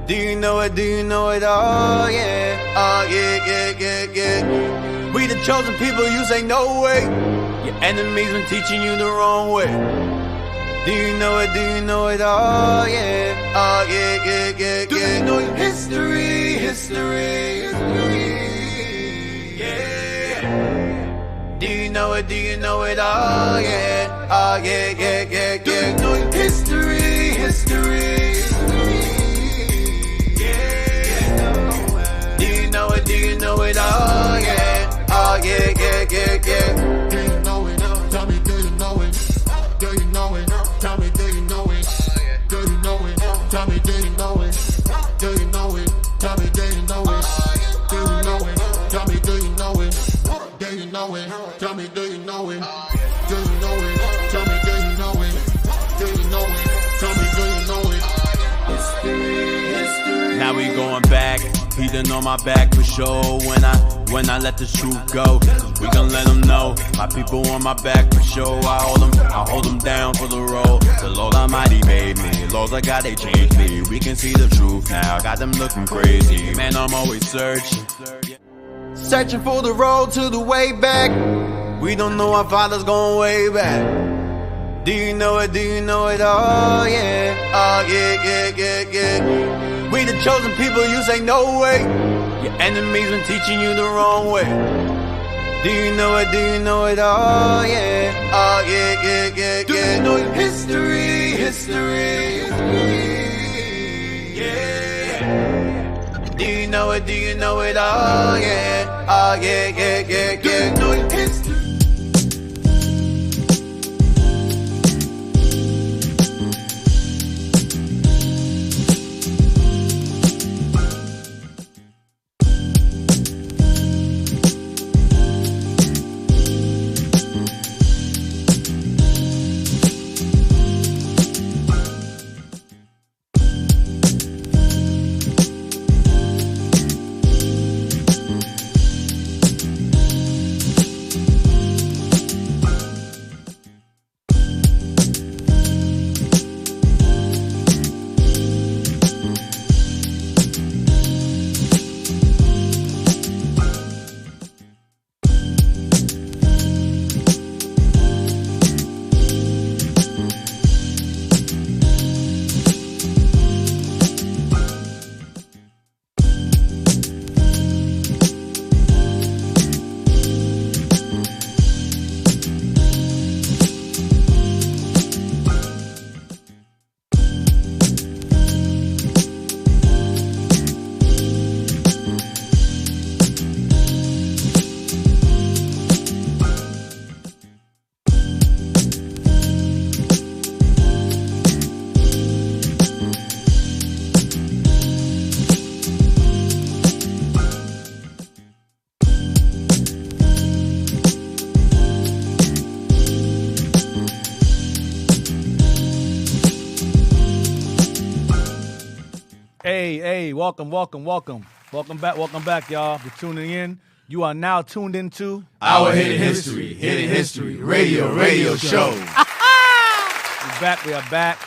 Do you know it? Do you know it? Oh yeah, oh yeah. We the chosen people, you say no way. Your enemies been teaching you the wrong way. Do you know it? Do you know it? Oh yeah. Do you know your history? Yeah. Do you know it? Do you know it? Oh yeah. Do you know your history? Yeah. Do you know it? Do you know it? Oh yeah. Do you know it? Tell me, do you know it? Do you know it? Tell me, do you know it? Do you know it? Tell me, do you know it? Do you know it? Tell me, do you know it? Do you know it? Tell me, do you know it? Do you know it? Tell me, do you know it? Do you know it? Tell me, do you know it? Do you know it? Tell me, do you know it? History. Now we going back. He done on my back for sure. When I let the truth go, we gon' let them know. My people on my back for sure. I hold them down for the road. The Lord Almighty made me. Laws I got, they changed me. We can see the truth now. Got them looking crazy. Man, I'm always searching for the road to the way back. We don't know our fathers going way back. Do you know it? Do you know it? Oh yeah. We the chosen people, you say no way. Your enemies been teaching you the wrong way. Do you know it? Do you know it? Oh yeah. Do you know your history? Yeah. Do you know it? Do you know it? Oh yeah. Do you know your history? Hey, welcome back, y'all. For tuning in. You are now tuned into Our Hidden History radio show. We are back.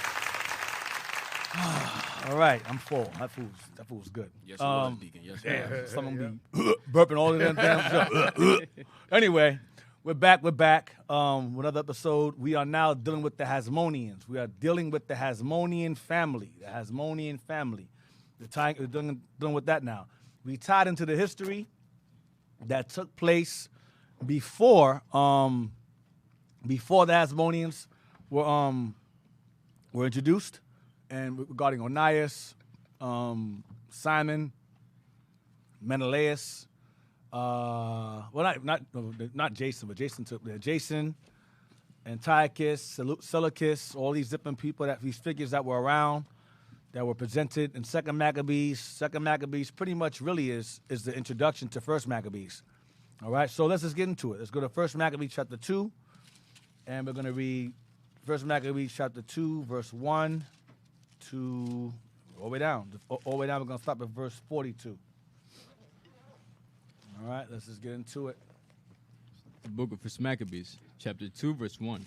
All right, I'm full. That fool's good. Yes, it was, Deacon. Yes, it was. Someone be burping all of them damn show. Anyway, we're back. With another episode. We are now dealing with the Hasmoneans. We are dealing with the Hasmonean family. We're dealing with that now. We tied into the history that took place before the Hasmoneans were introduced, and regarding Onias, Simon, Menelaus, not Jason, but Jason, Antiochus, Seleucus, all these different people, these figures that were around, that were presented in Second Maccabees. Second Maccabees pretty much really is the introduction to First Maccabees. All right, so let's just get into it. Let's go to First Maccabees chapter 2, and we're going to read First Maccabees chapter 2, verse 1 to all the way down. All the way down, we're going to stop at verse 42. All right, let's just get into it. The book of First Maccabees, chapter 2, verse 1.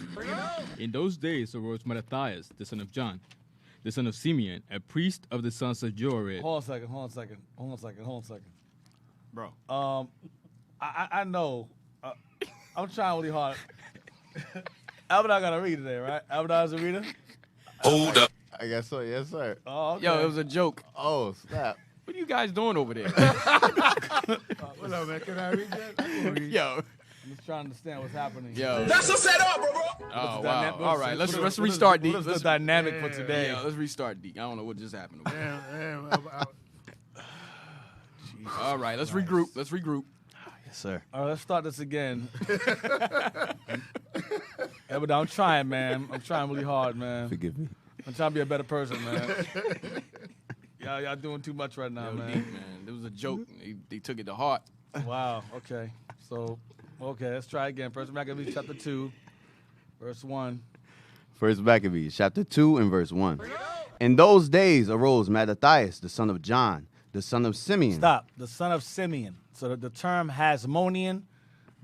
In those days arose Mattathias, the son of John, the son of Simeon, a priest of the sons of Joarib. Hold on a second. Bro. I know. I'm trying really hard. Abadar got a reader today, right? Abadar's a reader? Hold up. I guess so. Yes, sir. Oh, okay. Yo, it was a joke. Oh, snap. What are you guys doing over there? What up, man? Can I read that? Yo. I'm just trying to understand what's happening. Yo. That's a setup, bro. Oh, What's wow. the All right, let's what is- restart, D. What is the dynamic for today? Yeah, let's restart, D. I don't know what just happened. Over there. Damn. All right, let's regroup. Let's regroup. Yes, sir. All right, let's start this again. Abadar, I'm trying, man. I'm trying really hard, man. Forgive me. I'm trying to be a better person, man. Y'all doing too much right now, Yo, D, man. man, it was a joke. They took it to heart. Wow. Okay. So, let's try again. First Maccabees chapter 2, verse 1. First Maccabees, chapter 2 and verse 1. In those days arose Mattathias, the son of John, the son of Simeon. Stop. The son of Simeon. So the term Hasmonean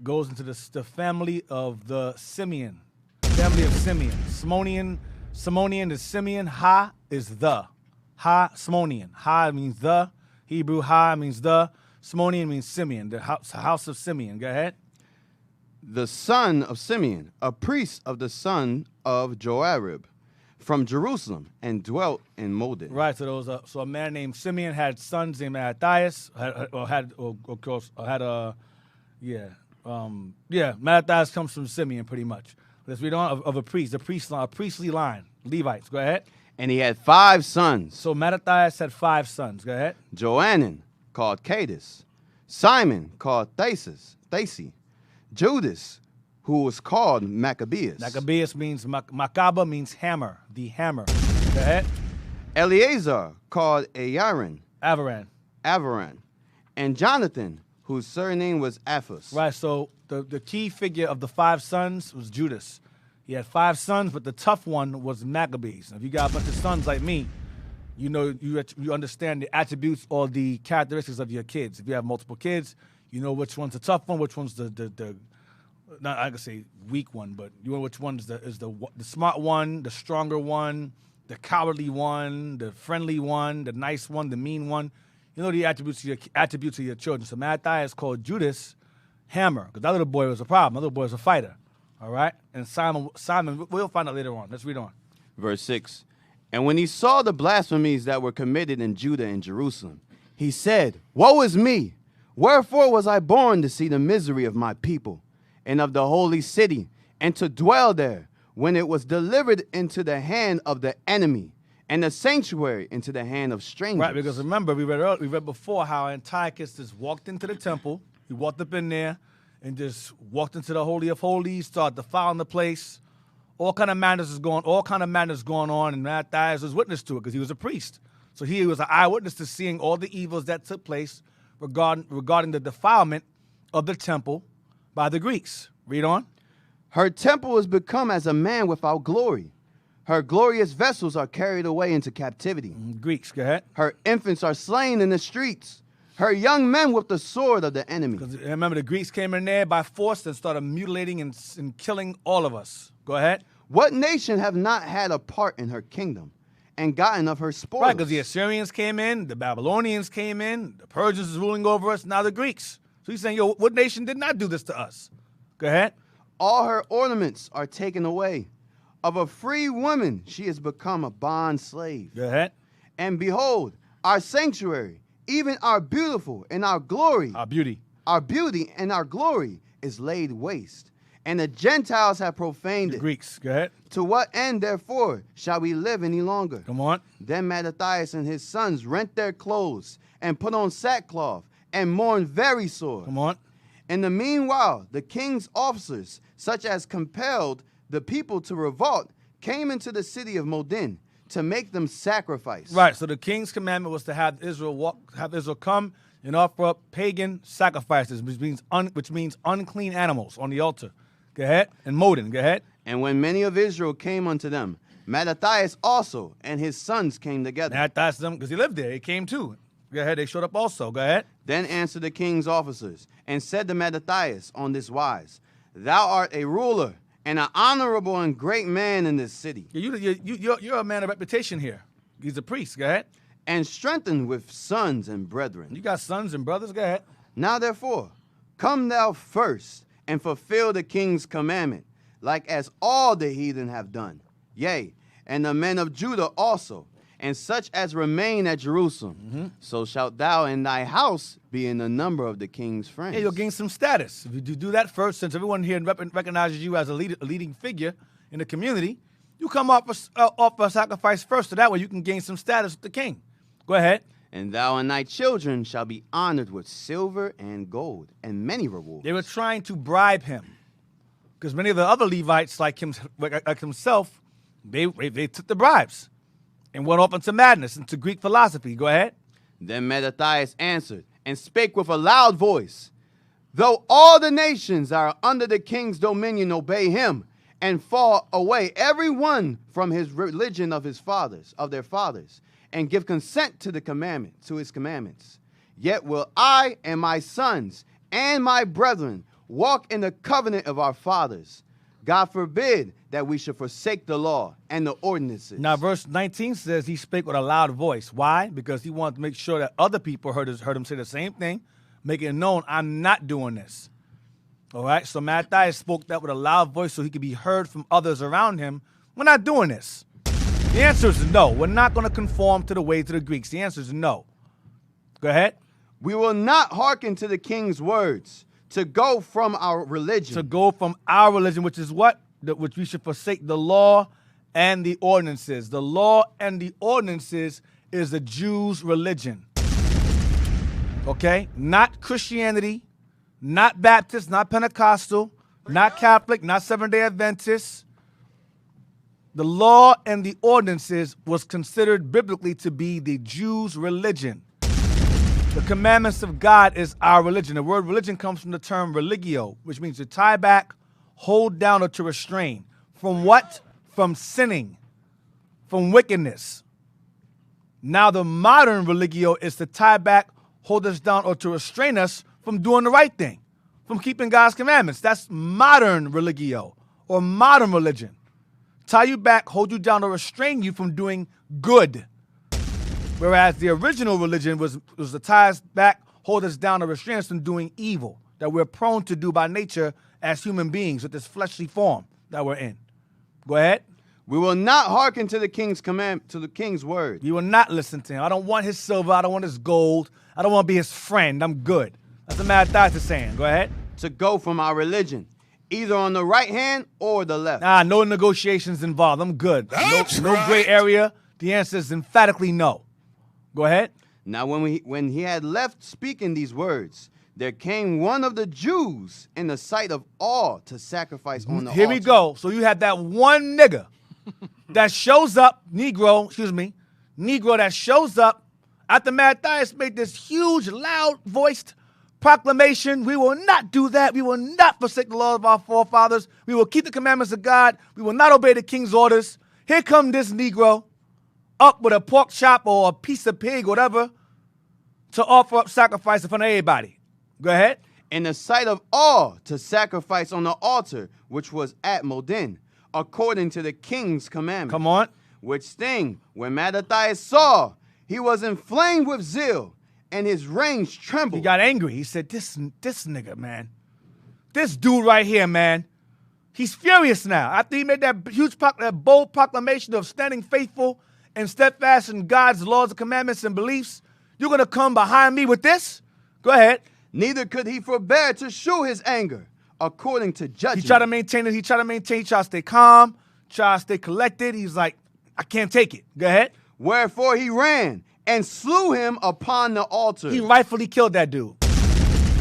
goes into the family of the Simeon. Family of Simeon. Simonian is Simeon. Ha is the. Ha-Smonian. Ha means the. Hebrew ha means the. Simonian means Simeon, the house of Simeon. Go ahead. The son of Simeon, a priest of the son of Joarib, from Jerusalem, and dwelt in Modin. Right. So there was a man named Simeon had sons named Mattathias. Mattathias comes from Simeon, pretty much. Let's read on of a priest, a priestly line. Levites. Go ahead. And he had 5 sons. So Mattathias had 5 sons. Go ahead. Johanan, called Cadus. Simon, called Thasi. Judas, who was called Maccabeus. Maccabeus means Maccaba means hammer, the hammer. Go ahead. Eleazar, called Aaron. Avaran. And Jonathan, whose surname was Aphus. Right. So the key figure of the 5 sons was Judas. He had 5 sons, but the tough one was Maccabees. If you got a bunch of sons like me, you know you understand the attributes or the characteristics of your kids. If you have multiple kids, you know which one's the tough one, which one's the not I can say weak one, but you know which one is the smart one, the stronger one, the cowardly one, the friendly one, the nice one, the mean one. You know the attributes of your children. So Mattathias called Judas hammer, because that little boy was a problem. That little boy was a fighter. All right? And Simon, we'll find out later on. Let's read on. Verse 6. And when he saw the blasphemies that were committed in Judah and Jerusalem, he said, Woe is me! Wherefore was I born to see the misery of my people and of the holy city, and to dwell there, when it was delivered into the hand of the enemy, and the sanctuary into the hand of strangers. Right, because remember, we read before how Antiochus just walked into the temple. He walked up in there and just walked into the Holy of Holies, started defiling the place. All kind of madness going on, and Mattathias was witness to it because he was a priest. So he was an eyewitness to seeing all the evils that took place regarding the defilement of the temple by the Greeks. Read on. Her temple is become as a man without glory. Her glorious vessels are carried away into captivity. Greeks, go ahead. Her infants are slain in the streets. Her young men with the sword of the enemy. Because remember, the Greeks came in there by force and started mutilating and killing all of us. Go ahead. What nation have not had a part in her kingdom and gotten of her spoils? Right, because the Assyrians came in, the Babylonians came in, the Persians is ruling over us, now the Greeks. So he's saying, yo, what nation did not do this to us? Go ahead. All her ornaments are taken away. Of a free woman she has become a bond slave. Go ahead. And behold, our sanctuary, even our beautiful and our glory, Our beauty and our glory is laid waste. And the Gentiles have profaned The it. Greeks, go ahead. To what end, therefore, shall we live any longer? Come on. Then Mattathias and his sons rent their clothes and put on sackcloth and mourn very sore. Come on. In the meanwhile, the king's officers, such as compelled the people to revolt, came into the city of Modin to make them sacrifice. Right, so the king's commandment was to have Israel come and offer up pagan sacrifices, which means unclean animals on the altar. Go ahead. And Modin, go ahead. And when many of Israel came unto them, Mattathias also and his sons came together. That's them, because he lived there. He came too. Go ahead, they showed up also. Go ahead. Then answered the king's officers, and said to Mattathias on this wise, Thou art a ruler, and an honorable and great man in this city. You're a man of reputation here. He's a priest. Go ahead. And strengthened with sons and brethren. You got sons and brothers. Go ahead. Now therefore, come thou first, and fulfill the king's commandment, like as all the heathen have done. Yea, and the men of Judah also, and such as remain at Jerusalem. So shalt thou and thy house be in the number of the king's friends. Yeah, you'll gain some status. If you do that first, since everyone here recognizes you as a leading figure in the community, you come offer a sacrifice first, so that way you can gain some status with the king. Go ahead. And thou and thy children shall be honored with silver and gold, and many rewards. They were trying to bribe him, because many of the other Levites, like himself, they took the bribes and went off into madness, into Greek philosophy. Go ahead. Then Mattathias answered and spake with a loud voice, though all the nations are under the king's dominion obey him, and fall away every one from his religion of their fathers, and give consent to his commandments. Yet will I and my sons and my brethren walk in the covenant of our fathers. God forbid that we should forsake the law and the ordinances. Now, verse 19 says he spake with a loud voice. Why? Because he wanted to make sure that other people heard him say the same thing, making it known, I'm not doing this. All right? So Mattathias spoke that with a loud voice so he could be heard from others around him. We're not doing this. The answer is no. We're not going to conform to the ways of the Greeks. The answer is no. Go ahead. We will not hearken to the king's words to go from our religion. To go from our religion, which is what? Which we should forsake the law and the ordinances. The law and the ordinances is the Jews' religion. Okay? Not Christianity, not Baptist, not Pentecostal, not Catholic, not Seventh-day Adventist. The law and the ordinances was considered biblically to be the Jews' religion. The commandments of God is our religion. The word religion comes from the term religio, which means to tie back, hold down, or to restrain. From what? From sinning, from wickedness. Now the modern religio is to tie back, hold us down, or to restrain us from doing the right thing, from keeping God's commandments. That's modern religio, or modern religion. Tie you back, hold you down, or restrain you from doing good. Whereas the original religion was to tie us back, hold us down, or restrain us from doing evil that we're prone to do by nature as human beings with this fleshly form that we're in. Go ahead. We will not hearken to the king's command, to the king's word. You will not listen to him. I don't want his silver. I don't want his gold. I don't want to be his friend. I'm good. That's what Mattathias is saying. Go ahead. To go from our religion, either on the right hand or the left. Nah, no negotiations involved. I'm good. No gray area. The answer is emphatically no. Go ahead. Now when he had left speaking these words, there came one of the Jews in the sight of all to sacrifice on the altar. Here we go. So you have that one nigga that shows up, Negro that shows up after Mattathias made this huge, loud-voiced proclamation. We will not do that. We will not forsake the law of our forefathers. We will keep the commandments of God. We will not obey the king's orders. Here come this Negro up with a pork chop or a piece of pig, whatever, to offer up sacrifice in front of everybody. Go ahead. In the sight of all to sacrifice on the altar, which was at Modin, according to the king's commandment. Come on. Which thing, when Mattathias saw, he was inflamed with zeal, and his reins trembled. He got angry. He said, this nigga, man. This dude right here, man. He's furious now. After he made that that bold proclamation of standing faithful and steadfast in God's laws and commandments and beliefs, you're going to come behind me with this? Go ahead. Neither could he forbear to shew his anger, according to judgment. He tried to maintain it. He tried to stay calm, try to stay collected. He's like, I can't take it. Go ahead. Wherefore he ran and slew him upon the altar. He rightfully killed that dude.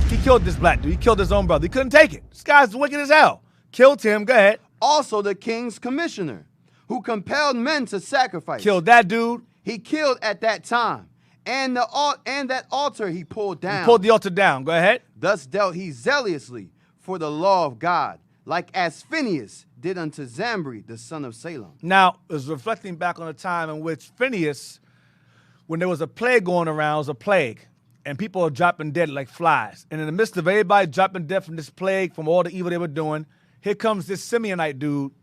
He killed this black dude. He killed his own brother. He couldn't take it. This guy's wicked as hell. Killed him. Go ahead. Also the king's commissioner, who compelled men to sacrifice. Killed that dude. He killed at that time. And that altar he pulled down. He pulled the altar down. Go ahead. Thus dealt he zealously for the law of God, like as Phinehas did unto Zambri, the son of Salem. Now, it was reflecting back on a time in which Phinehas, when there was a plague going around, it was a plague, and people are dropping dead like flies. And in the midst of everybody dropping dead from this plague, from all the evil they were doing, here comes this Simeonite dude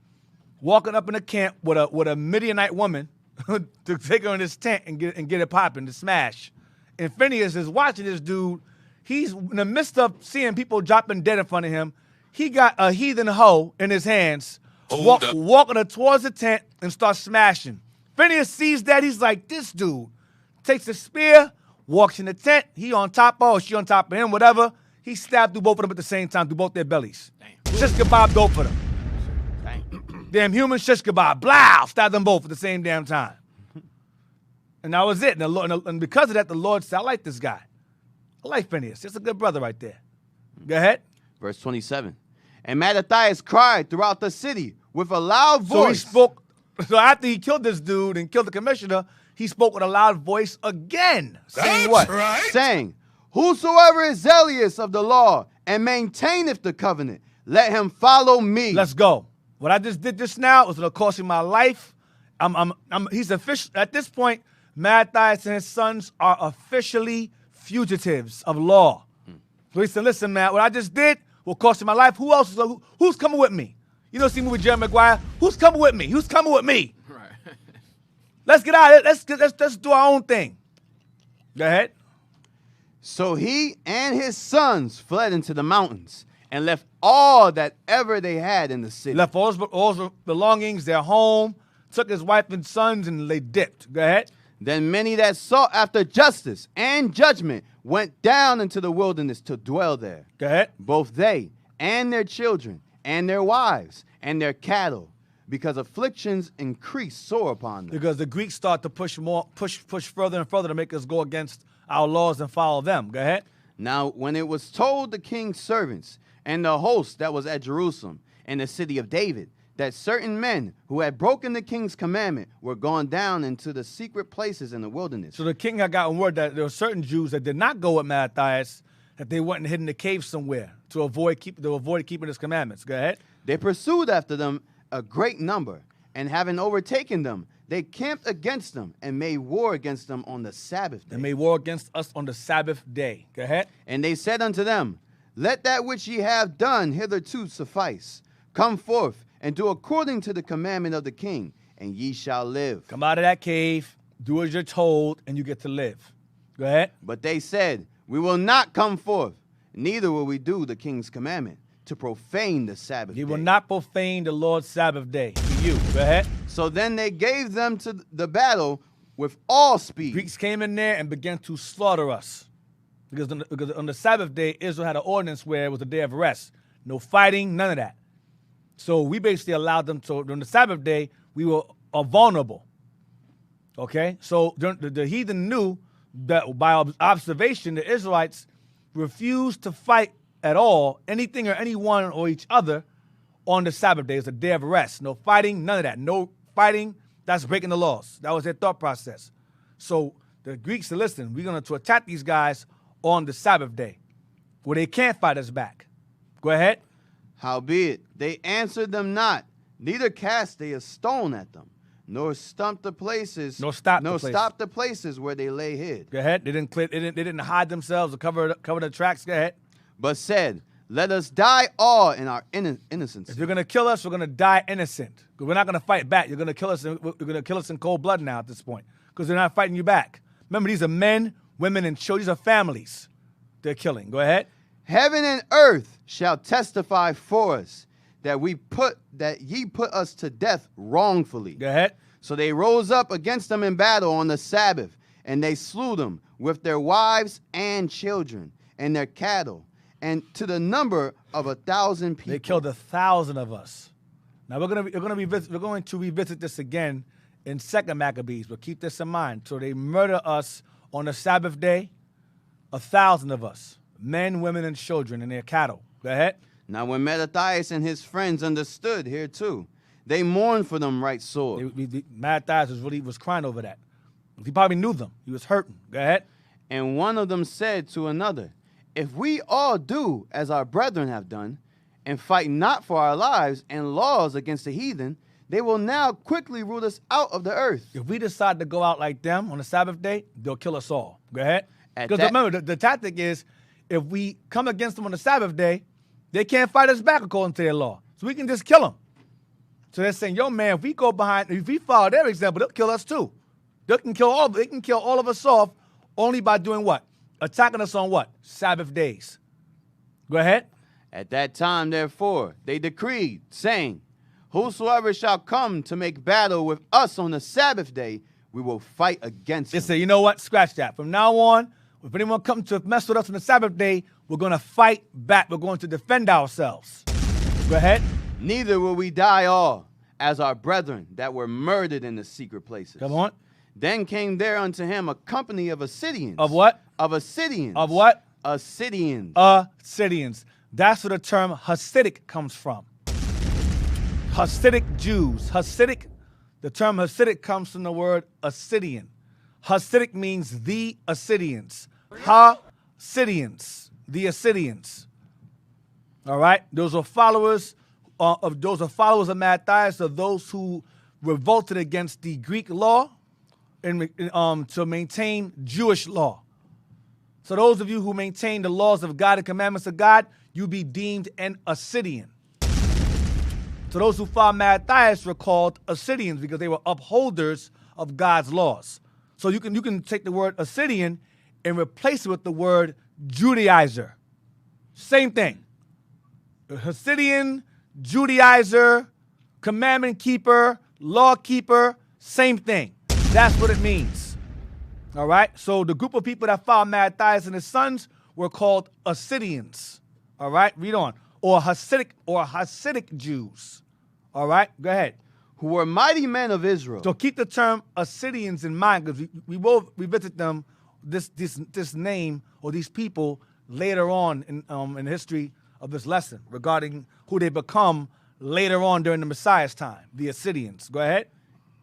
walking up in a camp with a Midianite woman, to take her in his tent and get it popping, to smash. And Phineas is watching this dude. He's in the midst of seeing people dropping dead in front of him. He got a heathen hoe in his hands, walking her towards the tent and starts smashing. Phineas sees that. He's like, this dude takes a spear, walks in the tent. He on top of her, she on top of him, whatever. He stabbed through both of them at the same time, through both their bellies. Shish kebab both of them. Damn human shish kebab, blah, stabbed them both at the same damn time. And that was it. And because of that, the Lord said, I like this guy. I like Phineas. That's a good brother right there. Go ahead. Verse 27. And Mattathias cried throughout the city with a loud voice. So after he killed this dude and killed the commissioner, he spoke with a loud voice again. Saying what? Right. Saying, whosoever is zealous of the law and maintaineth the covenant, let him follow me. Let's go. What I just did just now was going to cost me my life. He's official at this point. Mattathias and his sons are officially fugitives of law. So he said, listen, man, what I just did will cost you my life. Who else who's coming with me? You know, see me with Jerry Maguire? Who's coming with me? Who's coming with me? Right. Let's get out of it. Let's do our own thing. Go ahead. So he and his sons fled into the mountains and left all that ever they had in the city. Left all his belongings, their home, took his wife and sons, and they dipped. Go ahead. Then many that sought after justice and judgment went down into the wilderness to dwell there. Go ahead. Both they and their children and their wives and their cattle, because afflictions increased sore upon them. Because the Greeks start to push further and further to make us go against our laws and follow them. Go ahead. Now, when it was told the king's servants and the host that was at Jerusalem and the city of David, that certain men who had broken the king's commandment were gone down into the secret places in the wilderness. So the king had gotten word that there were certain Jews that did not go with Mattathias, that they went and hid in the cave somewhere to avoid keeping his commandments. Go ahead. They pursued after them a great number, and having overtaken them, they camped against them and made war against them on the Sabbath day. They made war against us on the Sabbath day. Go ahead. And they said unto them, let that which ye have done hitherto suffice. Come forth and do according to the commandment of the king, and ye shall live. Come out of that cave, do as you're told, and you get to live. Go ahead. But they said, we will not come forth, neither will we do the king's commandment, to profane the Sabbath day. You will not profane the Lord's Sabbath day. To you. Go ahead. So then they gave them to the battle with all speed. Greeks came in there and began to slaughter us. Because on the Sabbath day, Israel had an ordinance where it was a day of rest. No fighting, none of that. So we basically allowed them to, on the Sabbath day, we were vulnerable. Okay? So the heathen knew that by observation, the Israelites refused to fight at all, anything or anyone or each other on the Sabbath day. It's a day of rest. No fighting, none of that. No fighting, that's breaking the laws. That was their thought process. So the Greeks said, listen, we're going to attack these guys on the Sabbath day, where they can't fight us back. Go ahead. Howbeit, they answered them not, neither cast they a stone at them, nor stumped the places, stopped the places where they lay hid. Go ahead. They didn't hide themselves or cover the tracks. Go ahead. But said, let us die all in our innocence. If you're gonna kill us, we're gonna die innocent. Because we're not gonna fight back. You're gonna kill us. You're gonna kill us in cold blood now at this point. Because they're not fighting you back. Remember, these are men, women, and children. These are families they're killing. Go ahead. Heaven and earth shall testify for us that ye put us to death wrongfully. Go ahead. So they rose up against them in battle on the Sabbath, and they slew them with their wives and children and their cattle, and to the number of 1,000 people. They killed 1,000 of us. Now we're going to revisit this again in 2 Maccabees, but keep this in mind. So they murder us on the Sabbath day, 1,000 of us, men, women, and children, and their cattle. Go ahead. Now when Mattathias and his friends understood here too, they mourned for them right sore. Mattathias was crying over that. He probably knew them. He was hurting. Go ahead. And one of them said to another, if we all do as our brethren have done, and fight not for our lives and laws against the heathen, they will now quickly root us out of the earth. If we decide to go out like them on the Sabbath day, they'll kill us all. Go ahead. Because remember, the tactic is, if we come against them on the Sabbath day, they can't fight us back according to their law. So we can just kill them. So they're saying, yo, man, if we follow their example, they'll kill us too. They can kill all of us off only by doing what? Attacking us on what? Sabbath days. Go ahead. At that time, therefore, they decreed, saying, whosoever shall come to make battle with us on the Sabbath day, we will fight against They him. say, you know what? Scratch that. From now on, if anyone comes to mess with us on the Sabbath day, we're going to fight back. We're going to defend ourselves. Go ahead. Neither will we die all, as our brethren that were murdered in the secret places. Come on. Then came there unto him a company of Assyrians. Of what? Of Assyrians. Of what? Assyrians. Assyrians. That's where the term Hasidic comes from. Hasidic Jews. Hasidic, the term Hasidic comes from the word Assyrian. Hasidic means the Assyrians. Hasidians. The Assyrians. All right? Those are followers of Matthias, of those who revolted against the Greek law and to maintain Jewish law. So those of you who maintain the laws of God and commandments of God, you be deemed an Assyrian. So those who followed Matthias were called Assyrians because they were upholders of God's laws. So you can take the word Assyrian and replace it with the word Judaizer. Same thing. Hasidian, Judaizer, commandment keeper, law keeper, same thing. That's what it means. All right? So the group of people that followed Matthias and his sons were called Assyrians. All right? Read on. Or Hasidic Jews. All right? Go ahead. Who were mighty men of Israel. So keep the term Assyrians in mind because we visit them, this name or these people later on in the history of this lesson regarding who they become later on during the Messiah's time, the Assyrians. Go ahead.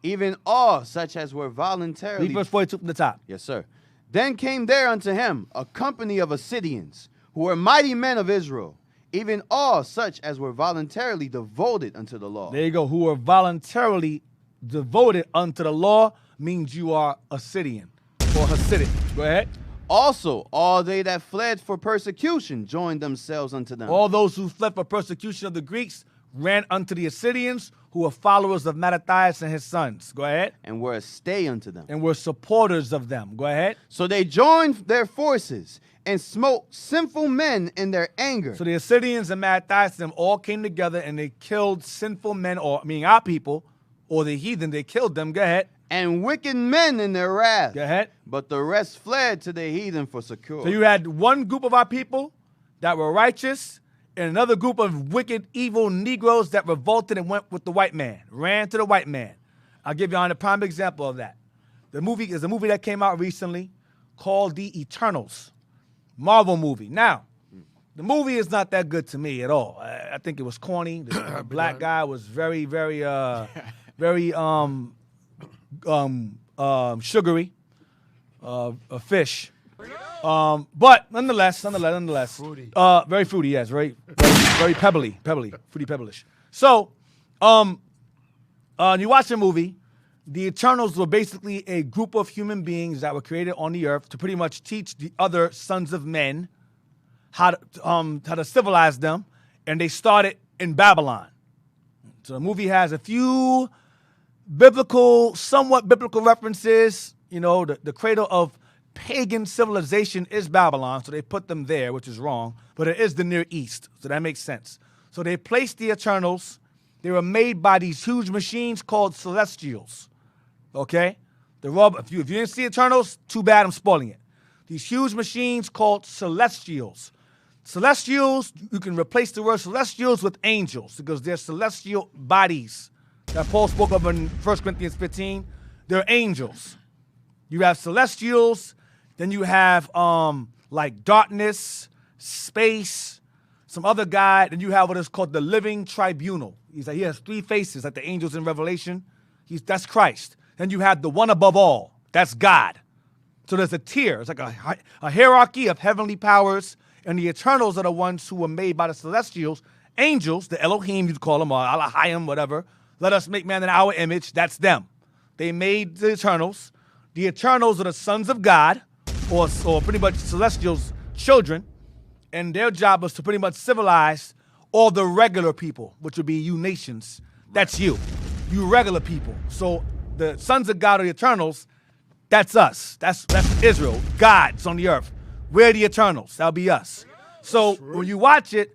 Even all such as were voluntarily. Read verse 42 from the top. Yes, sir. Then came there unto him a company of Assyrians, who were mighty men of Israel, even all such as were voluntarily devoted unto the law. There you go. Who were voluntarily devoted unto the law means you are Assyrian or Hasidic. Go ahead. Also, all they that fled for persecution joined themselves unto them. All those who fled for persecution of the Greeks ran unto the Assyrians, who were followers of Matthias and his sons. Go ahead. And were a stay unto them. And were supporters of them. Go ahead. So they joined their forces and smote sinful men in their anger. So the Assyrians and Matthias and them all came together and they killed sinful men, meaning our people, or the heathen. They killed them. Go ahead. And wicked men in their wrath. Go ahead. But the rest fled to the heathen for succor. So you had one group of our people that were righteous and another group of wicked, evil Negroes that revolted and went with the white man, ran to the white man. I'll give you a prime example of that. There's a movie that came out recently called The Eternals. Marvel movie. Now, the movie is not that good to me at all. I think it was corny. The black guy was very, very, very sugary, a fish. But nonetheless, Fruity. very fruity, yes, very pebbly, fruity pebblish. So, you watch the movie. The Eternals were basically a group of human beings that were created on the earth to pretty much teach the other sons of men how to civilize them, and they started in Babylon. So the movie has a few somewhat biblical references. You know, the cradle of pagan civilization is Babylon, so they put them there, which is wrong, but it is the Near East, so that makes sense. So they placed the Eternals. They were made by these huge machines called Celestials, okay? If you didn't see Eternals, too bad, I'm spoiling it. These huge machines called Celestials. Celestials, you can replace the word Celestials with angels because they're celestial bodies that Paul spoke of in 1 Corinthians 15. They're angels. You have Celestials, then you have like darkness, space, some other guy, then you have what is called the living tribunal. He has three faces, like the angels in Revelation. That's Christ. Then you have the one above all. That's God. So there's a tier. It's like a hierarchy of heavenly powers, and the Eternals are the ones who were made by the Celestials. Angels, the Elohim, you'd call them, or Elohim, whatever. Let us make man in our image. That's them. They made the Eternals. The Eternals are the sons of God, or pretty much Celestials' children, and their job was to pretty much civilize all the regular people, which would be you nations That's you. You regular people. So the sons of God or the Eternals, that's us. That's Israel. God's on the earth. We're the Eternals. That'll be us. So when you watch it,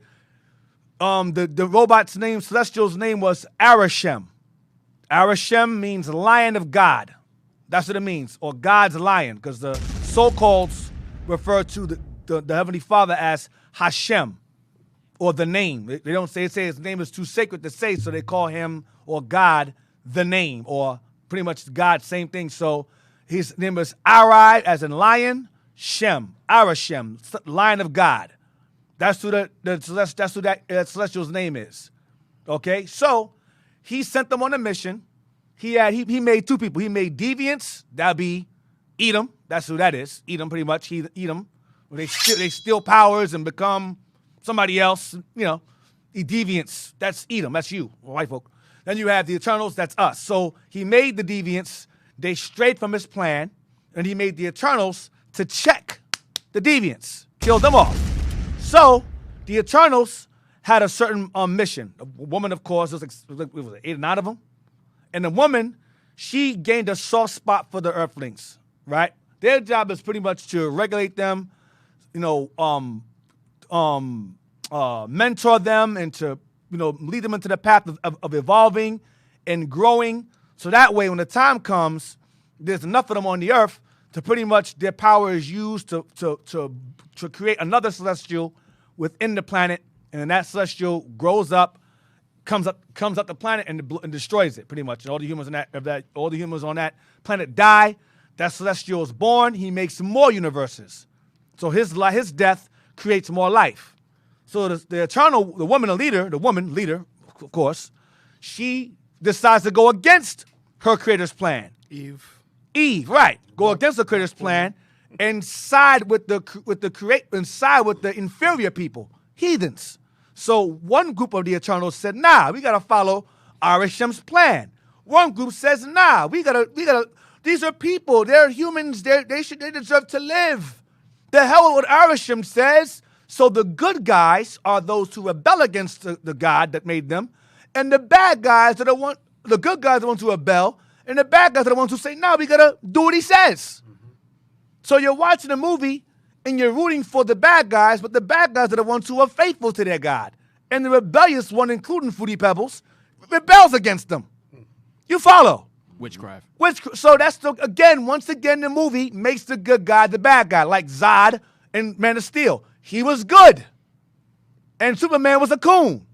the robot's name, Celestial's name was Arashem. Arashem means Lion of God. That's what it means, or God's lion, because the so-calleds refer to the Heavenly Father as Hashem, or the name. They don't say his name is too sacred to say, so they call him, or God, the name, or pretty much God, same thing. So his name is Arai, as in lion, Shem, Arashem, Lion of God. That's who that Celestial's name is. Okay, so he sent them on a mission. He made two people. He made deviants. That'd be Edom. That's who that is. Edom, pretty much. Edom. They steal powers and become somebody else. You know, deviants. That's Edom. That's you, white folk. Then you have the Eternals. That's us. So he made the deviants. They strayed from his plan, and he made the Eternals to check the deviants, kill them off. So the Eternals had a certain mission. A woman, of course, there was 8 or 9 of them. And the woman, she gained a soft spot for the Earthlings, right? Their job is pretty much to regulate them, you know, mentor them, and to, you know, lead them into the path of evolving and growing. So that way, when the time comes, there's enough of them on the earth to pretty much their power is used to create another celestial within the planet, and then that celestial grows up, comes up the planet and destroys it pretty much. And all the humans on that planet die. That celestial is born. He makes more universes. So his death creates more life. So the woman leader, of course, she decides to go against her creator's plan. Eve, right? Go against the creator's plan and side with the inferior people, heathens. So one group of the Eternals said, nah, we gotta follow Arashem's plan. One group says, nah, we gotta, these are people, they're humans, they deserve to live. The hell with what Arashem says. So the good guys are those who rebel against the God that made them, and the bad guys are the good guys are the ones who rebel, and the bad guys are the ones who say, nah, we gotta do what he says. So you're watching a movie and you're rooting for the bad guys, but the bad guys are the ones who are faithful to their God. And the rebellious one, including Fruity Pebbles, rebels against them. You follow? Witchcraft. So that's, once again, the movie makes the good guy the bad guy, like Zod in Man of Steel. He was good. And Superman was a coon.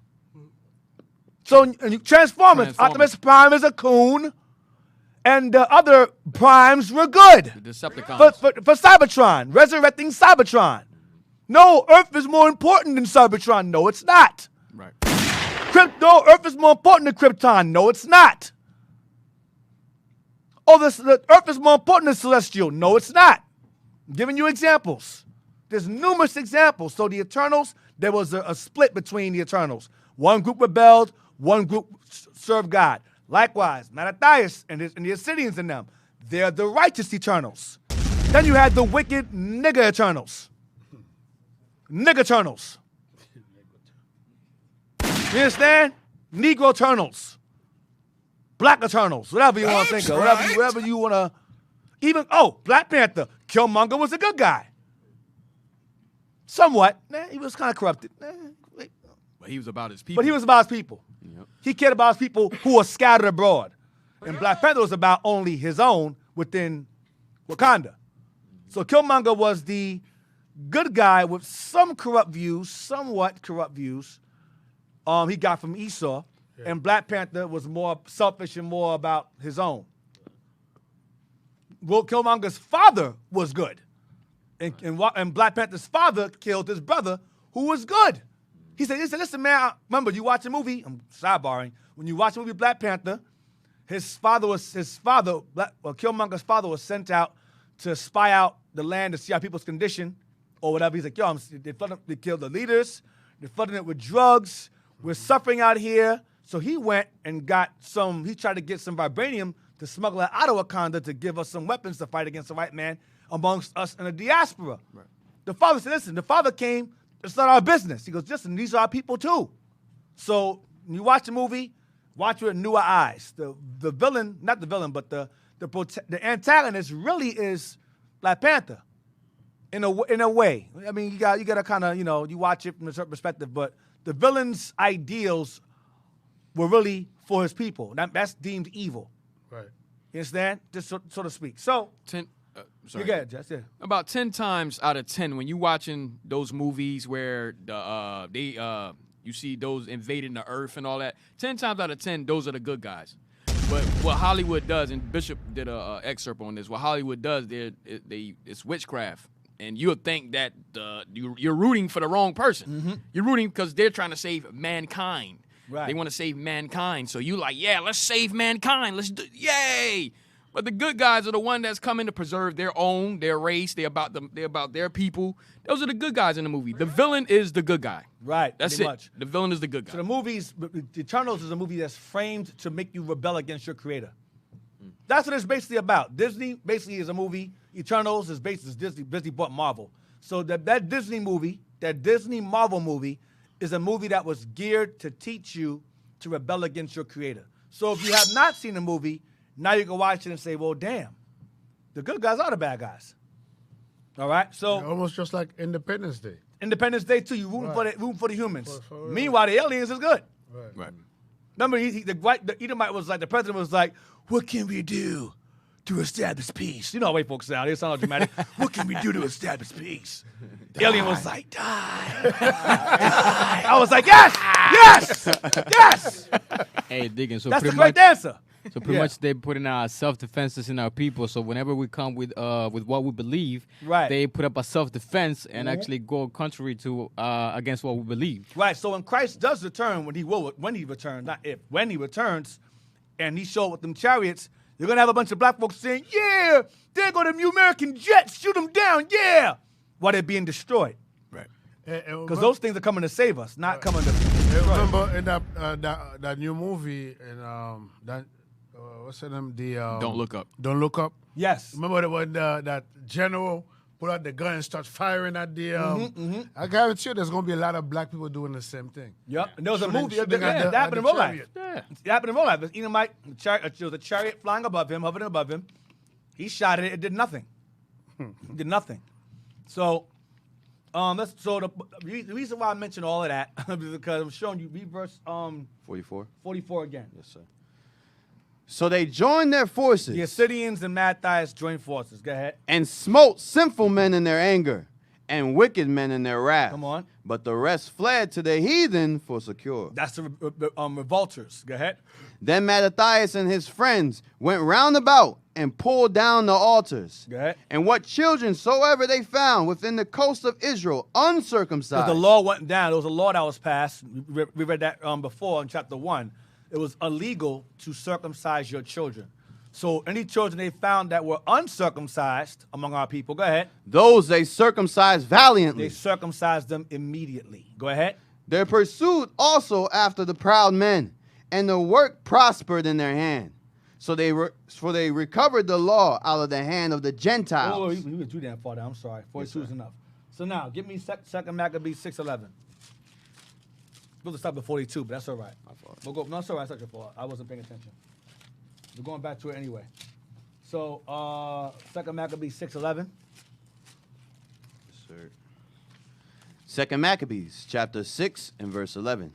So Transformers, Optimus Prime is a coon. And the other primes were good. The Decepticons. For Cybertron, resurrecting Cybertron. No, Earth is more important than Cybertron. No, it's not. Right. No, Earth is more important than Krypton. No, it's not. Oh, the Earth is more important than Celestial. No, it's not. I'm giving you examples. There's numerous examples. So the Eternals, there was a split between the Eternals. One group rebelled, one group served God. Likewise, Mattathias and the Assyrians in them, they're the righteous Eternals. Then you had the wicked nigger Eternals. Nigger Eternals. You understand? Negro Eternals. Black Eternals. Whatever you want to think of. Whatever you want to. Even, Black Panther. Killmonger was a good guy. Somewhat. He was kind of corrupted. But he was about his people. Yep. He cared about his people who were scattered abroad. And Black Panther was about only his own within Wakanda. So Killmonger was the good guy with some corrupt views, somewhat corrupt views, he got from Esau. Yeah. And Black Panther was more selfish and more about his own. Well, Killmonger's father was good. And Black Panther's father killed his brother, who was good. He said, listen, man, remember, you watch a movie, I'm sidebarring, when you watch a movie Black Panther, Killmonger's father was sent out to spy out the land to see how people's condition or whatever. He's like, they killed the leaders, they're flooding it with drugs, we're suffering out here. So he went and he tried to get some vibranium to smuggle it out of Wakanda to give us some weapons to fight against the white man amongst us in the diaspora. Right. The father said, listen, the father came, it's not our business. He goes, listen, these are our people too. So when you watch the movie, Watch with newer eyes. The villain, not the villain, but the antagonist really is Black Panther. In a way. I mean, you got to kind of, you watch it from a certain perspective, but the villain's ideals were really for his people. That's deemed evil. Right. You understand? Just so to speak. So, Sorry. you get it, Jess, yeah. About 10 times out of 10, when you watching those movies where you see those invading the earth and all that, 10 times out of 10, those are the good guys. But what Hollywood does, and Bishop did an excerpt on this, what Hollywood does, it's witchcraft. And you'll think that you're rooting for the wrong person. Mm-hmm. You're rooting because they're trying to save mankind. Right. They want to save mankind. So you like, yeah, let's save mankind. Yay! But the good guys are the one that's coming to preserve their race. They're about their people. Those are the good guys in the movie. The villain is the good guy. Right. That's pretty it. much. The villain is the good guy. So the movies, Eternals is a movie that's framed to make you rebel against your creator. That's what it's basically about. Disney basically is a movie. Eternals is basically Disney. Disney bought Marvel. So that Disney movie, that Disney Marvel movie, is a movie that was geared to teach you to rebel against your creator. So if you have not seen the movie, now you can watch it and say, well, damn, the good guys are the bad guys. All right? So Almost just like Independence Day. Independence Day 2, you rooting for the humans. For real. Meanwhile, the aliens is good. Right. Remember, the Edomite was like, the president was like, what can we do to establish peace? You know how white folks sound. They sound all dramatic. What can we do to establish peace? The alien was like, die. Die. I was like, yes, yes, yes. Hey, Diggin, so That's the pretty correct much, answer. so pretty much they put in our self-defenses in our people. So whenever we come with what we believe, Right. they put up a self-defense and actually go contrary to against what we believe. Right. So when Christ does return, when he returns, not if, when he returns, and he showed with them chariots, you're gonna have a bunch of black folks saying, "Yeah, there go them American jets, shoot them down, yeah," while they're being destroyed. Right. Because those things are coming to save us, not coming to. Remember in that new movie and what's the name? Don't Look Up. Don't Look Up. Yes. Remember when that general pull out the gun and start firing at the. I guarantee you, there's gonna be a lot of black people doing the same thing. Yep. And there was a Shooting- movie shooting at that the- happened at in the real life. chariot. Yeah. It happened in real life. There was a chariot flying above him, hovering above him. He shot it. It did nothing. It did nothing. So, the reason why I mentioned all of that is because I'm showing you read verse 44. 44 again. Yes, sir. So they joined their forces The Assyrians and Mathias joined forces. Go ahead. and smote sinful men in their anger and wicked men in their wrath. Come on. But the rest fled to the heathen for secure. That's the revolters. Go ahead. Then Mattathias and his friends went round about and pulled down the altars. Go ahead. And what children soever they found within the coast of Israel uncircumcised. Because the law went down. There was a law that was passed. We read that before in chapter 1. It was illegal to circumcise your children. So any children they found that were uncircumcised among our people, go ahead, Those they circumcised valiantly. they circumcised them immediately. Go ahead. They pursued also after the proud men, and the work prospered in their hand. So they recovered the law out of the hand of the Gentiles. Oh, we went too damn far down. I'm sorry. 42 is enough. So now, give me second Maccabees 6:11. We'll just stop at 42, but that's all right. We'll go. No, it's all right. It's not your fault. I wasn't paying attention. We're going back to it anyway. So, second Maccabees 6:11. Sir. Second Maccabees, chapter 6 and verse 11.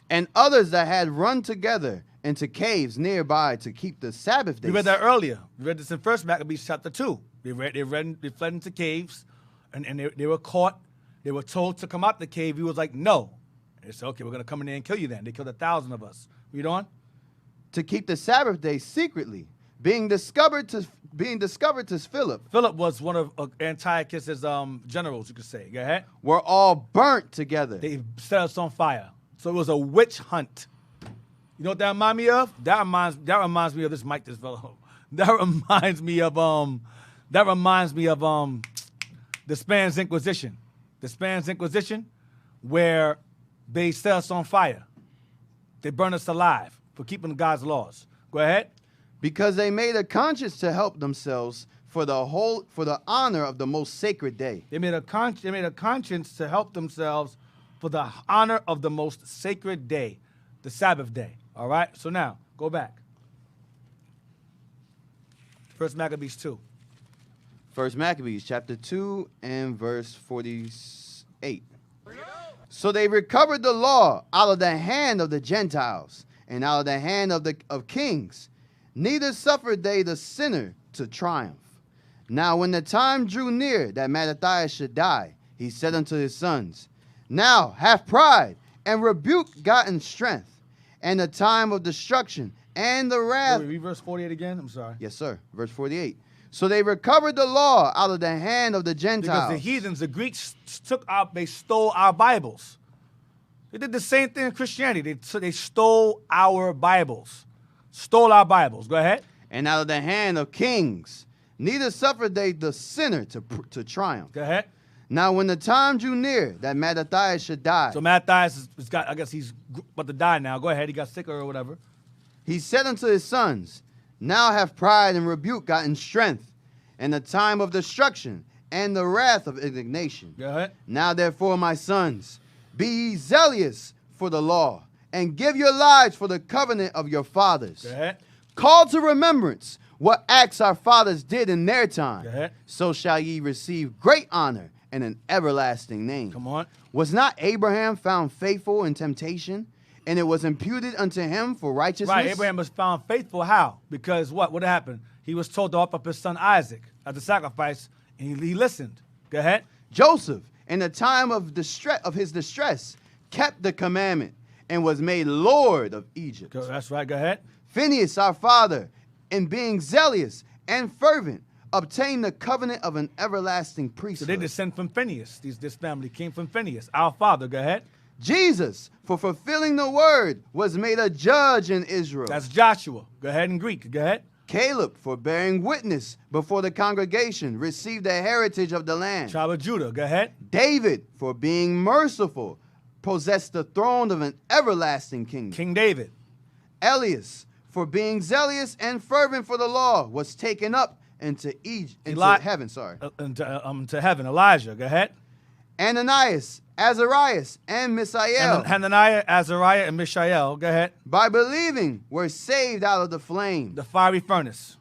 And others that had run together into caves nearby to keep the Sabbath day. We read that earlier. We read this in First Maccabees chapter 2. They fled into caves, and they were caught. They were told to come out the cave. He was like, no. They said, okay, we're going to come in there and kill you then. They killed 1,000 of us. Read on. To keep the Sabbath day secretly, being discovered to Philip, Philip was one of Antiochus's generals, you could say. Go ahead. were all burnt together. They set us on fire. So it was a witch hunt. You know what that reminds me of? That reminds me of this Mike, this fellow. That reminds me of the Spanish Inquisition. The Spanish Inquisition, where they set us on fire. They burn us alive for keeping God's laws. Go ahead. Because they made a conscience to help themselves for the honor of the most sacred day. They made a conscience to help themselves for the honor of the most sacred day, the Sabbath day. All right? So now, go back. First Maccabees 2. First Maccabees chapter 2 and verse 48. So they recovered the law out of the hand of the Gentiles and out of the hand of kings. Neither suffered they the sinner to triumph. Now when the time drew near that Mattathias should die, he said unto his sons, Now have pride and rebuke gotten strength, and the time of destruction and the wrath. Wait, read verse 48 again? I'm sorry. Yes, sir. Verse 48. So they recovered the law out of the hand of the Gentiles. Because the heathens, the Greeks, they stole our Bibles. They did the same thing in Christianity. They stole our Bibles. Stole our Bibles. Go ahead. And out of the hand of kings. Neither suffered they the sinner to triumph. Go ahead. Now when the time drew near that Mattathias should die, So Mattathias has got, I guess he's about to die now. Go ahead. He got sick or whatever. he said unto his sons, Now have pride and rebuke gotten strength, and the time of destruction and the wrath of indignation. Go ahead. Now therefore, my sons, be ye zealous for the law, and give your lives for the covenant of your fathers. Go ahead. Call to remembrance what acts our fathers did in their time. Go ahead. So shall ye receive great honor and an everlasting name. Come on. Was not Abraham found faithful in temptation, and it was imputed unto him for righteousness? Right. Abraham was found faithful. How? Because what? What happened? He was told to offer up his son Isaac as a sacrifice, and he listened. Go ahead. Joseph, in the time of his distress, kept the commandment and was made Lord of Egypt. That's right. Go ahead. Phineas, our father, in being zealous and fervent, obtained the covenant of an everlasting So priesthood. they descend from Phineas. This family came from Phineas, our father. Go ahead. Jesus, for fulfilling the word, was made a judge in Israel. That's Joshua. Go ahead in Greek. Go ahead. Caleb, for bearing witness before the congregation, received the heritage of the land. Tribe of Judah. Go ahead. David, for being merciful, possessed the throne of an everlasting kingdom. King David. Elias, for being zealous and fervent for the law, was taken up into heaven. To heaven. Elijah. Go ahead. Ananias, Azarias, and Mishael, Hananiah, Azariah, and Mishael. Go ahead. by believing, were saved out of the flame. The fiery furnace.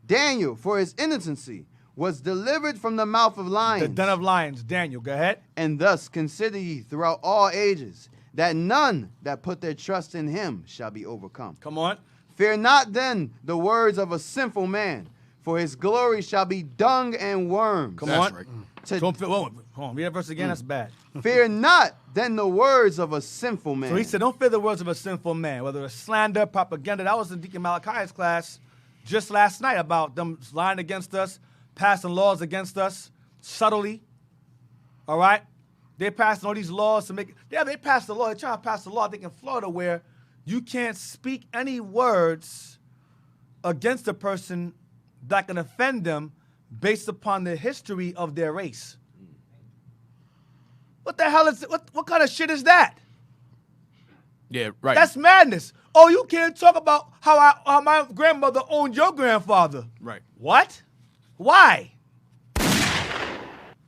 Daniel, for his innocency, was delivered from the mouth of lions. The den of lions. Daniel. Go ahead. And thus consider ye throughout all ages that none that put their trust in him shall be overcome. Come on. Fear not then the words of a sinful man, for his glory shall be dung and worms. Come That's on. right. Don't feel. Hold on. Read that verse again. That's bad. Fear not then the words of a sinful man. So he said, don't fear the words of a sinful man, whether it's slander, propaganda. That was in Deacon Malachi's class just last night about them lying against us, passing laws against us subtly. All right? They're passing all these laws to make. Yeah, they passed the law. They're trying to pass the law, I think, in Florida, where you can't speak any words against a person that can offend them based upon the history of their race. What the hell is it? What kind of shit is that? Yeah, right. That's madness. Oh, you can't talk about how my grandmother owned your grandfather. right. What? Why?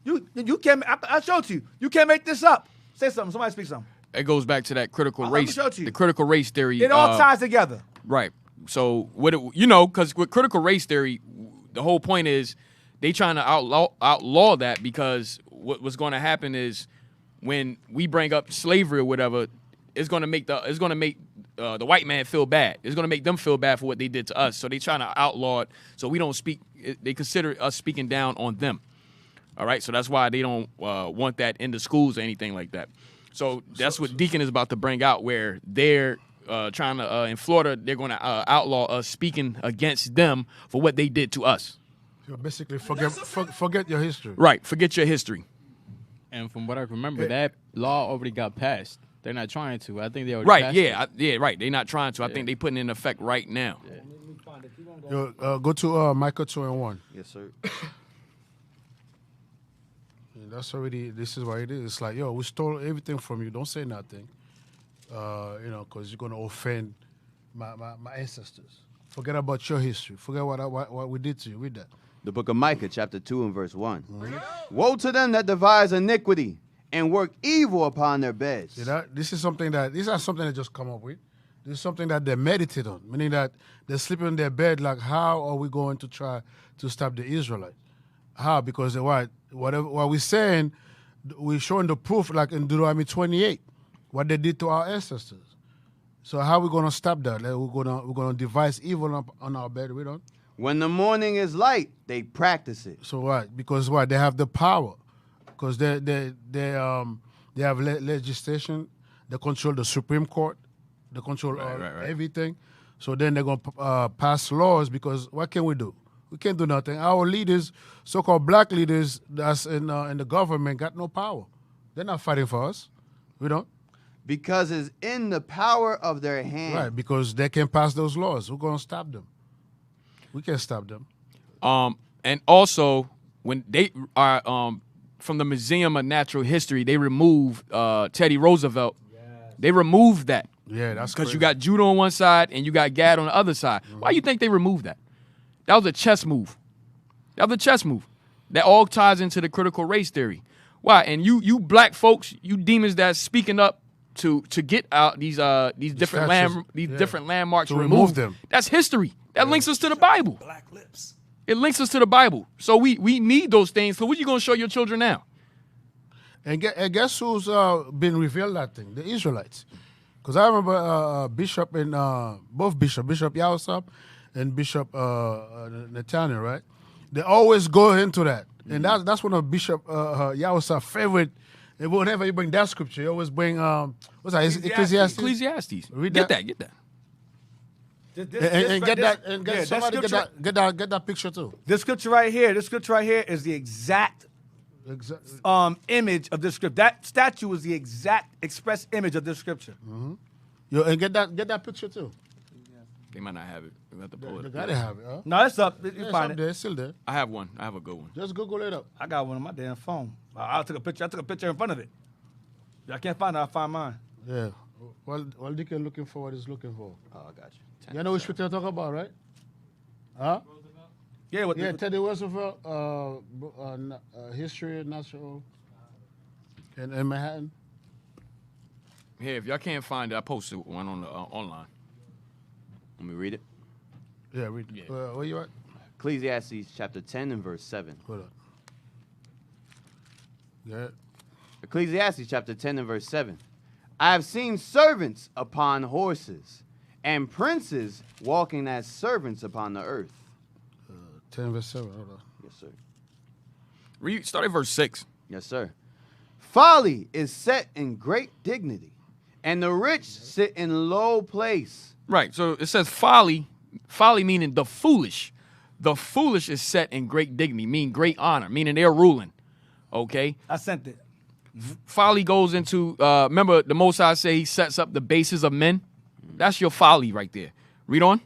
You can't. I showed you. You can't make this up. Say something. Somebody speak something. It goes back to that critical Let me race. show it to you. The critical race theory. It all ties together. Right. So because with critical race theory, the whole point is they trying to outlaw that, because what's going to happen is when we bring up slavery or whatever, it's going to make the white man feel bad. It's going to make them feel bad for what they did to us. So they trying to outlaw it so we don't speak. They consider us speaking down on them. All right. So that's why they don't want that in the schools or anything like that. So that's what Deacon is about to bring out, where they're trying to, in Florida, they're going to outlaw us speaking against them for what they did to us. So basically, forget your history. Right. Forget your history. And from what I remember, that law already got passed. They're not trying to. I think they already passed it. Right. They're not trying to. I think they're putting it in effect right now. Yo, go to Micah 2:1. Yes, sir. That's already. This is what it is. It's like, yo, we stole everything from you. Don't say nothing. Because you're gonna offend my ancestors. Forget about your history. Forget what we did to you. Read that. The book of Micah, chapter 2 and verse 1. Mm-hmm. Woe to them that devise iniquity and work evil upon their beds. See that? This is not something that just come up with. This is something that they meditate on, meaning that they sleep in their bed like, how are we going to try to stop the Israelites? How? Because what we're saying, we're showing the proof like in Deuteronomy 28, what they did to our ancestors. So how are we going to stop that? Like we're gonna devise evil on our bed. We don't. When the morning is light, they practice it. So what? Because what? They have the power. Because they have legislation. They control the Supreme Court. They control everything. So then they're going to pass laws because what can we do? We can't do nothing. Our leaders, so-called black leaders that's in the government, got no power. They're not fighting for us. We don't. Because it's in the power of their hand. Right, because they can pass those laws. Who's going to stop them? We can't stop them. And also, when they are from the Museum of Natural History, they removed Teddy Roosevelt. Yes. They removed that. Yeah, that's because you got Judah on one side and you got Gad on the other side. Mm-hmm. Why do you think they removed that? That was a chess move. That all ties into the critical race theory. Why? And you black folks, you demons that's speaking up to get out these different landmarks to remove them. That's history. That links us to the Bible. Black lips. It links us to the Bible. So we need those things. So what are you going to show your children now? And guess who's been revealed that thing? The Israelites. Because I remember Bishop and both Bishop Yahushua and Bishop Netanyahu, right? They always go into that. And that's one of Bishop Yahushua's favorite. And whenever you bring that scripture, you always bring, what's that? Ecclesiastes? Ecclesiastes. Read get that. Get that. Get that picture too. This scripture right here is the exact image of this scripture. That statue is the exact express image of this scripture. Mm-hmm. Yo, and get that picture too. They might not have it. We have to pull They it. gotta have it. Huh? No, it's up. You It's find up it. there. It's still there. I have one. I have a good one. Just Google it up. I got one on my damn phone. I took a picture. I took a picture in front of it. I can't find it. I'll find mine. Yeah. While Deacon looking for what he's looking for. Oh, I got you. You know which picture I'm talking about, right? Huh? Yeah, Teddy Roosevelt, history and natural in Manhattan. Here, if y'all can't find it, I posted one on the online. Let me read it. Yeah, read it. Yeah. Where you at? Ecclesiastes chapter 10 and verse 7. Hold on. Yeah. Ecclesiastes chapter 10 and verse 7. I have seen servants upon horses and princes walking as servants upon the earth. 10 verse 7. Hold on. Yes, sir. Start at verse 6. Yes, sir. Folly is set in great dignity, and the rich sit in low place. Right. So it says folly. Folly meaning the foolish. The foolish is set in great dignity, meaning great honor, meaning they're ruling. Okay? I sent it. Folly goes into, remember the Most High say he sets up the bases of men? That's your folly right there. Read on.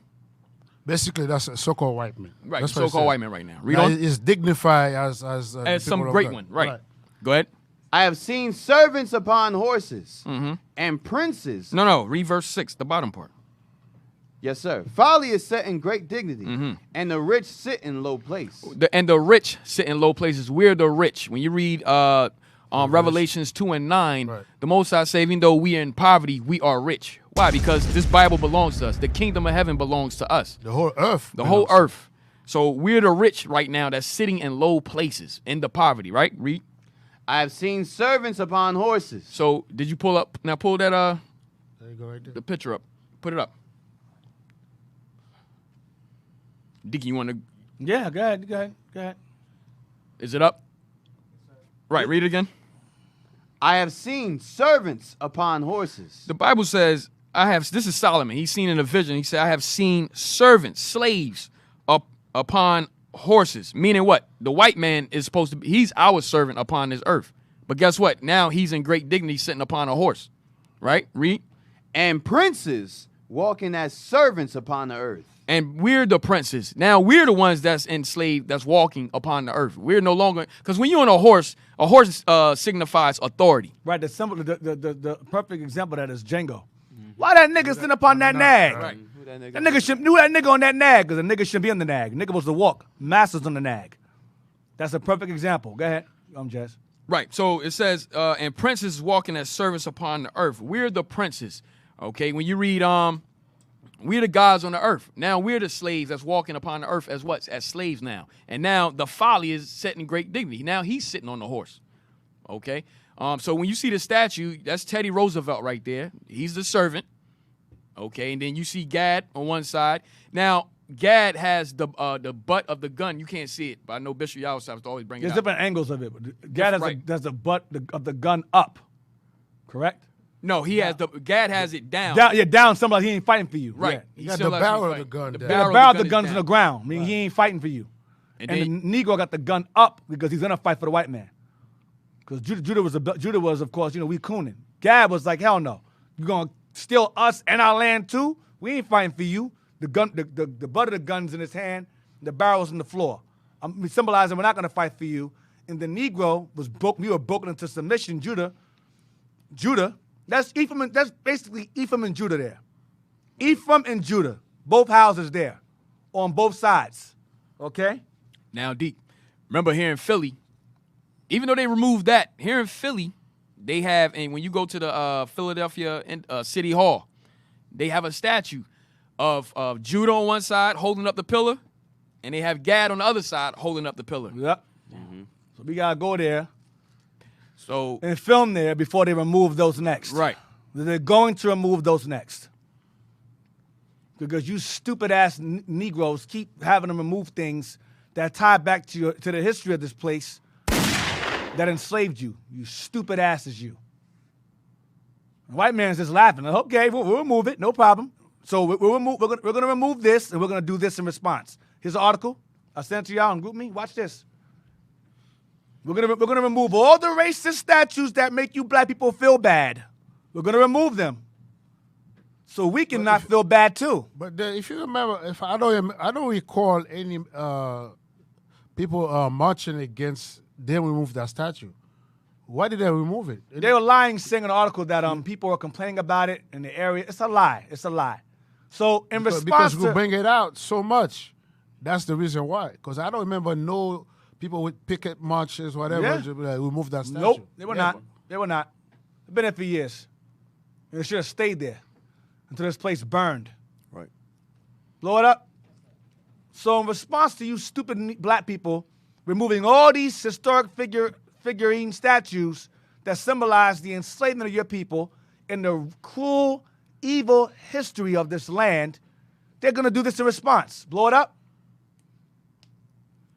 Basically, that's a so-called white man. Right, That's what it so-called said. white man right now. Read Now, on. it's dignified as Some people of great God. one. Right. Go ahead. I have seen servants upon horses Mm-hmm. and princes. No. Read verse 6, the bottom part. Yes, sir. Folly is set in great dignity, Mm-hmm. and the rich sit in low place. And the rich sit in low places. We're the rich. When you read Revelations 2 and 9, Right. the Most High say, even though we are in poverty, we are rich. Why? Because this Bible belongs to us. The kingdom of heaven belongs to us. The whole earth. The whole earth. So we're the rich right now that's sitting in low places, in the poverty, right? Read. I have seen servants upon horses. So did you pull up? Now pull that There you go right there. the picture up. Put it up. Dickie, you want to? Yeah, go ahead. Is it up? Right. Read it again. I have seen servants upon horses. The Bible says, this is Solomon. He's seen in a vision. He said, I have seen servants, slaves, upon horses. Meaning what? The white man is supposed to be, he's our servant upon this earth. But guess what? Now he's in great dignity sitting upon a horse. Right? Read. And princes walking as servants upon the earth. And we're the princes. Now we're the ones that's enslaved, that's walking upon the earth. We're no longer, because when you're on a horse signifies authority. Right, the perfect example of that is Django. Why that nigga sitting up on that nag? Right. That nigga should knew that nigga on that nag, because the nigga shouldn't be on the nag. Nigga was to walk. Masters on the nag. That's a perfect example. Go ahead. Jess. Right. So it says, and princes walking as servants upon the earth. We're the princes. Okay. When you read We're the gods on the earth. Now we're the slaves that's walking upon the earth as what? As slaves now. And now the folly is setting great dignity. Now he's sitting on the horse. Okay? So when you see the statue, that's Teddy Roosevelt right there. He's the servant. Okay? And then you see Gad on one side. Now, Gad has the butt of the gun. You can't see it, but I know Bishop Yahweh always bring it There's out. different angles of it. But Gad has the butt of the gun up, correct? No, he has Gad has it down. Down. Somebody he ain't fighting for you. Right. Yeah. You got the barrel of the gun. The barrel of the gun's in the ground. I mean, he ain't fighting for you. And the Negro got the gun up because he's gonna fight for the white man. Because Judah was, of course, we cooning. Gad was like, hell no. You gonna steal us and our land too? We ain't fighting for you. The butt of the gun's in his hand, the barrel's in the floor. I'm symbolizing we're not gonna fight for you. And the Negro we were broken into submission. Judah, that's Ephraim. That's basically Ephraim and Judah there. Ephraim and Judah, both houses there, on both sides. Okay. Now, Deke, remember here in Philly, even though they removed that, here in Philly, they have, and when you go to the Philadelphia City Hall, they have a statue of Judah on one side holding up the pillar, and they have Gad on the other side holding up the pillar. Yep. Mm-hmm. So we gotta go there. So and film there before they remove those next. Right. They're going to remove those next. Because you stupid ass Negroes keep having them remove things that tie back to the history of this place that enslaved you. You stupid asses, you. The white man's just laughing. Okay, we'll remove it, no problem. So we're going to remove this, and we're going to do this in response. Here's an article I sent to y'all on GroupMe. Watch this. We're gonna remove all the racist statues that make you black people feel bad. We're gonna remove them, so we can not feel bad too. But if you remember, if I don't recall any people marching against them remove that statue. Why did they remove it? They were lying, saying in an article that people were complaining about it in the area. It's a lie. It's a lie. So in response because we bring it out so much, that's the reason why. Because I don't remember no people with picket marches, whatever, remove that statue. Nope, they were not. They were not. They've been there for years. And they should have stayed there until this place burned. Right. Blow it up. So in response to you stupid black people removing all these historic figurine statues that symbolize the enslavement of your people and the cruel, evil history of this land, they're going to do this in response. Blow it up.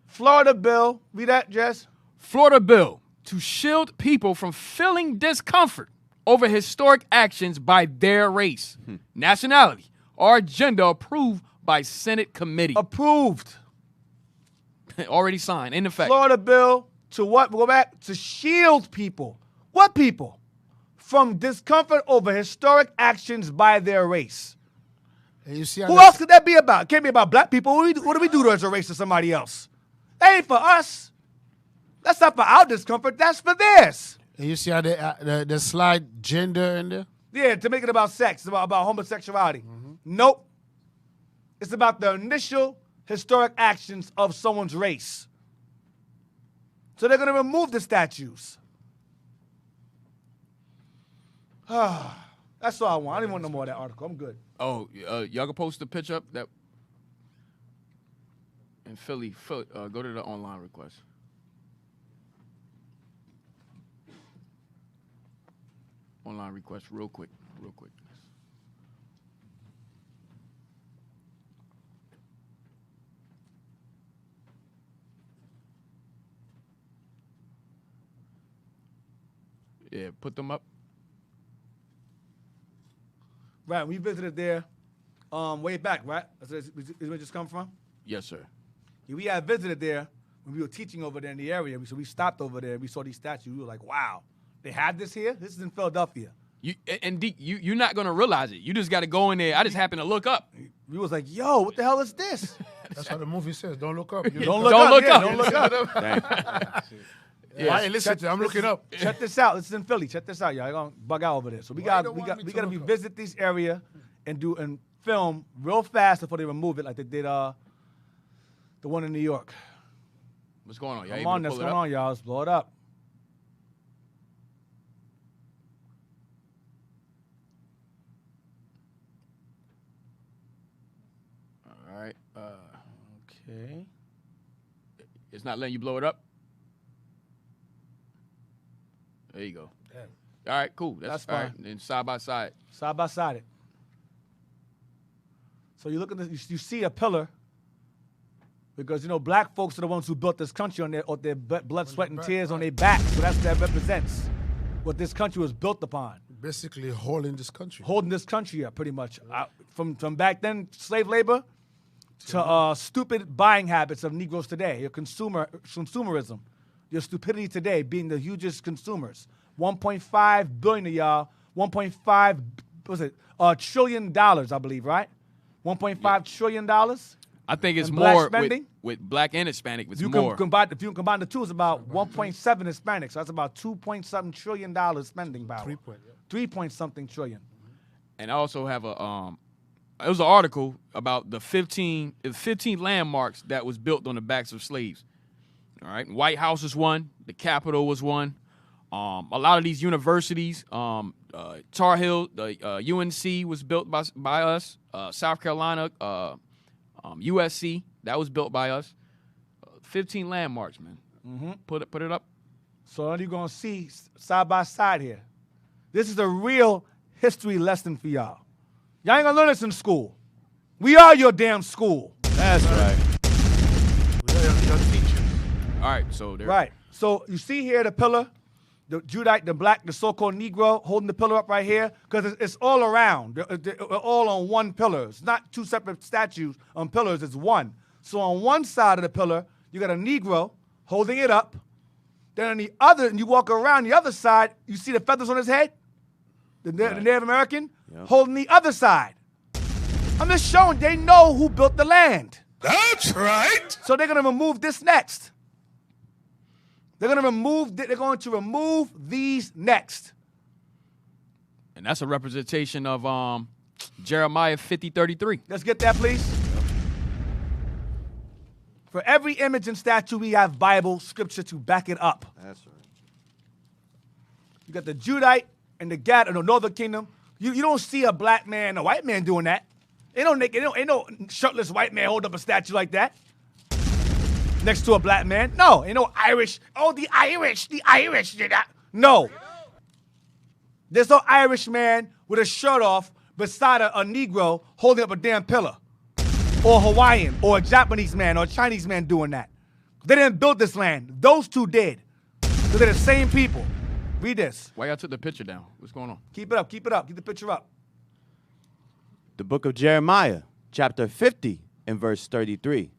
Florida bill, read that, Jess? Florida bill to shield people from feeling discomfort over historic actions by their race, nationality, or gender approved by Senate committee. Approved. Already signed, in effect. Florida bill to what? Go back. To shield people. What people? From discomfort over historic actions by their race. And you see Who else could that be about? It can't be about black people. What do we do to as a race to somebody else? That ain't for us. That's not for our discomfort. That's for theirs. And you see how they slide gender in there? Yeah, to make it about sex, about homosexuality. Nope. It's about the initial historic actions of someone's race. So they're going to remove the statues. That's all I want. I didn't want no more of that article. I'm good. Oh, y'all can post the picture up that in Philly. Go to the online request. Online request, real quick. Yeah, put them up. Right, we visited there way back, right? Is where it just come from? Yes, sir. Yeah, we had visited there when we were teaching over there in the area. So we stopped over there. We saw these statues. We were like, wow, they had this here? This is in Philadelphia. You're not going to realize it. You just got to go in there. I just happened to look up. We was like, yo, what the hell is this? That's what the movie says. Don't look up. Don't look up. Don't look up. Yeah, listen, I'm looking up. Check this out. This is in Philly. Check this out, y'all. You're gonna bug out over there. So we gotta visit this area and film real fast before they remove it, like they did the one in New York. What's going on? Y'all Come on, that's going on, y'all. Let's blow it up. Okay. It's not letting you blow it up? There you go. Damn. All right, cool. That's fine. All right. And side by side. Side by side it. So you look at this, you see a pillar, because black folks are the ones who built this country on their blood, sweat, and tears on their backs. So that represents what this country was built upon. Basically holding this country. Holding this country up, pretty much. From back then, slave labor, to stupid buying habits of Negroes today. Your consumerism. Your stupidity today being the hugest consumers. 1.5 billion of y'all. 1.5 trillion dollars, I believe, right? 1.5 trillion dollars. I think it's and black more spending? with black and Hispanic. It's If you more. can combine the two, it's about 1.7 Hispanic. So that's about 2.7 trillion dollars spending power. 3 point something trillion. And I also have it was an article about the 15 landmarks that was built on the backs of slaves. All right, White House is one. The Capitol was one. A lot of these universities, Tar Heel, the UNC was built by us. South Carolina, USC, that was built by us. 15 landmarks, man. Mm-hmm. Put it up. So you're gonna see side by side here. This is a real history lesson for y'all. Y'all ain't gonna learn this in school. We are your damn school. That's right. We are your teachers. All right, so there. Right. So you see here the pillar, the Judite, the black, the so-called Negro holding the pillar up right here, because it's all around. They're all on one pillar. It's not two separate statues on pillars. It's one. So on one side of the pillar, you got a Negro holding it up. Then on the other, and you walk around the other side, you see the feathers on his head? The Native American holding the other side. I'm just showing they know who built the land. That's right. So they're going to remove this next. They're going to remove these next. And that's a representation of Jeremiah 50:33. Let's get that, please. For every image and statue, we have Bible scripture to back it up. That's right. You got the Judite and the Gad of the Northern Kingdom. You don't see a black man, a white man doing that. Ain't no shirtless white man hold up a statue like that next to a black man. No, ain't no Irish. Oh, the Irish did that. No. There's no Irish man with a shirt off beside a Negro holding up a damn pillar. Or a Hawaiian, or a Japanese man, or a Chinese man doing that. They didn't build this land. Those two did. So they're the same people. Read this. Why y'all took the picture down? What's going on? Keep it up. Keep the picture up. The book of Jeremiah, chapter 50, and verse 33.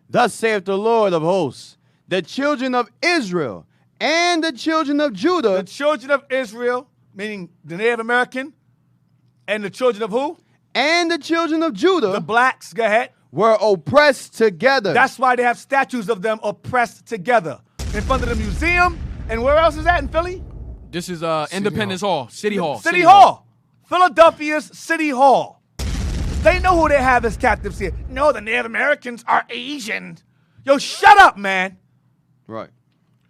Thus saith the Lord of hosts, the children of Israel and the children of Judah. The children of Israel, meaning the Native American, and the children of who? And the children of Judah. The blacks, go ahead. Were oppressed together. That's why they have statues of them oppressed together. In front of the museum, and where else is that in Philly? This is Independence Hall. City Hall. City Hall. Philadelphia's City Hall. They know who they have as captives here. No, the Native Americans are Asian. Yo, shut up, man. Right.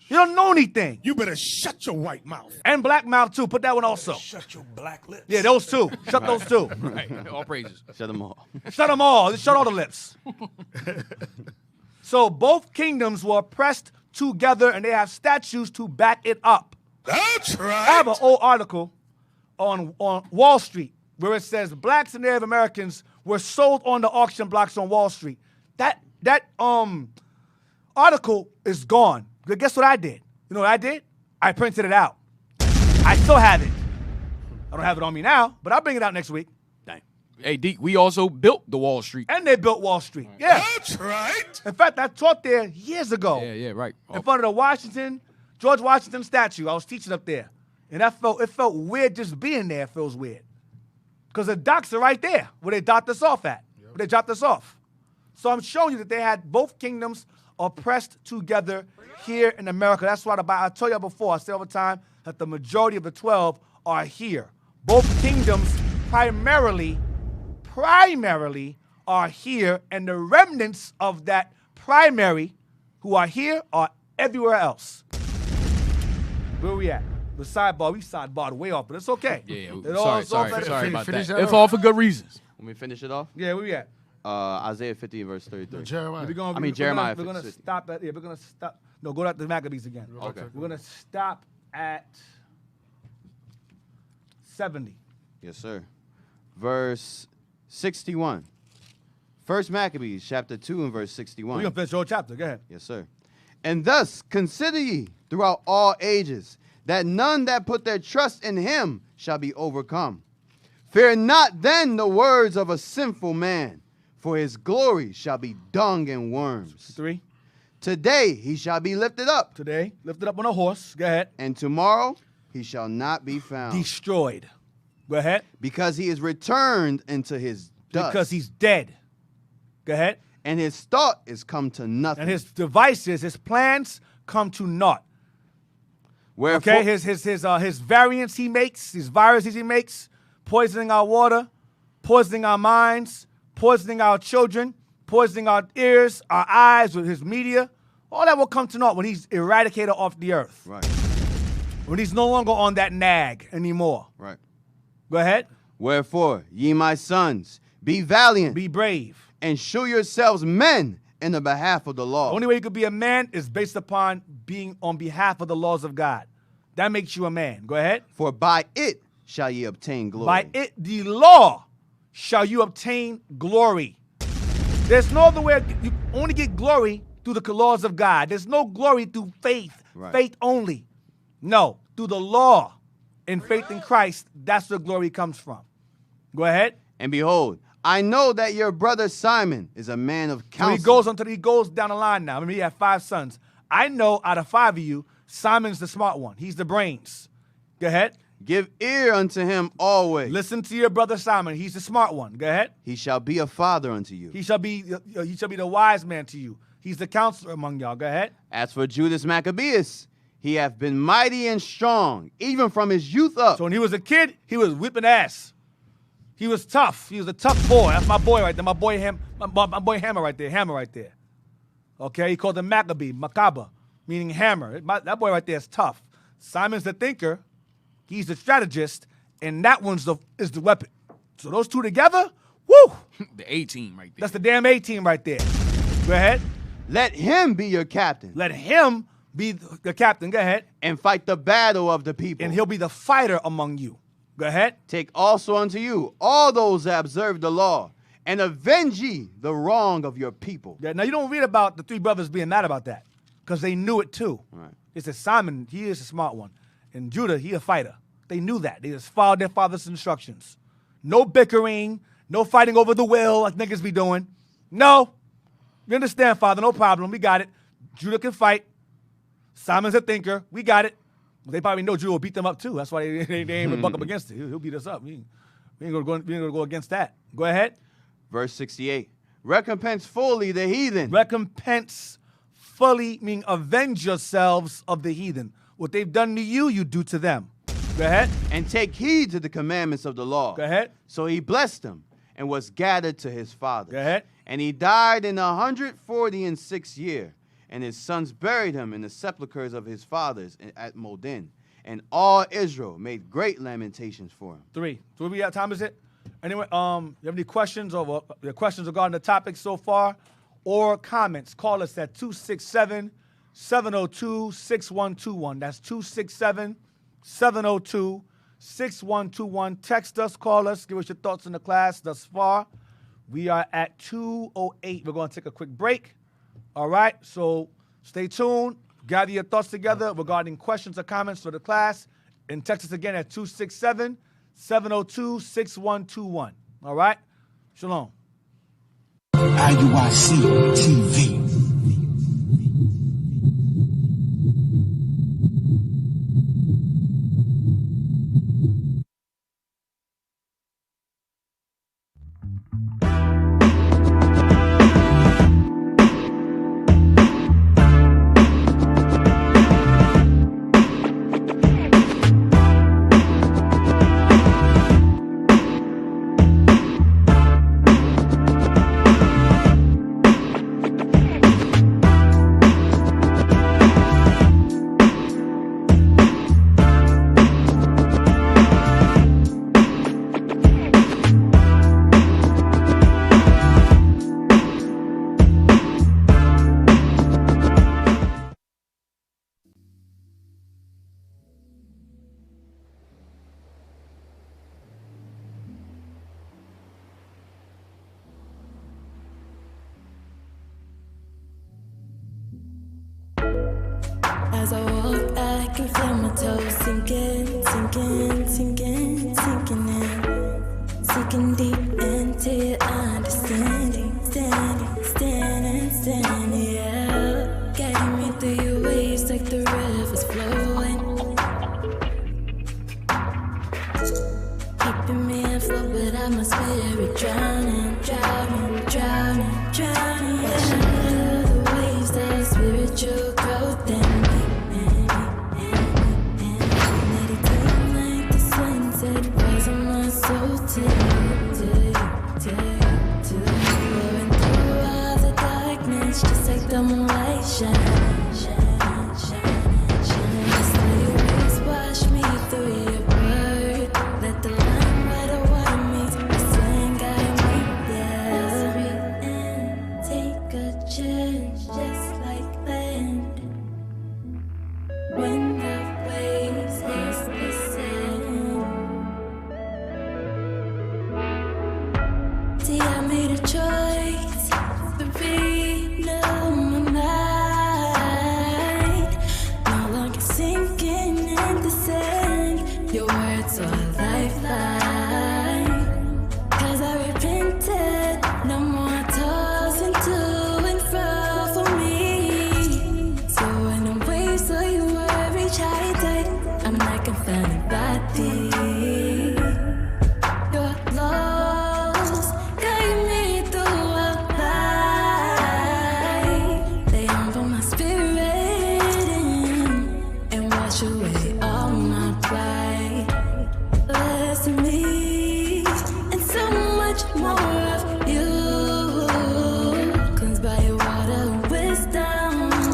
You don't know anything. You better shut your white mouth. And black mouth, too. Put that one also. Shut your black lips. Yeah, those two. Shut those two. Right. All praises. Shut them all. Shut them all. Shut all the lips. So both kingdoms were oppressed together, and they have statues to back it up. That's right. I have an old article on Wall Street where it says blacks and Native Americans were sold on the auction blocks on Wall Street. That article is gone. But guess what I did? You know what I did? I printed it out. I still have it. I don't have it on me now, but I'll bring it out next week. Dang. Hey, Deke, we also built the Wall Street. And they built Wall Street. Yeah. That's right. In fact, I taught there years ago. Yeah, right. In front of the George Washington statue. I was teaching up there. And it felt weird just being there. It feels weird. Because the docks are right there where they dropped us off at. Where they dropped us off. So I'm showing you that they had both kingdoms oppressed together here in America. That's why I told you before, I say all the time, that the majority of the 12 are here. Both kingdoms primarily are here, and the remnants of that primary who are here are everywhere else. Where we at? The sidebar, we sidebarred way off, but it's okay. Yeah, Sorry sorry about that. Finish that It's off. all for good reasons. Let me finish it off. Yeah, where we at? Isaiah 50 verse 33. Jeremiah. Jeremiah. We're gonna 50. stop at. Yeah, we're gonna stop. No, go to the Maccabees again. Okay. We're gonna stop at 70. Yes, sir. Verse 61. First Maccabees, chapter 2 and verse 61. We're gonna finish the whole chapter. Go ahead. Yes, sir. And thus consider ye throughout all ages that none that put their trust in him shall be overcome. Fear not then the words of a sinful man, for his glory shall be dung and worms. 3. Today he shall be lifted up, Today, lifted up on a horse. Go ahead. and tomorrow he shall not be found, Destroyed. Go ahead. because he is returned into his dust, Because he's dead. Go ahead. and his thought is come to nothing. And his devices, his plans come to naught. Wherefore, Okay, his variants he makes, his viruses he makes, poisoning our water, poisoning our minds, poisoning our children, poisoning our ears, our eyes with his media, all that will come to naught when he's eradicated off the earth. right, When he's no longer on that nag anymore. right. Go ahead. Wherefore, ye my sons, be valiant, Be brave. and shew yourselves men in the behalf of the law. The only way you could be a man is based upon being on behalf of the laws of God. That makes you a man. Go ahead. For by it shall ye obtain glory. By it, the law, shall you obtain glory. There's no other way. You only get glory through the laws of God. There's no glory through faith. Right. Faith only. No, through the law and faith in Christ, that's where glory comes from. Go ahead. And behold, I know that your brother Simon is a man of So counsel. he goes down the line now. I mean, he had 5 sons. I know out of 5 of you, Simon's the smart one. He's the brains. Go ahead. Give ear unto him always. Listen to your brother Simon. He's the smart one. Go ahead. He shall be a father unto you. He shall be the wise man to you. He's the counselor among y'all. Go ahead. As for Judas Maccabeus, he hath been mighty and strong, even from his youth up. So when he was a kid, he was whipping ass. He was tough. He was a tough boy. That's my boy right there. My boy Hammer right there. Hammer right there. Okay, he called him Maccabee, Macabre, meaning hammer. That boy right there is tough. Simon's the thinker. He's the strategist, and that one's is the weapon. So those two together, woo! The A team right there. That's the damn A team right there. Go ahead. Let him be your captain, Let him be the captain. Go ahead. and fight the battle of the people. And he'll be the fighter among you. Go ahead. Take also unto you all those that observe the law, and avenge ye the wrong of your people. Yeah, now, you don't read about the 3 brothers being mad about that because they knew it too. Right. It says Simon, he is a smart one. And Judah, he a fighter. They knew that. They just followed their father's instructions. No bickering, no fighting over the will like niggas be doing. No. You understand, Father, no problem. We got it. Judah can fight. Simon's a thinker. We got it. They probably know Judah will beat them up too. That's why they ain't even buck up against it. He'll beat us up. We ain't gonna go against that. Go ahead. Verse 68. Recompense fully the heathen. Recompense fully, meaning avenge yourselves of the heathen. What they've done to you, you do to them. Go ahead. And take heed to the commandments of the law. Go ahead. So he blessed him and was gathered to his fathers. Go ahead. And he died in 146 year, and his sons buried him in the sepulchres of his fathers at Modin. And all Israel made great lamentations for him. 3. So what we got? Time is it? Anyway, you have any questions or questions regarding the topic so far, or comments? Call us at 267-702-6121. That's 267-702-6121. Text us, call us, give us your thoughts on the class thus far. We are at 2:08. We're going to take a quick break. All right, so stay tuned. Gather your thoughts together regarding questions or comments for the class, and text us again at 267-702-6121. All right? Shalom. IUIC TV. sinking, sinking, sinking in. Sinking deep into your understanding. Standing, standing, standing, yeah. Guiding me through your waves like the river's flowing. Keeping me afloat, but I'm my spirit drowning, drowning, drowning, drowning, yeah. The waves that spiritual growth in me. Meditating like the sunset, rising my soul to you, to you, to you, to you. Blowing through all the darkness, just like the moonlight shining, shining, shining, shining. Just let your waves wash me through your word. Let the line where the water meets the sand guide me, yeah. Breathe in, take a chance, just like land. When the waves hit the sand. See, I made a choice to renew my mind. No longer sinking in the sand. Your words are a lifeline. 'Cause I repented. No more tossing to and fro for me. So when the waves so you were reach high tide, I'm not confounded by thee. Your laws guide me through a light. They humble my spirit and wash away all my pride. Less of me and so much more of you. Cleansed by your water and wisdom,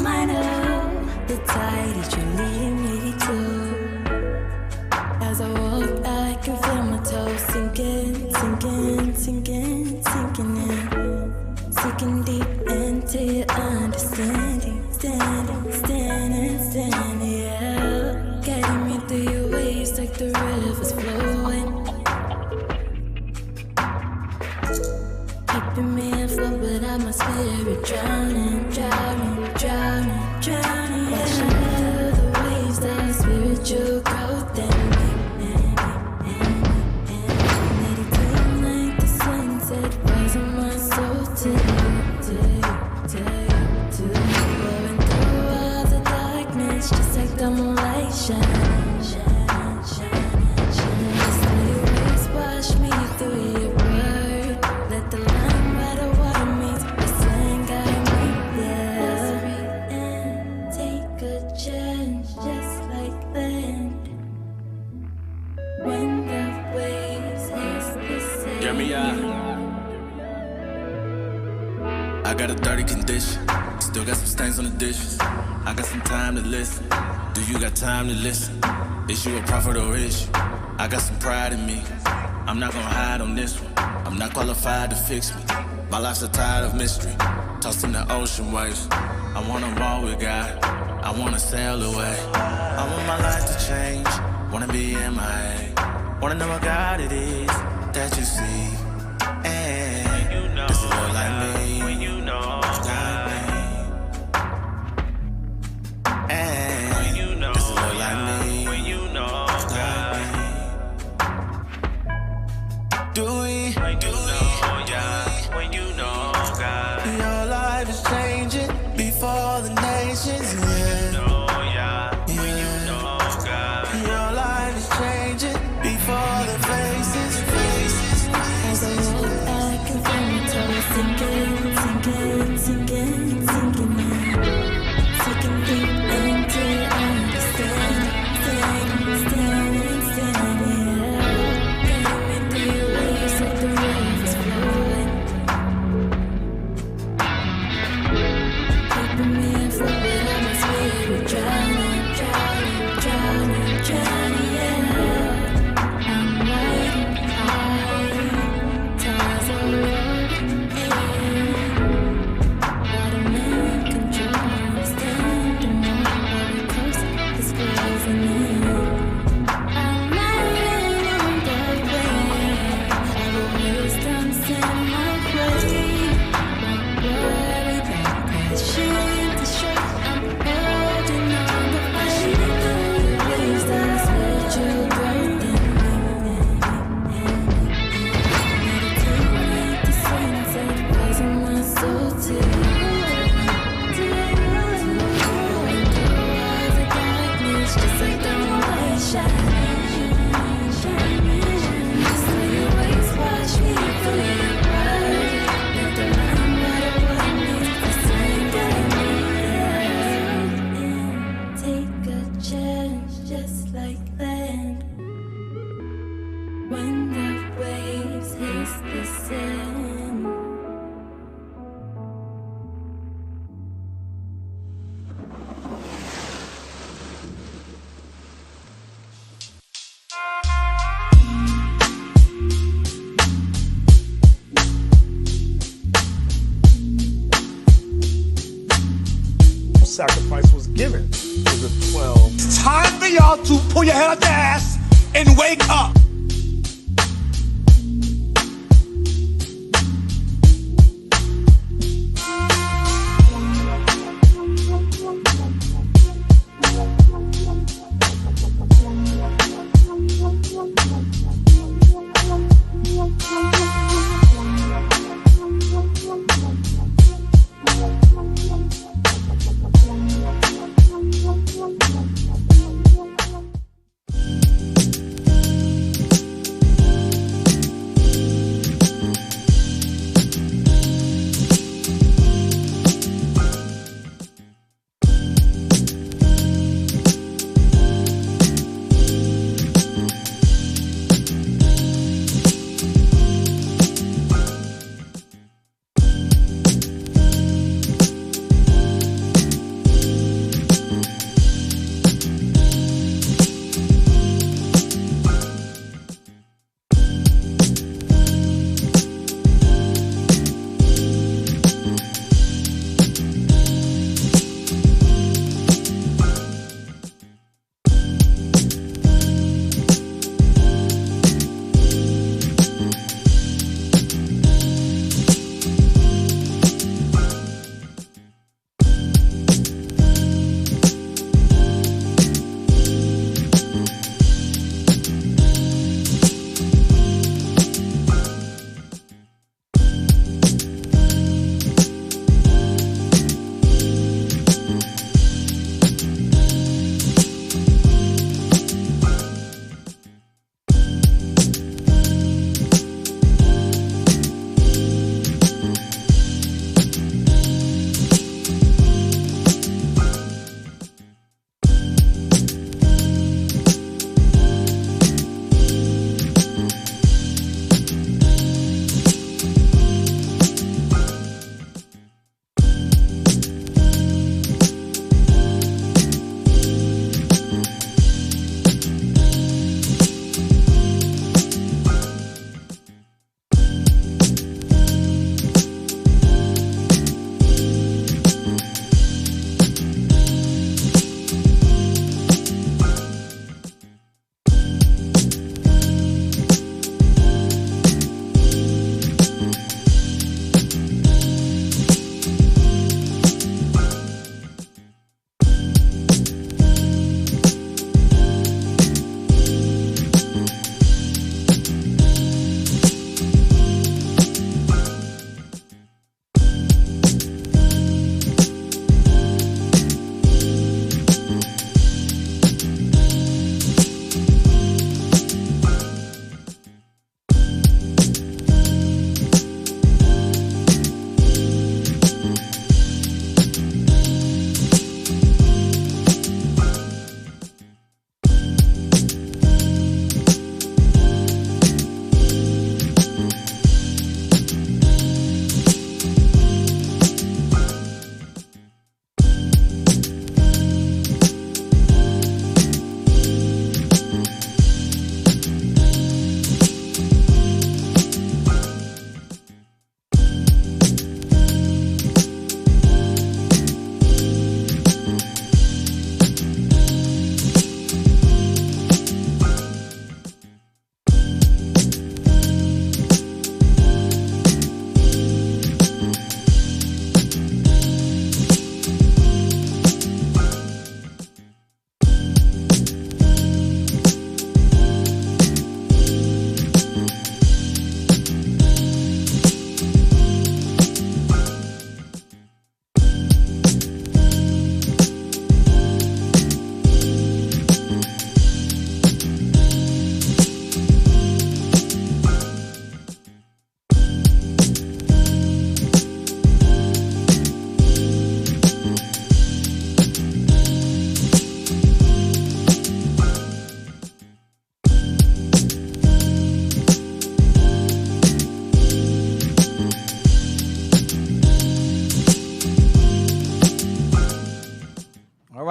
I know the tide that you're leading me to. As I walk, I can feel my toes sinking, sinking, sinking, sinking in. Sinking deep into your understanding. Standing, standing, standing, yeah. Guiding me through your waves like the river's flowing. Keeping me afloat, but I'm my spirit drowning, drowning, drowning, drowning, yeah. The waves that spiritual growth in me. Meditating like the sunset, rising my soul to you, to you, to you, to you. Blowing through all the darkness, just like the moonlight shining, shining, shining, shining. Just let your waves wash me through your word. Let the line where the water meets the sand guide me, yeah. Breathe in, take a chance, just like land. When the waves hit the sand. Hear me out. I got a dirty condition. Still got some stains on the dishes. I got some time to listen. Do you got time to listen? Is you a prophet or is you? I got some pride in me. I'm not gonna hide on this one. I'm not qualified to fix me. My life's a tide of mystery. Tossed in the ocean waves. I wanna walk with God. I wanna sail away. I want my life to change. Wanna be MIA. Wanna know what God it is that you see. And this is look like me. When you know God. And when you know this is look like me. When you know God. Do we? Do we? When you know God. Your life is changing before the nations. Your life is changing before the faces. As I walk, I can feel my toes sinking, sinking, sinking, sinking in. Sinking deep into your understanding. Standing, standing, standing, yeah. Guiding me through your waves like the given to the 12. Time for y'all to pull your head out the ass and wake up.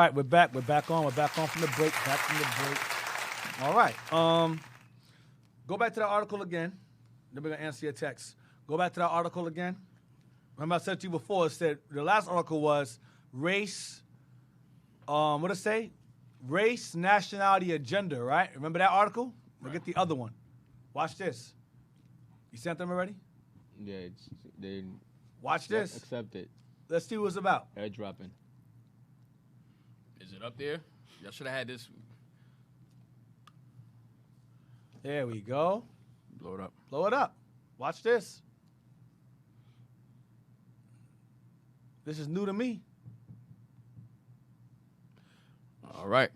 right, we're back. We're back on. We're back on from the break. Back from the break. All right. Go back to that article again. Then we're gonna answer your text. Go back to that article again. Remember I said to you before, it said the last article was race What it say? Race, nationality, or gender, right? Remember that article? We'll get the other one. Watch this. You sent them already? Yeah, they Watch this. accept it. Let's see what it's about. Airdropping. Is it up there? Y'all should have had this. There we go. Blow it up. Blow it up. Watch this. This is new to me. All right.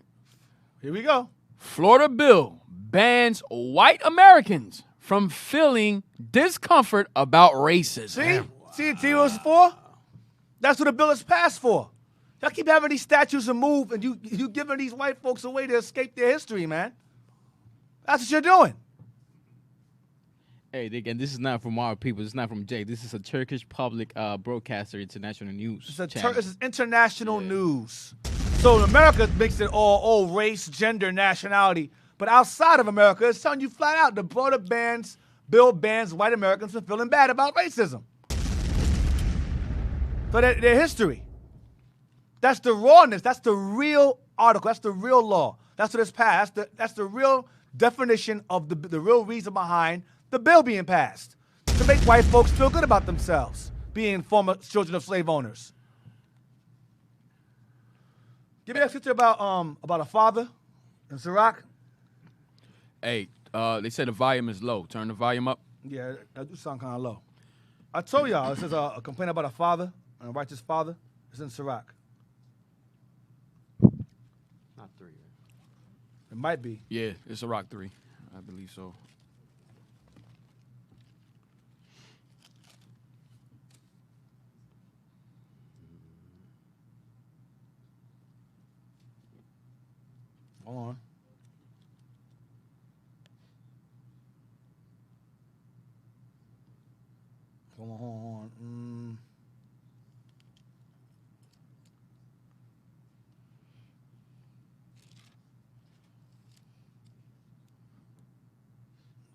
Here we go. Florida bill bans white Americans from feeling discomfort about racism. See what it's for? That's what the bill is passed for. Y'all keep having these statues and move, and you giving these white folks a way to escape their history, man. That's what you're doing. Hey, again, this is not from our people. It's not from Jay. This is a Turkish public broadcaster, international news. This is international news. So America makes it all race, gender, nationality. But outside of America, it's telling you flat out the bill bans white Americans from feeling bad about racism. So their history. That's the rawness. That's the real article. That's the real law. That's what it's passed. That's the real definition of the real reason behind the bill being passed. To make white folks feel good about themselves, being former children of slave owners. Give me that scripture about a father in Sirach. Hey, they said the volume is low. Turn the volume up. Yeah, that do sound kind of low. I told y'all, it says a complaint about a father, a righteous father. It's in Sirach. Not 3. It might be. Yeah, it's a rock 3. I believe so. Hold on. Hold on.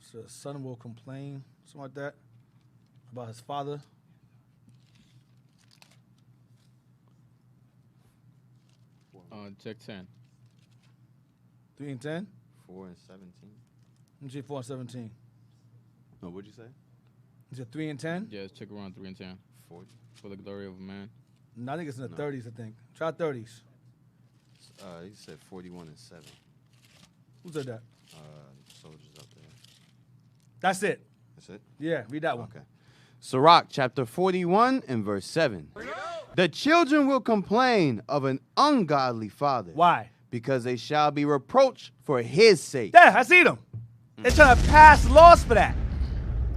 So the son will complain, something like that, about his father. Check 10. 3 and 10? 4 and 17. Let me see 4 and 17. No, what'd you say? Is it 3 and 10? Yeah, check around 3 and 10. 40. For the glory of man. No, I think it's in the 30s, I think. Try 30s. He said 41 and 7. Who said that? Soldiers up there. That's it. That's it? Yeah, read that one. Okay. Sirach chapter 41 and verse 7. The children will complain of an ungodly father. Why? Because they shall be reproached for his sake. Yeah, I see them. They're trying to pass laws for that.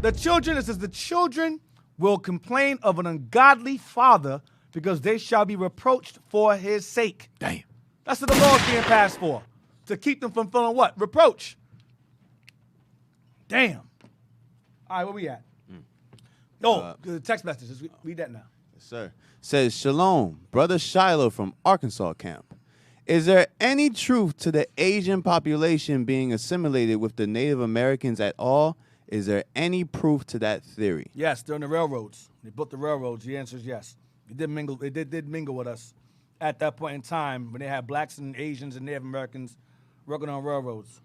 The children will complain of an ungodly father because they shall be reproached for his sake. Damn. That's what the law is being passed for. To keep them from feeling what? Reproach. Damn. All right, where we at? The text messages. Read that now. Yes, sir. Says, Shalom, Brother Shiloh from Arkansas camp. Is there any truth to the Asian population being assimilated with the Native Americans at all? Is there any proof to that theory? Yes, during the railroads. They built the railroads. The answer is yes. They did mingle with us at that point in time when they had blacks and Asians and Native Americans working on railroads.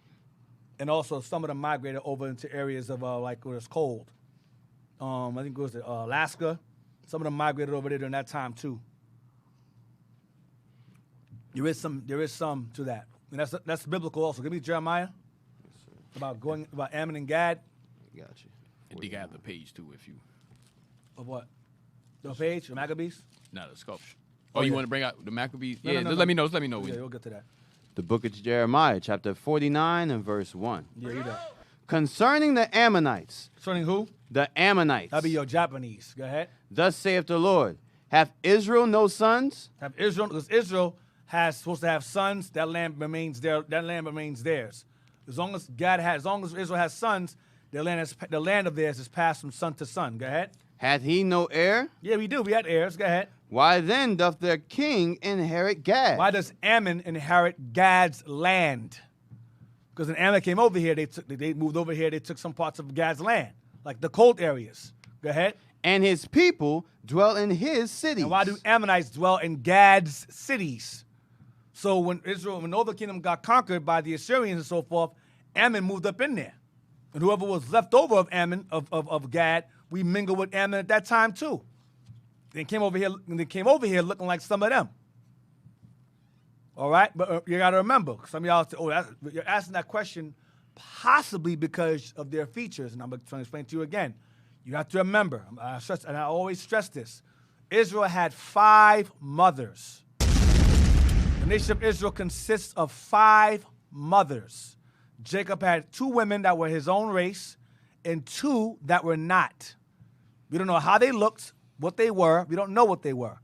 And also some of them migrated over into areas of like where it's cold. I think it was Alaska. Some of them migrated over there during that time too. There is some to that. And that's biblical also. Give me Jeremiah. Yes, about Ammon and Gad. Got you. And dig out the page too if you. Of what? The page? The Maccabees? No, the sculpture. Oh, you want to bring out the Maccabees? No, Let me know. Let me know. Yeah, we'll get to that. The book of Jeremiah, chapter 49 and verse 1. Yeah, read that. Concerning the Ammonites. Concerning who? The Ammonites. That'd be your Japanese. Go ahead. Thus saith the Lord, hath Israel no sons? Have Israel, because Israel has supposed to have sons, that land remains there. That land remains theirs. As long as Israel has sons, the land of theirs is passed from son to son. Go ahead. Hath he no heir? Yeah, we do. We had heirs. Go ahead. Why then doth their king inherit Gad? Why does Ammon inherit Gad's land? Because when Ammon came over here, they moved over here. They took some parts of Gad's land, like the cold areas. Go ahead. And his people dwell in his cities. And why do Ammonites dwell in Gad's cities? So when Northern Kingdom got conquered by the Assyrians and so forth, Ammon moved up in there. And whoever was left over of Ammon, of Gad, we mingled with Ammon at that time too. They came over here looking like some of them. All right? But you got to remember, some of y'all say, you're asking that question possibly because of their features. And I'm going to explain to you again. You have to remember, and I always stress this, Israel had 5 mothers. The nation of Israel consists of 5 mothers. Jacob had 2 women that were his own race and 2 that were not. We don't know how they looked, what they were. We don't know what they were.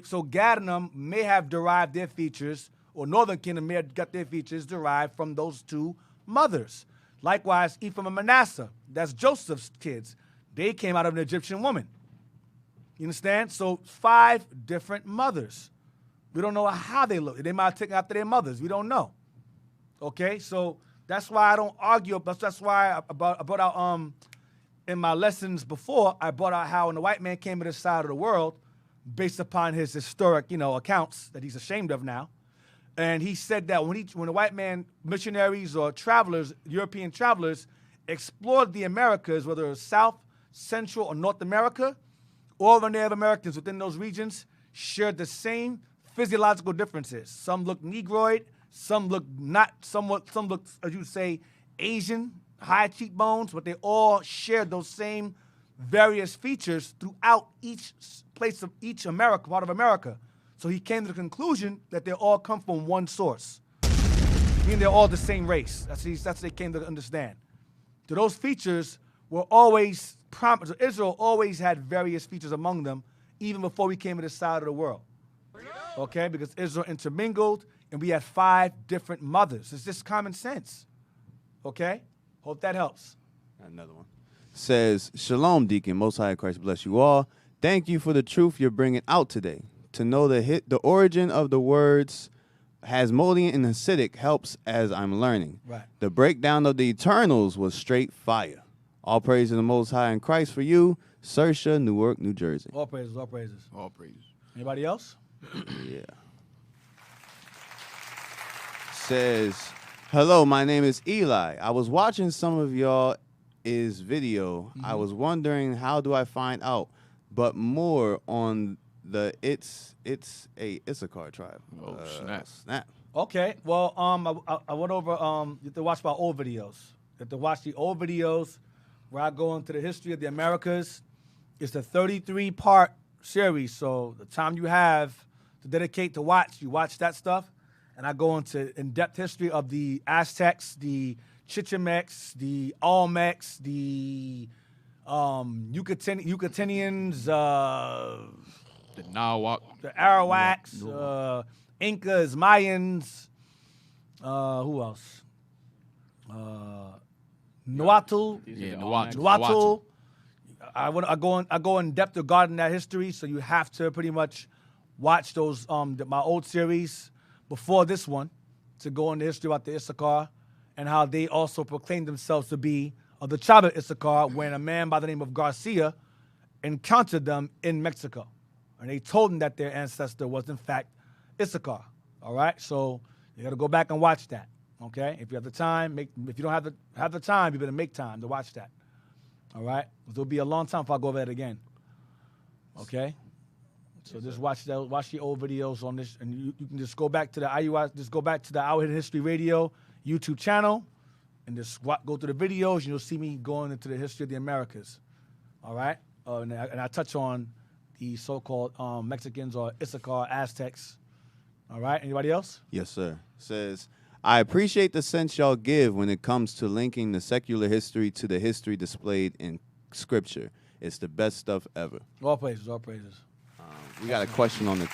So Gad and them may have derived their features, or Northern Kingdom may have got their features derived from those 2 mothers. Likewise, Ephraim and Manasseh, that's Joseph's kids. They came out of an Egyptian woman. You understand? So 5 different mothers. We don't know how they look. They might have taken after their mothers. We don't know. Okay? So that's why I don't argue. That's why I brought out in my lessons before, I brought out how when the white man came to this side of the world, based upon his historic, accounts that he's ashamed of now, and he said that when the white man, missionaries or travelers, European travelers, explored the Americas, whether it was South, Central, or North America, all the Native Americans within those regions shared the same physiological differences. Some looked Negroid, some looked some looked, as you say, Asian, high cheekbones, but they all shared those same various features throughout each place of each part of America. So he came to the conclusion that they all come from one source, meaning they're all the same race. That's what they came to understand. So those features were always prominent. So Israel always had various features among them, even before we came to this side of the world. Okay, because Israel intermingled, and we had 5 different mothers. It's just common sense. Okay, hope that helps. Another one says, "Shalom, Deacon. Most High Christ bless you all. Thank you for the truth you're bringing out today. To know the origin of the words Hasmonean and Hasidic helps as I'm learning. Right. The breakdown of the Eternals was straight fire. All praise to the Most High in Christ for you, Sersha, Newark, New Jersey." All praises, all praises. All praises. Anybody else? Yeah. Says, "Hello, my name is Eli. I was watching some of y'all's video. I was wondering how do I find out, but more on the it's a Issachar tribe." Oh, snap. Okay. Well, I went over. You have to watch my old videos. You have to watch the old videos where I go into the history of the Americas. It's a 33-part series. So the time you have to dedicate to watch, you watch that stuff, and I go into in-depth history of the Aztecs, the Chichimecs, the Olmecs, the Yucatanians, The Nawak. the Arawaks, Incas, Mayans, who else? Nahuatl. Yeah, Nahuatl. Nahuatl. I go in depth regarding that history, so you have to pretty much watch those my old series before this one to go into history about the Issachar and how they also proclaimed themselves to be of the tribe of Issachar when a man by the name of Garcia encountered them in Mexico. And they told him that their ancestor was in fact Issachar. All right? So you got to go back and watch that. Okay? If you have the time, if you don't have the time, you better make time to watch that. All right? It'll be a long time if I go over that again. Okay? So just watch the old videos on this, and you can just go back to the IUI, just go back to the Out Here History Radio YouTube channel, and just go through the videos, and you'll see me going into the history of the Americas. All right? And I touch on the so-called Mexicans or Issachar Aztecs. All right? Anybody else? Yes, sir. Says, "I appreciate the sense y'all give when it comes to linking the secular history to the history displayed in Scripture. It's the best stuff ever." All praises, all praises. We got a question on the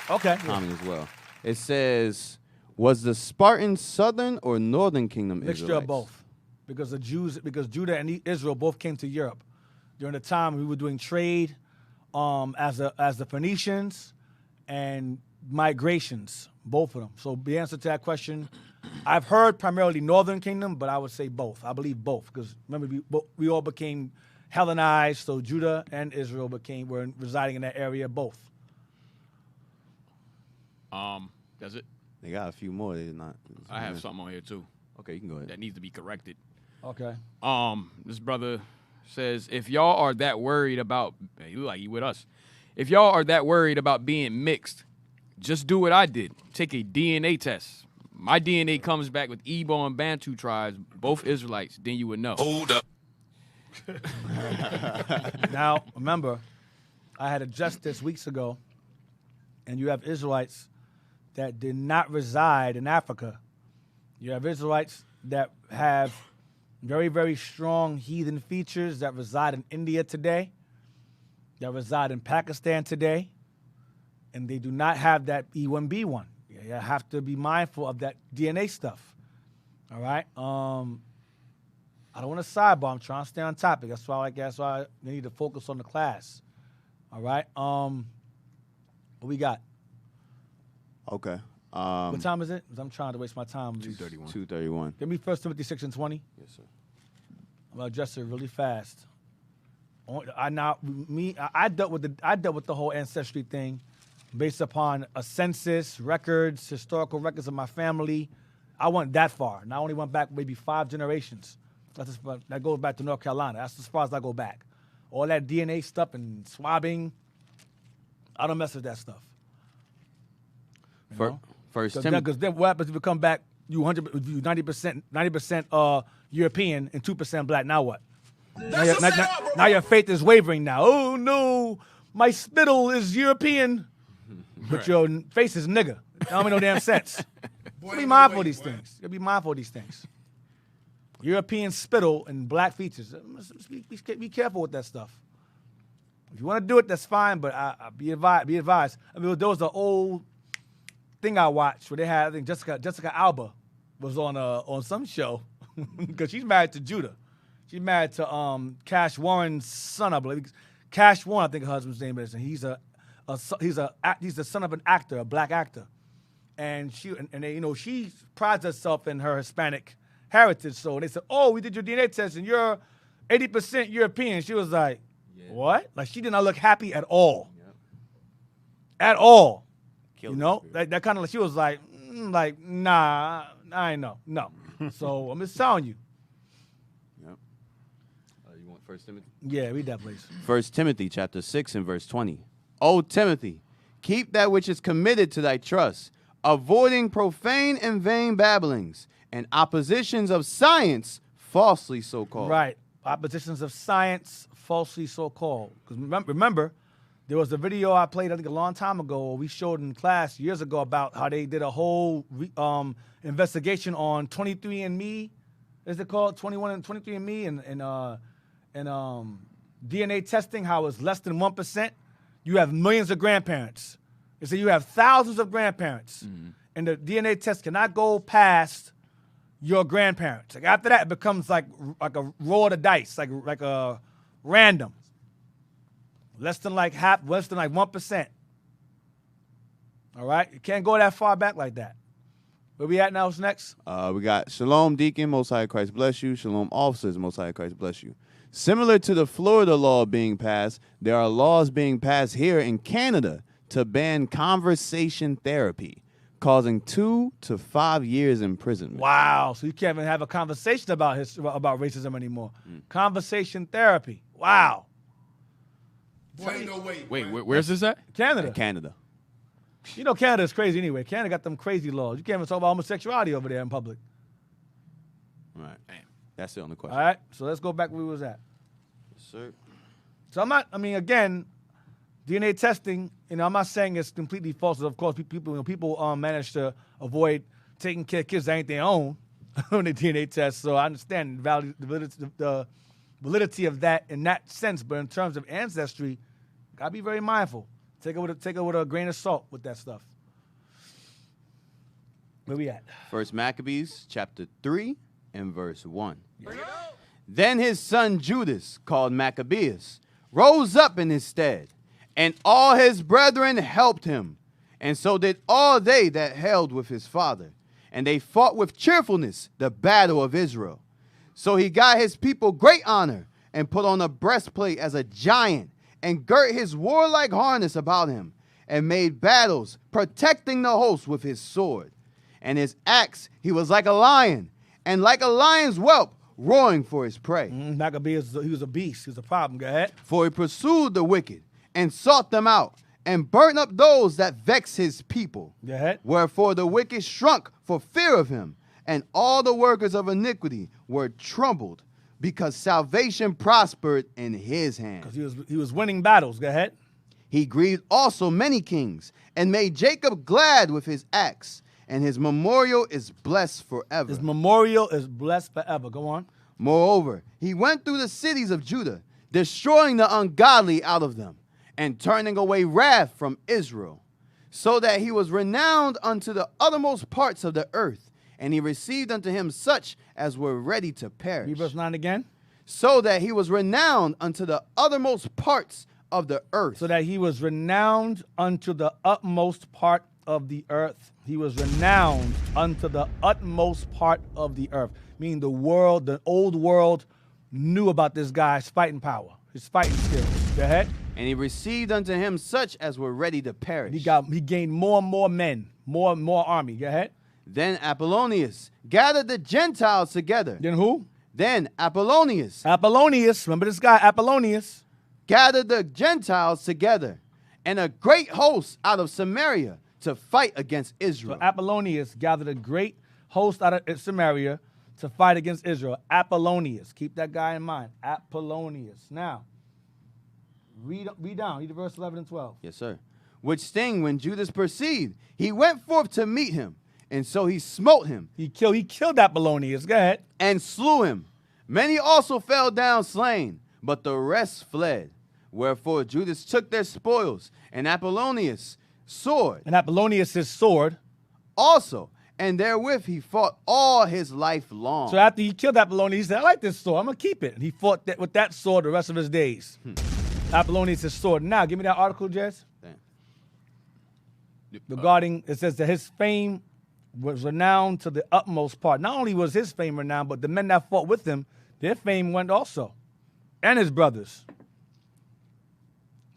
Okay. comment as well. It says, "Was the Spartans Southern or Northern Kingdom Mixture Israelites?" of both, because Judah and Israel both came to Europe during the time we were doing trade, as the Phoenicians and migrations, both of them. So the answer to that question, I've heard primarily Northern Kingdom, but I would say both. I believe both, because remember we all became Hellenized, so Judah and Israel were residing in that area, both. That's it. They got a few more. They're not. I have something on here too. Okay, you can go ahead. That needs to be corrected. Okay. This brother says, if y'all are that worried about, you look like you with us. If y'all are that worried about being mixed, just do what I did. Take a DNA test. My DNA comes back with Igbo and Bantu tribes, both Israelites. Then you would know. Hold up. Now, remember, I had addressed this weeks ago, and you have Israelites that did not reside in Africa. You have Israelites that have very, very strong heathen features that reside in India today, that reside in Pakistan today, and they do not have that E1B1. You have to be mindful of that DNA stuff. All right? I don't want to sidebar. I'm trying to stay on topic. That's why we need to focus on the class. All right? What we got? Okay. What time is it? 'Cause I'm trying to waste my time. 2:31. 2:31. Give me 1 Timothy 6:20. Yes, sir. I'm gonna address it really fast. I dealt with the whole ancestry thing based upon a census, records, historical records of my family. I went that far, and I only went back maybe 5 generations. That goes back to North Carolina. That's as far as I go back. All that DNA stuff and swabbing, I don't mess with that stuff. First Timothy. Because then what happens if you come back, you 90% European and 2% black? Now what? Now your faith is wavering now. Oh no, my spittle is European, but your face is nigga. That don't make no damn sense. Be mindful of these things. Be mindful of these things. European spittle and black features. Be careful with that stuff. If you want to do it, that's fine, but be advised. I mean, there was an old thing I watched where they had, I think Jessica Alba was on some show because she's married to Judah. She's married to Cash Warren's son, I believe. Cash Warren, I think her husband's name is, and he's the son of an actor, a black actor, and she prides herself in her Hispanic heritage. So they said, "Oh, we did your DNA test, and you're 80% European." She was like, "What?" Like she did not look happy at all, at all. That kind of. She was like, "Nah, I ain't know, no." So I'm just telling you. You want 1 Timothy? Yeah, read that, please. 1 Timothy chapter 6 and verse 20. O Timothy, keep that which is committed to thy trust, avoiding profane and vain babblings and oppositions of science, falsely so called. Right. Oppositions of science, falsely so called. Because remember, there was a video I played, I think a long time ago, we showed in class years ago about how they did a whole investigation on 23andMe. Is it called 23andMe and DNA testing? How it's less than 1%. You have millions of grandparents. They say you have thousands of grandparents, and the DNA test cannot go past your grandparents. Like after that, it becomes like a roll of the dice, like a random. Less than 1%. All right, you can't go that far back like that. Where we at now? What's next? We got Shalom Deacon, Most High Christ bless you. Shalom Officers, Most High Christ bless you. Similar to the Florida law being passed, there are laws being passed here in Canada to ban conversation therapy, causing 2 to 5 years imprisonment. Wow! So you can't even have a conversation about racism anymore. Conversation therapy. Wow. Boy, no way. Wait, where's this at? Canada. Canada. You know Canada's crazy anyway. Canada got them crazy laws. You can't even talk about homosexuality over there in public. All right. That's the only question. All right, so let's go back where we was at. Yes, sir. So again, DNA testing, I'm not saying it's completely false. Of course, people manage to avoid taking care of kids that ain't their own on the DNA test. So I understand the validity of that in that sense. But in terms of ancestry, gotta be very mindful. Take it with a grain of salt with that stuff. Where we at? 1 Maccabees chapter 3 and verse 1. Then his son Judas, called Maccabeus, rose up in his stead, and all his brethren helped him, and so did all they that held with his father. And they fought with cheerfulness the battle of Israel. So he got his people great honor, and put on a breastplate as a giant, and girt his warlike harness about him, and made battles, protecting the host with his sword. And his axe, he was like a lion, and like a lion's whelp, roaring for his prey. Maccabees, he was a beast. He was a problem. Go ahead. For he pursued the wicked, and sought them out, and burnt up those that vex his people. Go ahead. Wherefore the wicked shrunk for fear of him, and all the workers of iniquity were troubled, because salvation prospered in his hand. Because he was winning battles. Go ahead. He grieved also many kings, and made Jacob glad with his axe, and his memorial is blessed forever. His memorial is blessed forever. Go on. Moreover, he went through the cities of Judah, destroying the ungodly out of them, and turning away wrath from Israel, so that he was renowned unto the uttermost parts of the earth, and he received unto him such as were ready to perish. Read verse 9 again. So that he was renowned unto the uttermost parts of the earth. So that he was renowned unto the utmost part of the earth. He was renowned unto the utmost part of the earth. Meaning the world, the old world, knew about this guy's fighting power, his fighting skills. Go ahead. And he received unto him such as were ready to perish. He gained more and more men, more and more army. Go ahead. Then Apollonius gathered the Gentiles together. Then who? Then Apollonius. Apollonius. Remember this guy, Apollonius. Gathered the Gentiles together, and a great host out of Samaria to fight against Israel. So Apollonius gathered a great host out of Samaria to fight against Israel. Apollonius. Keep that guy in mind. Apollonius. Now, read down. Read verse 11 and 12. Yes, sir. Which thing when Judas perceived, he went forth to meet him, and so he smote him. He killed Apollonius. Go ahead. And slew him. Many also fell down slain, but the rest fled. Wherefore Judas took their spoils, and Apollonius' sword. And Apollonius' sword. Also, and therewith he fought all his life long. So after he killed Apollonius, he said, I like this sword. I'm going to keep it. And he fought with that sword the rest of his days. Apollonius' sword. Now, give me that article, Jess. Regarding, it says that his fame was renowned to the utmost part. Not only was his fame renowned, but the men that fought with him, their fame went also. And his brothers.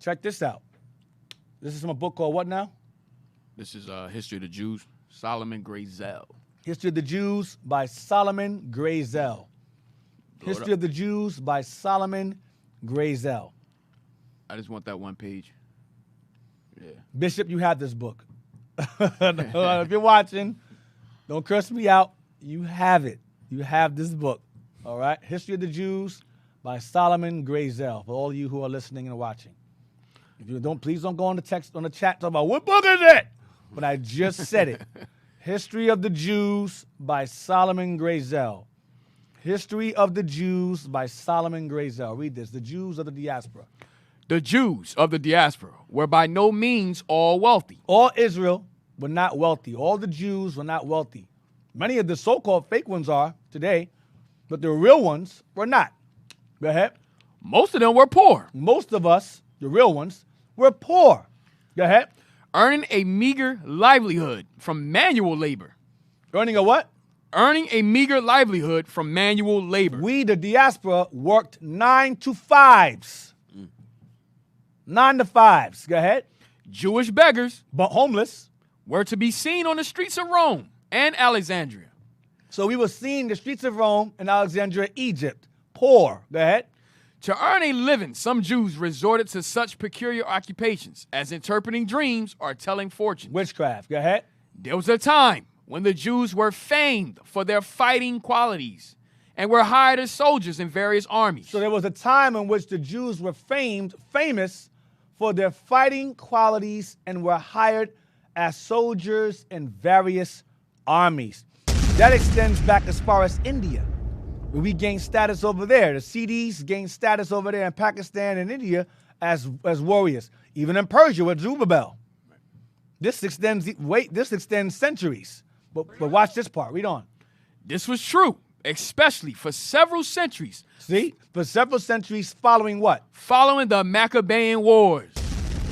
Check this out. This is from a book called what now? This is History of the Jews, Solomon Grazel. History of the Jews by Solomon Grazel. History of the Jews by Solomon Grazel. I just want that one page. Yeah. Bishop, you have this book. If you're watching, don't curse me out. You have it. You have this book. All right? History of the Jews by Solomon Grazel. For all of you who are listening and watching. If you don't, please don't go on the text on the chat talking about what book is it? But I just said it. History of the Jews by Solomon Grazel. History of the Jews by Solomon Grazel. Read this. The Jews of the diaspora. The Jews of the diaspora were by no means all wealthy. All Israel were not wealthy. All the Jews were not wealthy. Many of the so-called fake ones are today, but the real ones were not. Go ahead. Most of them were poor. Most of us, the real ones, were poor. Go ahead. Earning a meager livelihood from manual labor. Earning a what? Earning a meager livelihood from manual labor. We, the diaspora, worked 9 to 5s. 9 to 5s. Go ahead. Jewish beggars, but homeless, were to be seen on the streets of Rome and Alexandria. So we were seen the streets of Rome and Alexandria, Egypt. Poor. Go ahead. To earn a living, some Jews resorted to such peculiar occupations as interpreting dreams or telling fortunes. Witchcraft. Go ahead. There was a time when the Jews were famed for their fighting qualities and were hired as soldiers in various armies. So there was a time in which the Jews were famous for their fighting qualities and were hired as soldiers in various armies. That extends back as far as India. We gained status over there. The CDs gained status over there in Pakistan and India as warriors. Even in Persia with Zerubbabel. This extends centuries. But watch this part. Read on. This was true, especially for several centuries. See? For several centuries following what? Following the Maccabean Wars,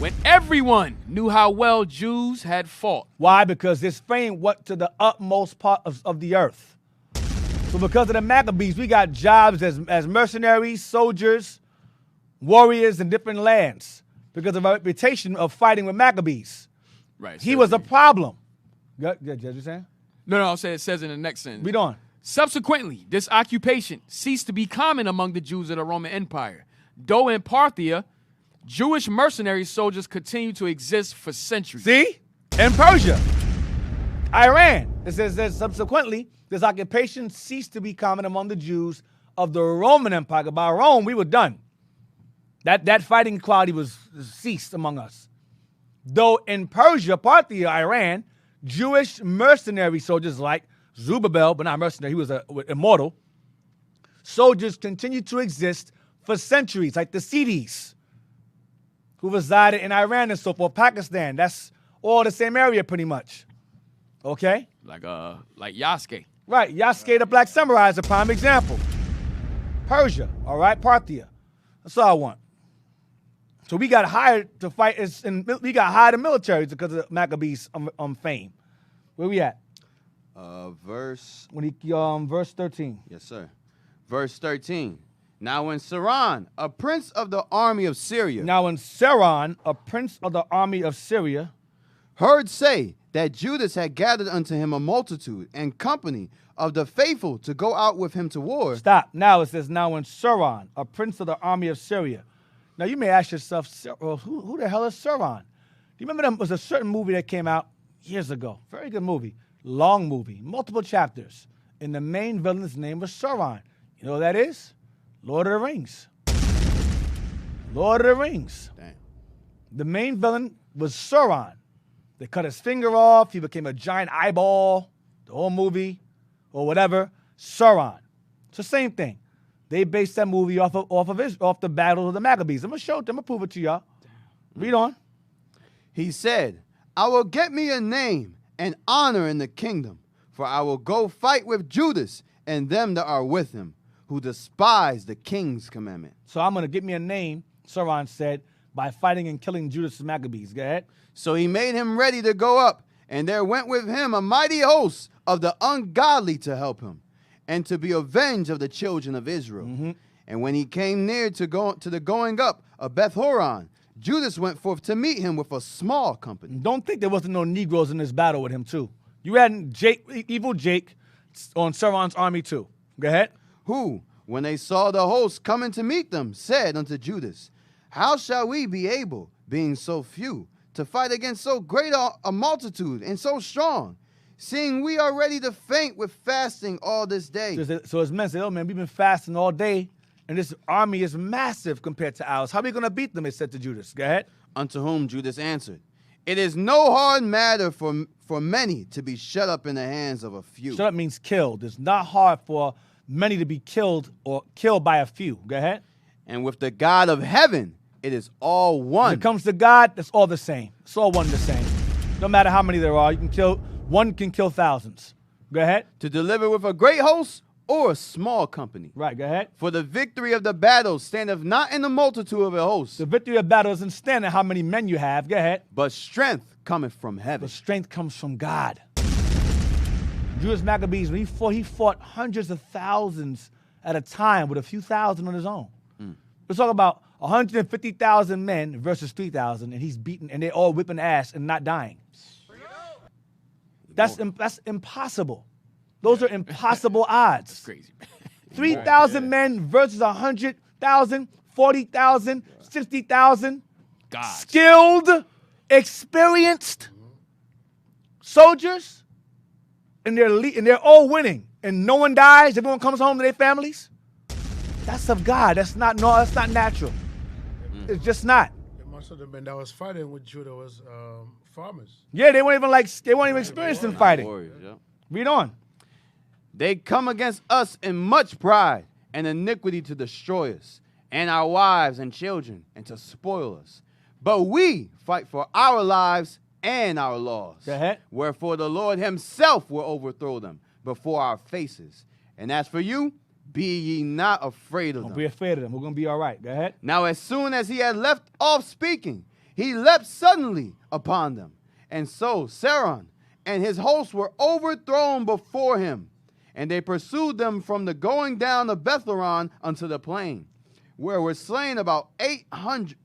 when everyone knew how well Jews had fought. Why? Because this fame went to the utmost part of the earth. So because of the Maccabees, we got jobs as mercenaries, soldiers, warriors in different lands because of our reputation of fighting with Maccabees. Right. He was a problem. What you saying? No, it says in the next sentence. Read on. Subsequently, this occupation ceased to be common among the Jews of the Roman Empire. Though in Parthia, Jewish mercenary soldiers continued to exist for centuries. See? In Persia, Iran, it says that subsequently, this occupation ceased to be common among the Jews of the Roman Empire. By Rome, we were done. That fighting quality was ceased among us. Though in Persia, Parthia, Iran, Jewish mercenary soldiers like Zerubbabel, but not mercenary, he was immortal, soldiers continued to exist for centuries, like the Sidis, who resided in Iran and so forth, Pakistan. That's all the same area pretty much. Okay? Like Yasuke. Right, Yasuke the Black Samurai is a prime example. Persia, all right, Parthia. That's all I want. So we got hired to fight, we got hired in military because of Maccabees fame. Where we at? Verse 13. Yes, sir. Verse 13. Now when Saran, a prince of the army of Syria, heard say that Judas had gathered unto him a multitude and company of the faithful to go out with him to war. Stop. Now it says, now when Saran, a prince of the army of Syria. Now you may ask yourself, who the hell is Saran? Do you remember there was a certain movie that came out years ago? Very good movie. Long movie. Multiple chapters. And the main villain's name was Sauron. You know what that is? Lord of the Rings. Lord of the Rings. Damn. The main villain was Sauron. They cut his finger off. He became a giant eyeball. The whole movie, or whatever. Sauron. It's the same thing. They based that movie off the Battle of the Maccabees. I'm gonna prove it to y'all. Read on. He said, I will get me a name and honor in the kingdom, for I will go fight with Judas and them that are with him, who despise the king's commandment. So I'm going to get me a name, Sauron said, by fighting and killing Judas the Maccabees. Go ahead. So he made him ready to go up, and there went with him a mighty host of the ungodly to help him, and to be avenged of the children of Israel. Mm-hmm. And when he came near to the going up of Beth-horon, Judas went forth to meet him with a small company. Don't think there wasn't no Negroes in this battle with him, too. You had evil Jake on Sauron's army, too. Go ahead. Who, when they saw the host coming to meet them, said unto Judas, how shall we be able, being so few, to fight against so great a multitude and so strong, seeing we are ready to faint with fasting all this day? So his men said, oh, man, we've been fasting all day, and this army is massive compared to ours. How are we going to beat them, it said to Judas. Go ahead. Unto whom Judas answered, it is no hard matter for many to be shut up in the hands of a few. Shut up means killed. It's not hard for many to be killed or killed by a few. Go ahead. And with the God of heaven, it is all one. When it comes to God, it's all the same. It's all one the same. No matter how many there are, one can kill thousands. Go ahead. To deliver with a great host or a small company. Right, go ahead. For the victory of the battle standeth not in the multitude of a host. The victory of battle doesn't stand in how many men you have. Go ahead. But strength cometh from heaven. But strength comes from God. Judas Maccabees, when he fought hundreds of thousands at a time with a few thousand on his own. We're talking about 150,000 men versus 3,000, and he's beaten, and they're all whipping ass and not dying. That's impossible. Those are impossible odds. That's crazy. 3,000 men versus 100,000, 40,000, 60,000. Skilled, experienced soldiers, and they're all winning, and no one dies. Everyone comes home to their families. That's of God. That's not natural. It's just not. Most of the men that was fighting with Judah was farmers. Yeah, they weren't even experienced in fighting. Warriors, yeah. Read on. They come against us in much pride and iniquity to destroy us, and our wives and children, and to spoil us. But we fight for our lives and our laws. Go ahead. Wherefore the Lord himself will overthrow them before our faces. And as for you, be ye not afraid of them. Don't be afraid of them. We're going to be all right. Go ahead. Now as soon as he had left off speaking, he leapt suddenly upon them. And so Sauron and his hosts were overthrown before him. And they pursued them from the going down of Beth-horon unto the plain, where were slain about 800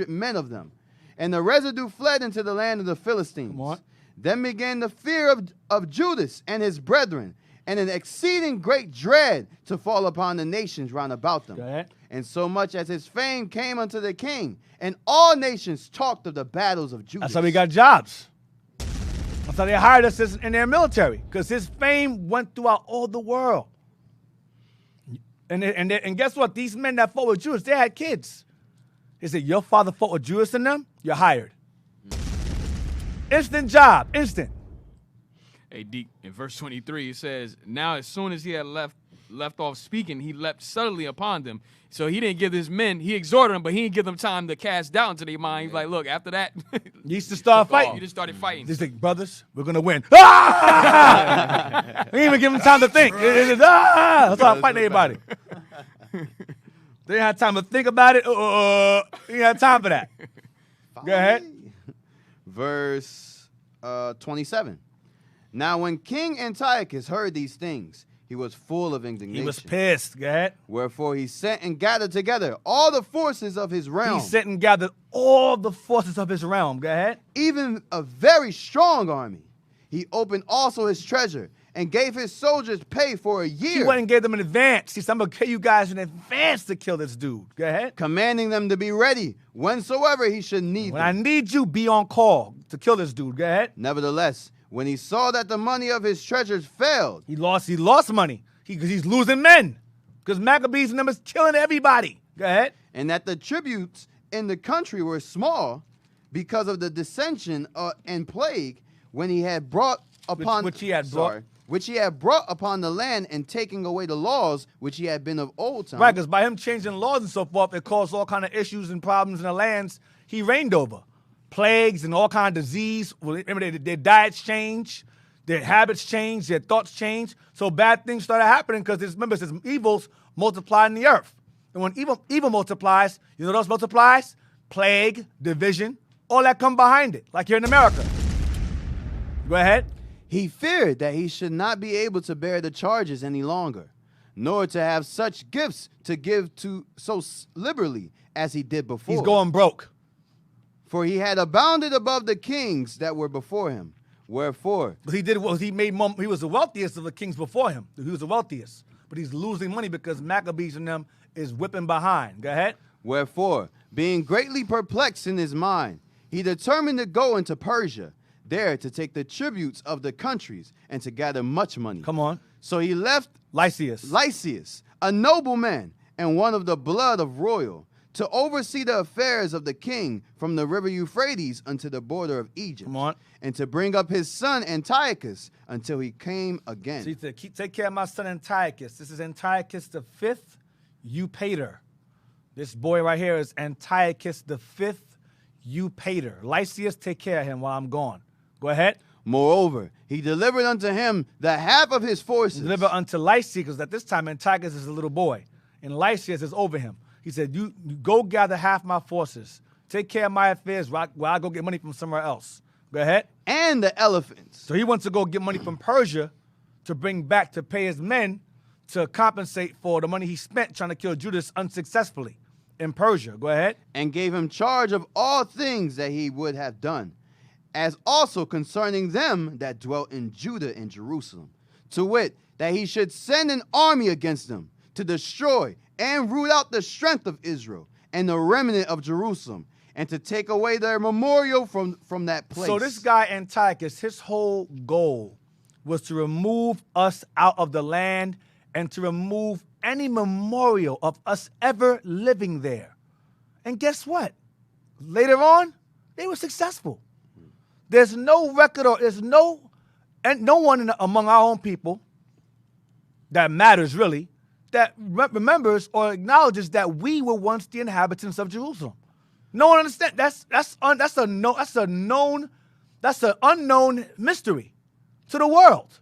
men of them. And the residue fled into the land of the Philistines. Come on. Then began the fear of Judas and his brethren, and an exceeding great dread to fall upon the nations round about them. Go ahead. And so much as his fame came unto the king, and all nations talked of the battles of Judas. That's how we got jobs. That's how they hired us in their military, because his fame went throughout all the world. And guess what? These men that fought with Judas, they had kids. They said, your father fought with Judas and them? You're hired. Instant job, instant. Hey, Deke, in verse 23, it says, now as soon as he had left off speaking, he leapt suddenly upon them. So he didn't give his men, he exhorted them, but he didn't give them time to cast doubt into their mind. He's like, look, after that, you used to start fighting. You just started fighting. He's like, brothers, we're going to win. Ah! We didn't even give them time to think. That's how I fight everybody. They didn't have time to think about it. They didn't have time for that. Go ahead. Verse 27. Now when King Antiochus heard these things, he was full of indignation. He was pissed. Go ahead. Wherefore he sent and gathered together all the forces of his realm. He sent and gathered all the forces of his realm. Go ahead. Even a very strong army. He opened also his treasure and gave his soldiers pay for a year. He went and gave them in advance. He said, I'm going to pay you guys in advance to kill this dude. Go ahead. Commanding them to be ready whensoever he should need when them. I need you, be on call to kill this dude. Go ahead. Nevertheless, when he saw that the money of his treasures failed. He lost money. Because he's losing men. Because Maccabees and them is killing everybody. Go ahead. And that the tributes in the country were small because of the dissension and plague when he had brought upon which he had brought upon the land, and taking away the laws which he had been of old time. Right, because by him changing laws and so forth, it caused all kind of issues and problems in the lands he reigned over. Plagues and all kind of disease. Remember, their diets change, their habits change, their thoughts change. So bad things started happening because remember, it says evils multiply in the earth. And when evil multiplies, you know what else multiplies? Plague, division, all that come behind it, like here in America. Go ahead. He feared that he should not be able to bear the charges any longer, nor to have such gifts to give to so liberally as he did before. He's going broke. For he had abounded above the kings that were before him. Wherefore? But he was the wealthiest of the kings before him. He was the wealthiest. But he's losing money because Maccabees and them is whipping behind. Go ahead. Wherefore, being greatly perplexed in his mind, he determined to go into Persia, there to take the tributes of the countries and to gather much money. Come on. So he left Lysias, a noble man and one of the blood of royal, to oversee the affairs of the king from the river Euphrates unto the border of Egypt. Come on. And to bring up his son Antiochus until he came again. So he said, take care of my son Antiochus. This is Antiochus the fifth, Eupator. This boy right here is Antiochus the fifth, Eupator. Lysias, take care of him while I'm gone. Go ahead. Moreover, he delivered unto him the half of his forces. He delivered unto Lysias, because at this time Antiochus is a little boy, and Lysias is over him. He said, you go gather half my forces. Take care of my affairs while I go get money from somewhere else. Go ahead. And the elephants. So he wants to go get money from Persia to bring back to pay his men to compensate for the money he spent trying to kill Judas unsuccessfully in Persia. Go ahead. And gave him charge of all things that he would have done, as also concerning them that dwelt in Judah and Jerusalem, to wit, that he should send an army against them to destroy and root out the strength of Israel and the remnant of Jerusalem, and to take away their memorial from that place. So this guy Antiochus, his whole goal was to remove us out of the land and to remove any memorial of us ever living there. And guess what? Later on, they were successful. There's no record or there's no one among our own people that matters really that remembers or acknowledges that we were once the inhabitants of Jerusalem. No one understands. That's an unknown mystery to the world,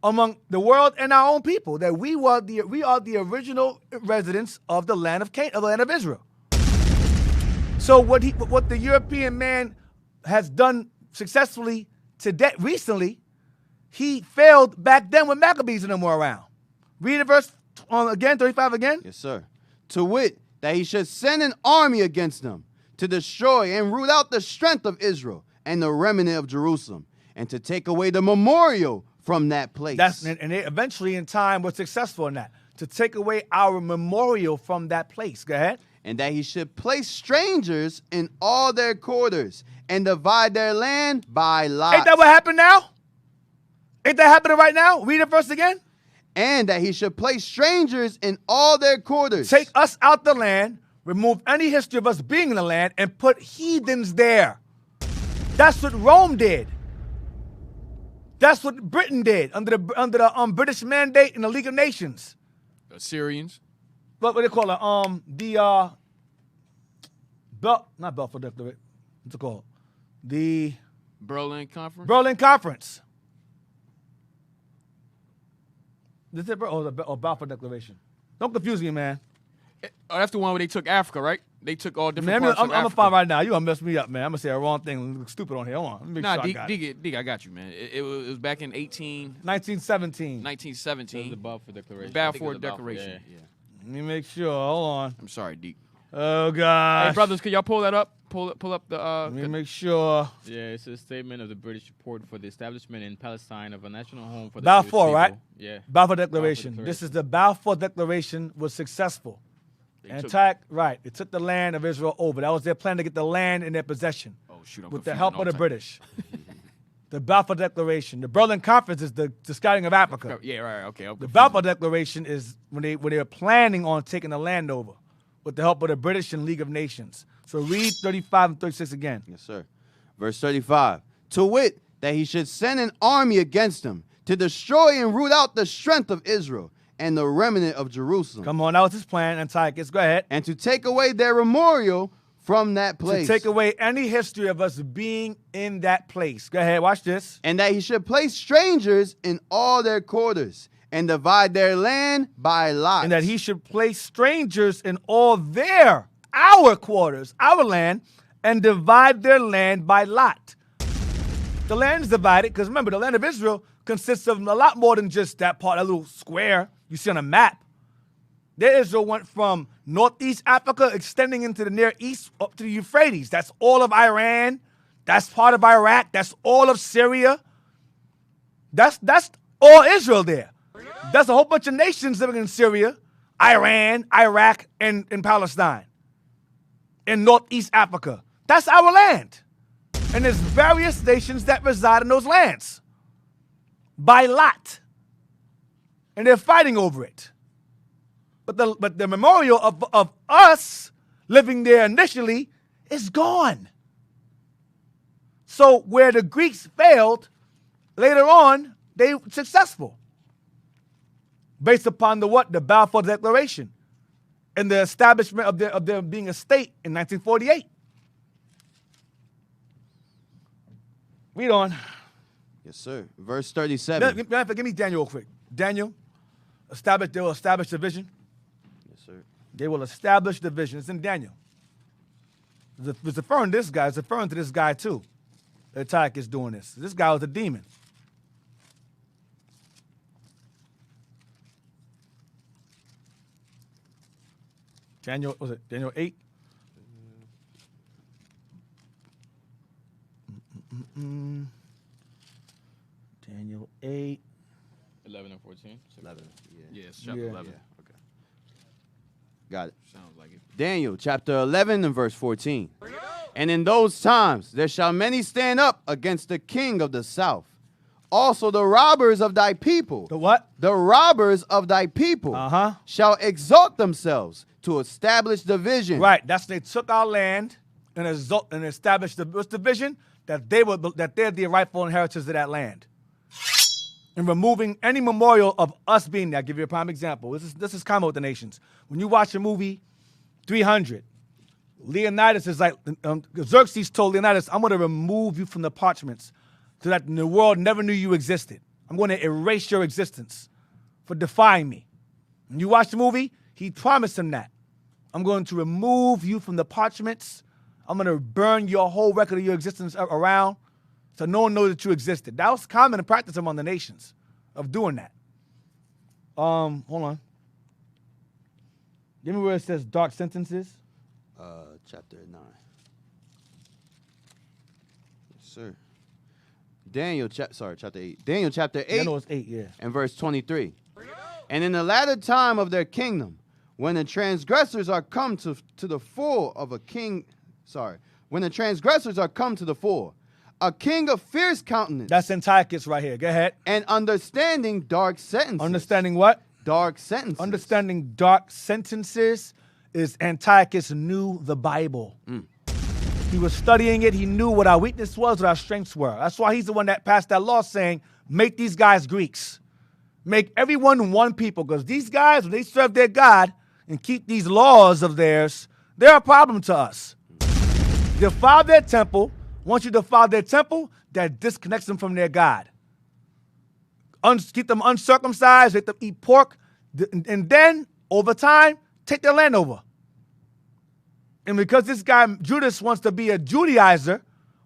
among the world and our own people, that we are the original residents of the land of Canaan, of the land of Israel. So what the European man has done successfully recently, he failed back then when Maccabees and them were around. Read the verse again, 35 again. Yes, sir. To wit, that he should send an army against them to destroy and root out the strength of Israel and the remnant of Jerusalem, and to take away the memorial from that place. And they eventually in time were successful in that. To take away our memorial from that place. Go ahead. And that he should place strangers in all their quarters and divide their land by lots. Ain't that what happened now? Ain't that happening right now? Read it verse again. And that he should place strangers in all their quarters. Take us out the land, remove any history of us being in the land, and put heathens there. That's what Rome did. That's what Britain did under the British mandate in the League of Nations. Assyrians. What do they call it? Not Balfour Declaration. What's it called? The Berlin Conference. Berlin Conference. This is Balfour Declaration. Don't confuse me, man. Oh, that's the one where they took Africa, right? They took all different Man, parts of I'm Africa. gonna find right now. You gonna mess me up, man. I'm gonna say the wrong thing. Look stupid on here. Hold on. Nah, Dig, I got you, man. It was back in 1917. 1917. The Balfour Declaration. Balfour Declaration. Yeah. Let me make sure. Hold on. I'm sorry, Deke. Oh God. Hey, brothers, can y'all pull that up? Pull up the. Let me make sure. Yeah, it's a statement of the British support for the establishment in Palestine of a national home for the Balfour, Jewish people. right? Yeah. Balfour Declaration. This is the Balfour Declaration was successful. Right. It took the land of Israel over. That was their plan to get the land in their possession. Oh shoot! With the help of the British. The Balfour Declaration. The Berlin Conference is the scouting of Africa. Yeah, right. Okay. The Balfour Declaration is when they were planning on taking the land over with the help of the British and League of Nations. So read 35 and 36 again. Yes, sir. Verse 35. To wit, that he should send an army against them to destroy and root out the strength of Israel and the remnant of Jerusalem. Come on, that was his plan, Antiochus. Go ahead. And to take away their memorial from that place. To take away any history of us being in that place. Go ahead, watch this. And that he should place strangers in all their quarters and divide their land by lots. And that he should place strangers in all our quarters, our land, and divide their land by lot. The land is divided because remember, the land of Israel consists of a lot more than just that part, that little square you see on a map. There Israel went from northeast Africa extending into the Near East up to the Euphrates. That's all of Iran. That's part of Iraq. That's all of Syria. That's all Israel there. That's a whole bunch of nations living in Syria, Iran, Iraq, and Palestine. In northeast Africa. That's our land. And there's various nations that reside in those lands. By lot. And they're fighting over it. But the memorial of us living there initially is gone. So where the Greeks failed, later on, they were successful. Based upon the Balfour Declaration and the establishment of there being a state in 1948. Read on. Yes, sir. Verse 37. Give me Daniel real quick. Daniel, they will establish the vision. Yes, sir. They will establish the vision. It's in Daniel. It's referring to this guy. It's referring to this guy too. Antiochus is doing this. This guy was a demon. Daniel 8? Daniel 8. 11 and 14. 11. Yeah, it's chapter 11. Yeah. Okay. Got it. Sounds like it. Daniel chapter 11 and verse 14. And in those times there shall many stand up against the king of the south. Also the robbers of thy people. The what? The robbers of thy people shall exalt themselves to establish the vision. Right. That's they took our land and established what's the vision? That they're the rightful inheritors of that land. And removing any memorial of us being there. I'll give you a prime example. This is common with the nations. When you watch a movie 300, Leonidas is like, Xerxes told Leonidas, I'm going to remove you from the parchments so that the world never knew you existed. I'm going to erase your existence for defying me. When you watch the movie, he promised him that. I'm going to remove you from the parchments. I'm going to burn your whole record of your existence around so no one knows that you existed. That was common in practice among the nations of doing that. Hold on. Give me where it says dark sentences. Chapter 9. Yes, sir. chapter 8. Daniel chapter 8. I know it's 8, yeah. And verse 23. And in the latter time of their kingdom, when the transgressors are come to the fore of a king, when the transgressors are come to the fore, a king of fierce countenance. That's Antiochus right here. Go ahead. And understanding dark sentences. Understanding what? Dark sentences. Understanding dark sentences is Antiochus knew the Bible. He was studying it. He knew what our weakness was, what our strengths were. That's why he's the one that passed that law saying, make these guys Greeks. Make everyone one people. Because these guys, when they serve their God and keep these laws of theirs, they're a problem to us. Defile their temple. Once you defile their temple, that disconnects them from their God. Keep them uncircumcised, make them eat pork, and then, over time, take their land over. And because this guy, Judas, wants to be a Judaizer,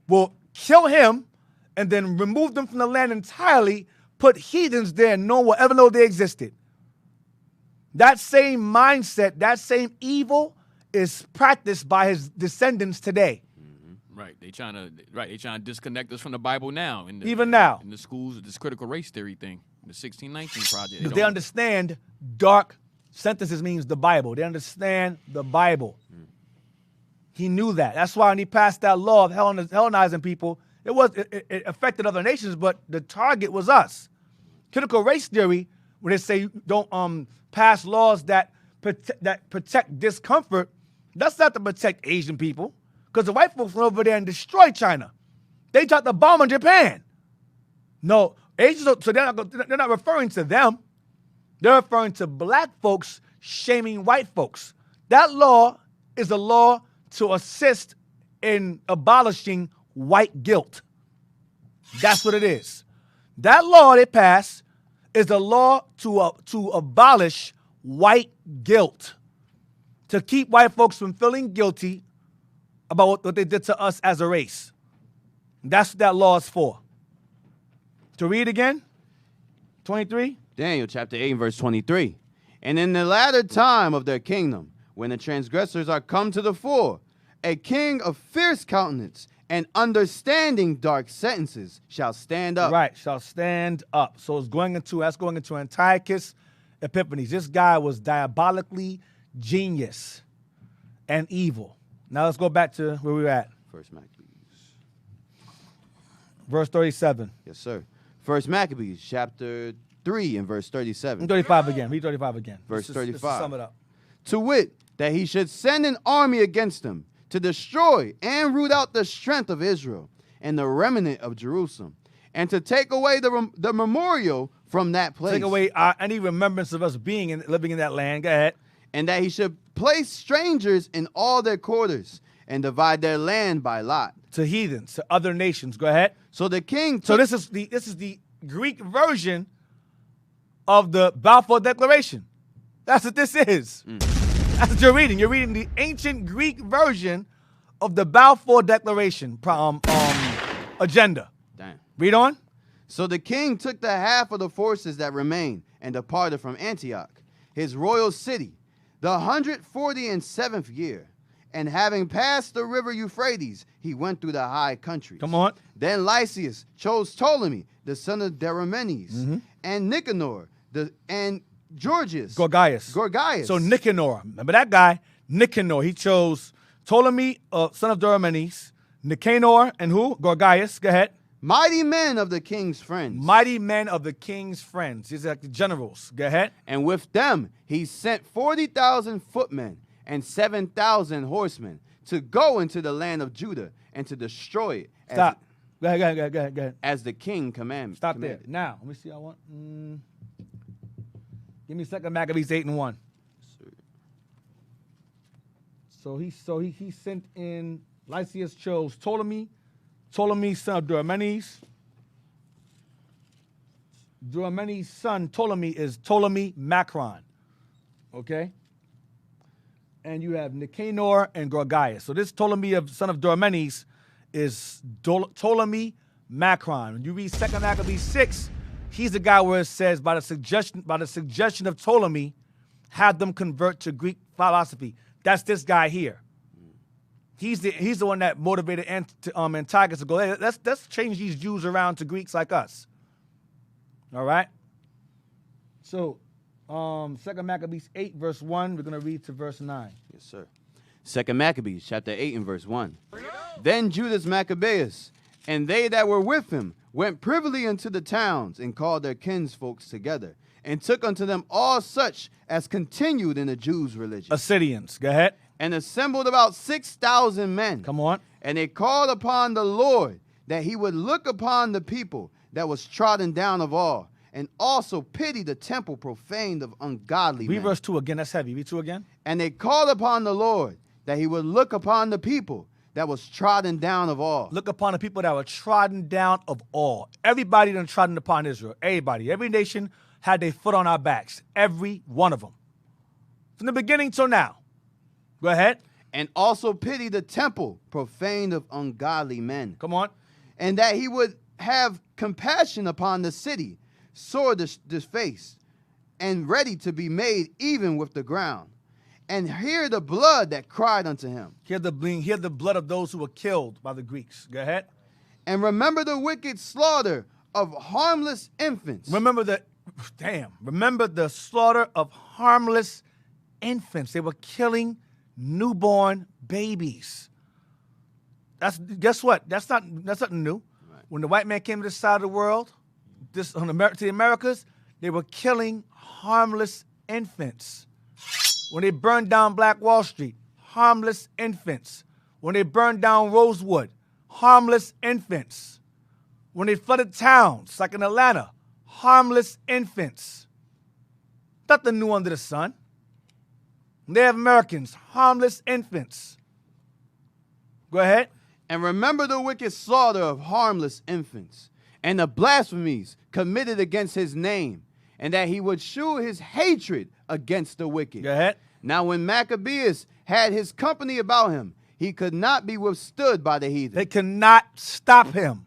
will kill him and then remove them from the land entirely, put heathens there, and no one will ever know they existed. That same mindset, that same evil is practiced by his descendants today. Right, they trying to disconnect us from the Bible now. Even now. In the schools, this critical race theory thing, the 1619 project. Because they understand dark sentences means the Bible. They understand the Bible. He knew that. That's why when he passed that law of Hellenizing people, it affected other nations, but the target was us. Critical race theory, where they say don't pass laws that protect discomfort, that's not to protect Asian people. Because the white folks went over there and destroyed China. They dropped the bomb on Japan. No, Asians, so they're not referring to them. They're referring to black folks shaming white folks. That law is a law to assist in abolishing white guilt. That's what it is. That law they passed is a law to abolish white guilt, to keep white folks from feeling guilty about what they did to us as a race. That's what that law is for. To read again, 23. Daniel chapter 8 and verse 23. And in the latter time of their kingdom, when the transgressors are come to the fore, a king of fierce countenance and understanding dark sentences shall stand up. Right, shall stand up. So that's going into Antiochus Epiphanes. This guy was diabolically genius and evil. Now let's go back to where we were at. First Maccabees. Verse 37. Yes, sir. First Maccabees, chapter 3 and verse 37. 35 again. Read 35 again. Verse 35. Let's sum it up. To wit, that he should send an army against them to destroy and root out the strength of Israel and the remnant of Jerusalem, and to take away the memorial from that place. Take away any remembrance of us living in that land. Go ahead. And that he should place strangers in all their quarters and divide their land by lot. To heathens, to other nations. Go ahead. So the king So this is the Greek version of the Balfour Declaration. That's what this is. That's what you're reading. You're reading the ancient Greek version of the Balfour Declaration agenda. Damn. Read on. So the king took the half of the forces that remained and departed from Antioch, his royal city, the 147th year. And having passed the river Euphrates, he went through the high countries. Come on. Then Lysias chose Ptolemy, the son of Diomedes, and Nicanor, and Gorgias. Gorgias. So Nicanor, remember that guy? Nicanor. He chose Ptolemy, son of Diomedes, Nicanor, and who? Gorgias. Go ahead. Mighty men of the king's friends. Mighty men of the king's friends. These are like the generals. Go ahead. And with them he sent 40,000 footmen and 7,000 horsemen to go into the land of Judah and to destroy it. Stop. Go ahead. As the king commanded. Stop there. Now, let me see. I want. Give me 2 Maccabees 8 and 1. So he sent in. Lysias chose Ptolemy, son of Diomedes. Diomedes' son Ptolemy is Ptolemy Macron. Okay. And you have Nicanor and Gorgias. So this Ptolemy son of Diomedes is Ptolemy Macron. When you read 2 Maccabees 6, he's the guy where it says by the suggestion of Ptolemy, had them convert to Greek philosophy. That's this guy here. He's the one that motivated Antiochus to go, hey, let's change these Jews around to Greeks like us. All right? So, 2 Maccabees 8, verse 1, we're going to read to verse 9. Yes, sir. 2 Maccabees, chapter 8 and verse 1. Then Judas Maccabeus and they that were with him went privily into the towns and called their kinsfolks together and took unto them all such as continued in the Jews' religion. Assyrians, go ahead. And assembled about 6,000 men. Come on. And they called upon the Lord that he would look upon the people that was trodden down of all, and also pity the temple profaned of ungodly men. Read verse 2 again. That's heavy. Read 2 again. And they called upon the Lord that he would look upon the people that was trodden down of all. Look upon the people that were trodden down of all. Everybody done trodden upon Israel. Everybody. Every nation had their foot on our backs. Every one of them. From the beginning till now. Go ahead. And also pity the temple profaned of ungodly men. Come on. And that he would have compassion upon the city, sore defaced, and ready to be made even with the ground. And hear the blood that cried unto him. Hear the blood of those who were killed by the Greeks. Go ahead. And remember the wicked slaughter of harmless infants. Remember the slaughter of harmless infants. They were killing newborn babies. Guess what? That's nothing new. Right. When the white man came to this side of the world, to the Americas, they were killing harmless infants. When they burned down Black Wall Street, harmless infants. When they burned down Rosewood, harmless infants. When they flooded towns, like in Atlanta, harmless infants. Nothing new under the sun. Native Americans, harmless infants. Go ahead. And remember the wicked slaughter of harmless infants, and the blasphemies committed against his name, and that he would shew his hatred against the wicked. Go ahead. Now when Maccabeus had his company about him, he could not be withstood by the heathen. They could not stop him.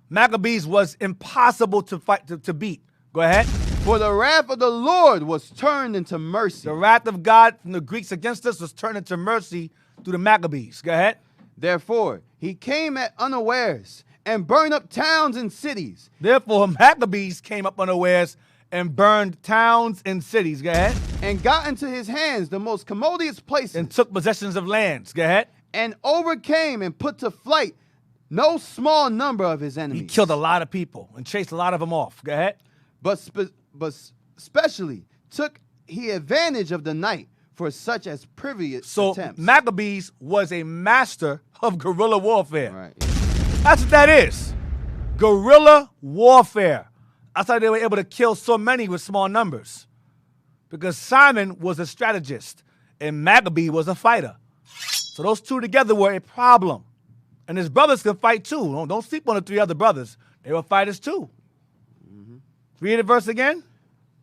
Maccabees was impossible to fight, to beat. Go ahead. For the wrath of the Lord was turned into mercy. The wrath of God from the Greeks against us was turned into mercy through the Maccabees. Go ahead. Therefore, he came at unawares and burned up towns and cities. Therefore, Maccabees came up unawares and burned towns and cities. Go ahead. And got into his hands the most commodious places. And took possessions of lands. Go ahead. And overcame and put to flight no small number of his enemies. He killed a lot of people and chased a lot of them off. Go ahead. But specially took he advantage of the night for such as previous attempts. So Maccabees was a master of guerrilla warfare. Right. That's what that is. Guerrilla warfare. That's how they were able to kill so many with small numbers. Because Simon was a strategist and Maccabee was a fighter. So those two together were a problem. And his brothers could fight too. Don't sleep on the three other brothers. They were fighters too. Mm-hmm. Read the verse again.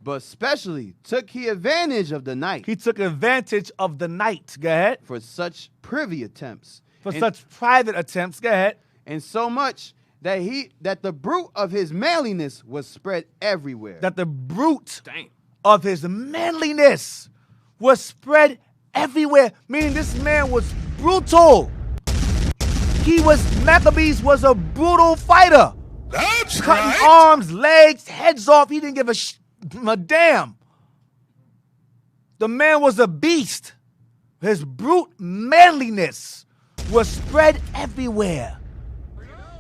But specially took he advantage of the night. He took advantage of the night. Go ahead. For such privy attempts. For such private attempts. Go ahead. And so much that the bruit of his manliness was spread everywhere. That the bruit of his manliness was spread everywhere. Meaning this man was brutal. Maccabees was a brutal fighter. That's Cutting right. arms, legs, heads off. He didn't give a damn. The man was a beast. His brute manliness was spread everywhere.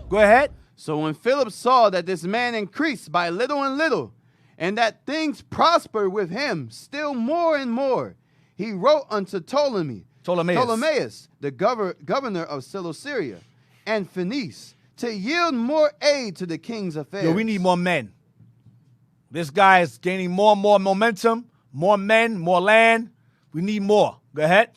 Go ahead. So when Philip saw that this man increased by little and little, and that things prospered with him still more and more, he wrote unto Ptolemaeus, the governor of Cilicia and Phoenice, to yield more aid to the king's affairs. Yo, we need more men. This guy is gaining more and more momentum, more men, more land. We need more. Go ahead.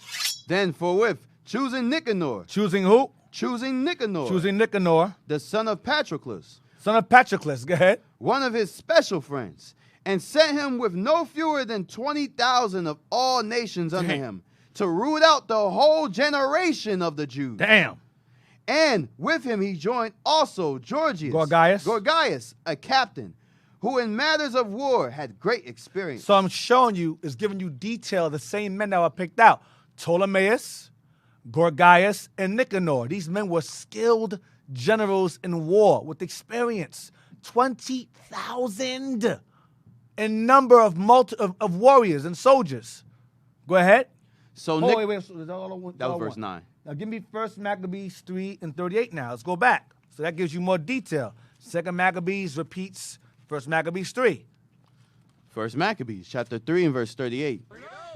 Then forthwith, choosing Nicanor. Choosing who? Choosing Nicanor. Choosing Nicanor. The son of Patroclus. Son of Patroclus. Go ahead. One of his special friends. And sent him with no fewer than 20,000 of all nations under him to root out the whole generation of the Jews. Damn. And with him he joined also Gorgias, a captain, who in matters of war had great experience. So I'm showing you, is giving you detail of the same men that were picked out. Ptolemaeus, Gorgias, and Nicanor. These men were skilled generals in war with experience. 20,000 in number of warriors and soldiers. Go ahead. So wait. That was verse 9. Now give me 1 Maccabees 3 and 38 now. Let's go back. So that gives you more detail. 2 Maccabees repeats 1 Maccabees 3. 1 Maccabees, chapter 3 and verse 38.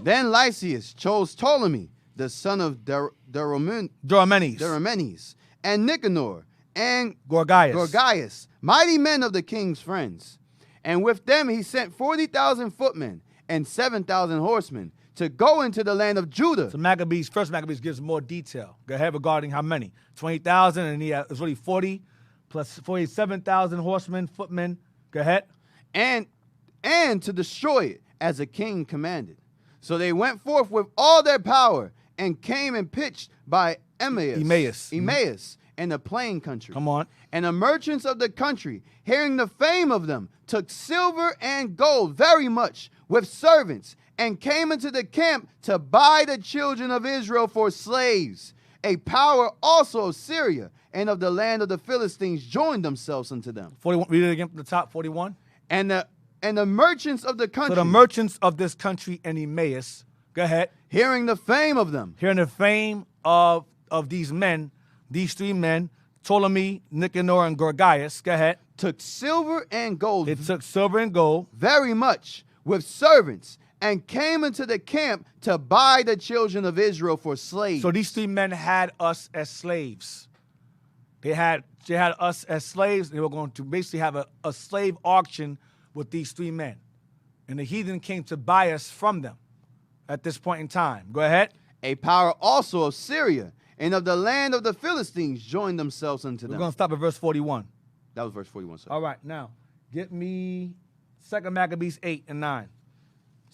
Then Lysias chose Ptolemy, the son of Doromenes, and Nicanor, and Gorgias, mighty men of the king's friends. And with them he sent 40,000 footmen and 7,000 horsemen to go into the land of Judah. So Maccabees, 1 Maccabees gives more detail. Go ahead regarding how many. 20,000, and he has really 40 plus 47,000 horsemen, footmen. Go ahead. And to destroy it as the king commanded. So they went forth with all their power and came and pitched by Emmaus in the plain country. Come on. And the merchants of the country, hearing the fame of them, took silver and gold very much with servants, and came into the camp to buy the children of Israel for slaves. A power also of Syria and of the land of the Philistines joined themselves unto them. 41. Read it again from the top. 41. And the merchants of the country. So the merchants of this country and Emmaus. Go ahead. Hearing the fame of them. Hearing the fame of these men, these three men, Ptolemy, Nicanor, and Gorgias. Go ahead. Took silver and gold. It took silver and gold. Very much with servants, and came into the camp to buy the children of Israel for slaves. So these three men had us as slaves. They had us as slaves. They were going to basically have a slave auction with these three men. And the heathen came to buy us from them at this point in time. Go ahead. A power also of Syria and of the land of the Philistines joined themselves unto them. We're going to stop at verse 41. That was verse 41, sir. All right, now, get me 2 Maccabees 8 and 9.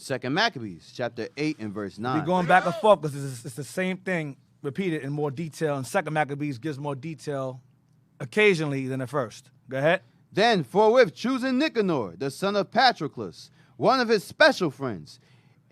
2 Maccabees, chapter 8 and verse 9. We're going back and forth because it's the same thing repeated in more detail, and 2 Maccabees gives more detail occasionally than the first. Go ahead. Then, forthwith, choosing Nicanor, the son of Patroclus, one of his special friends,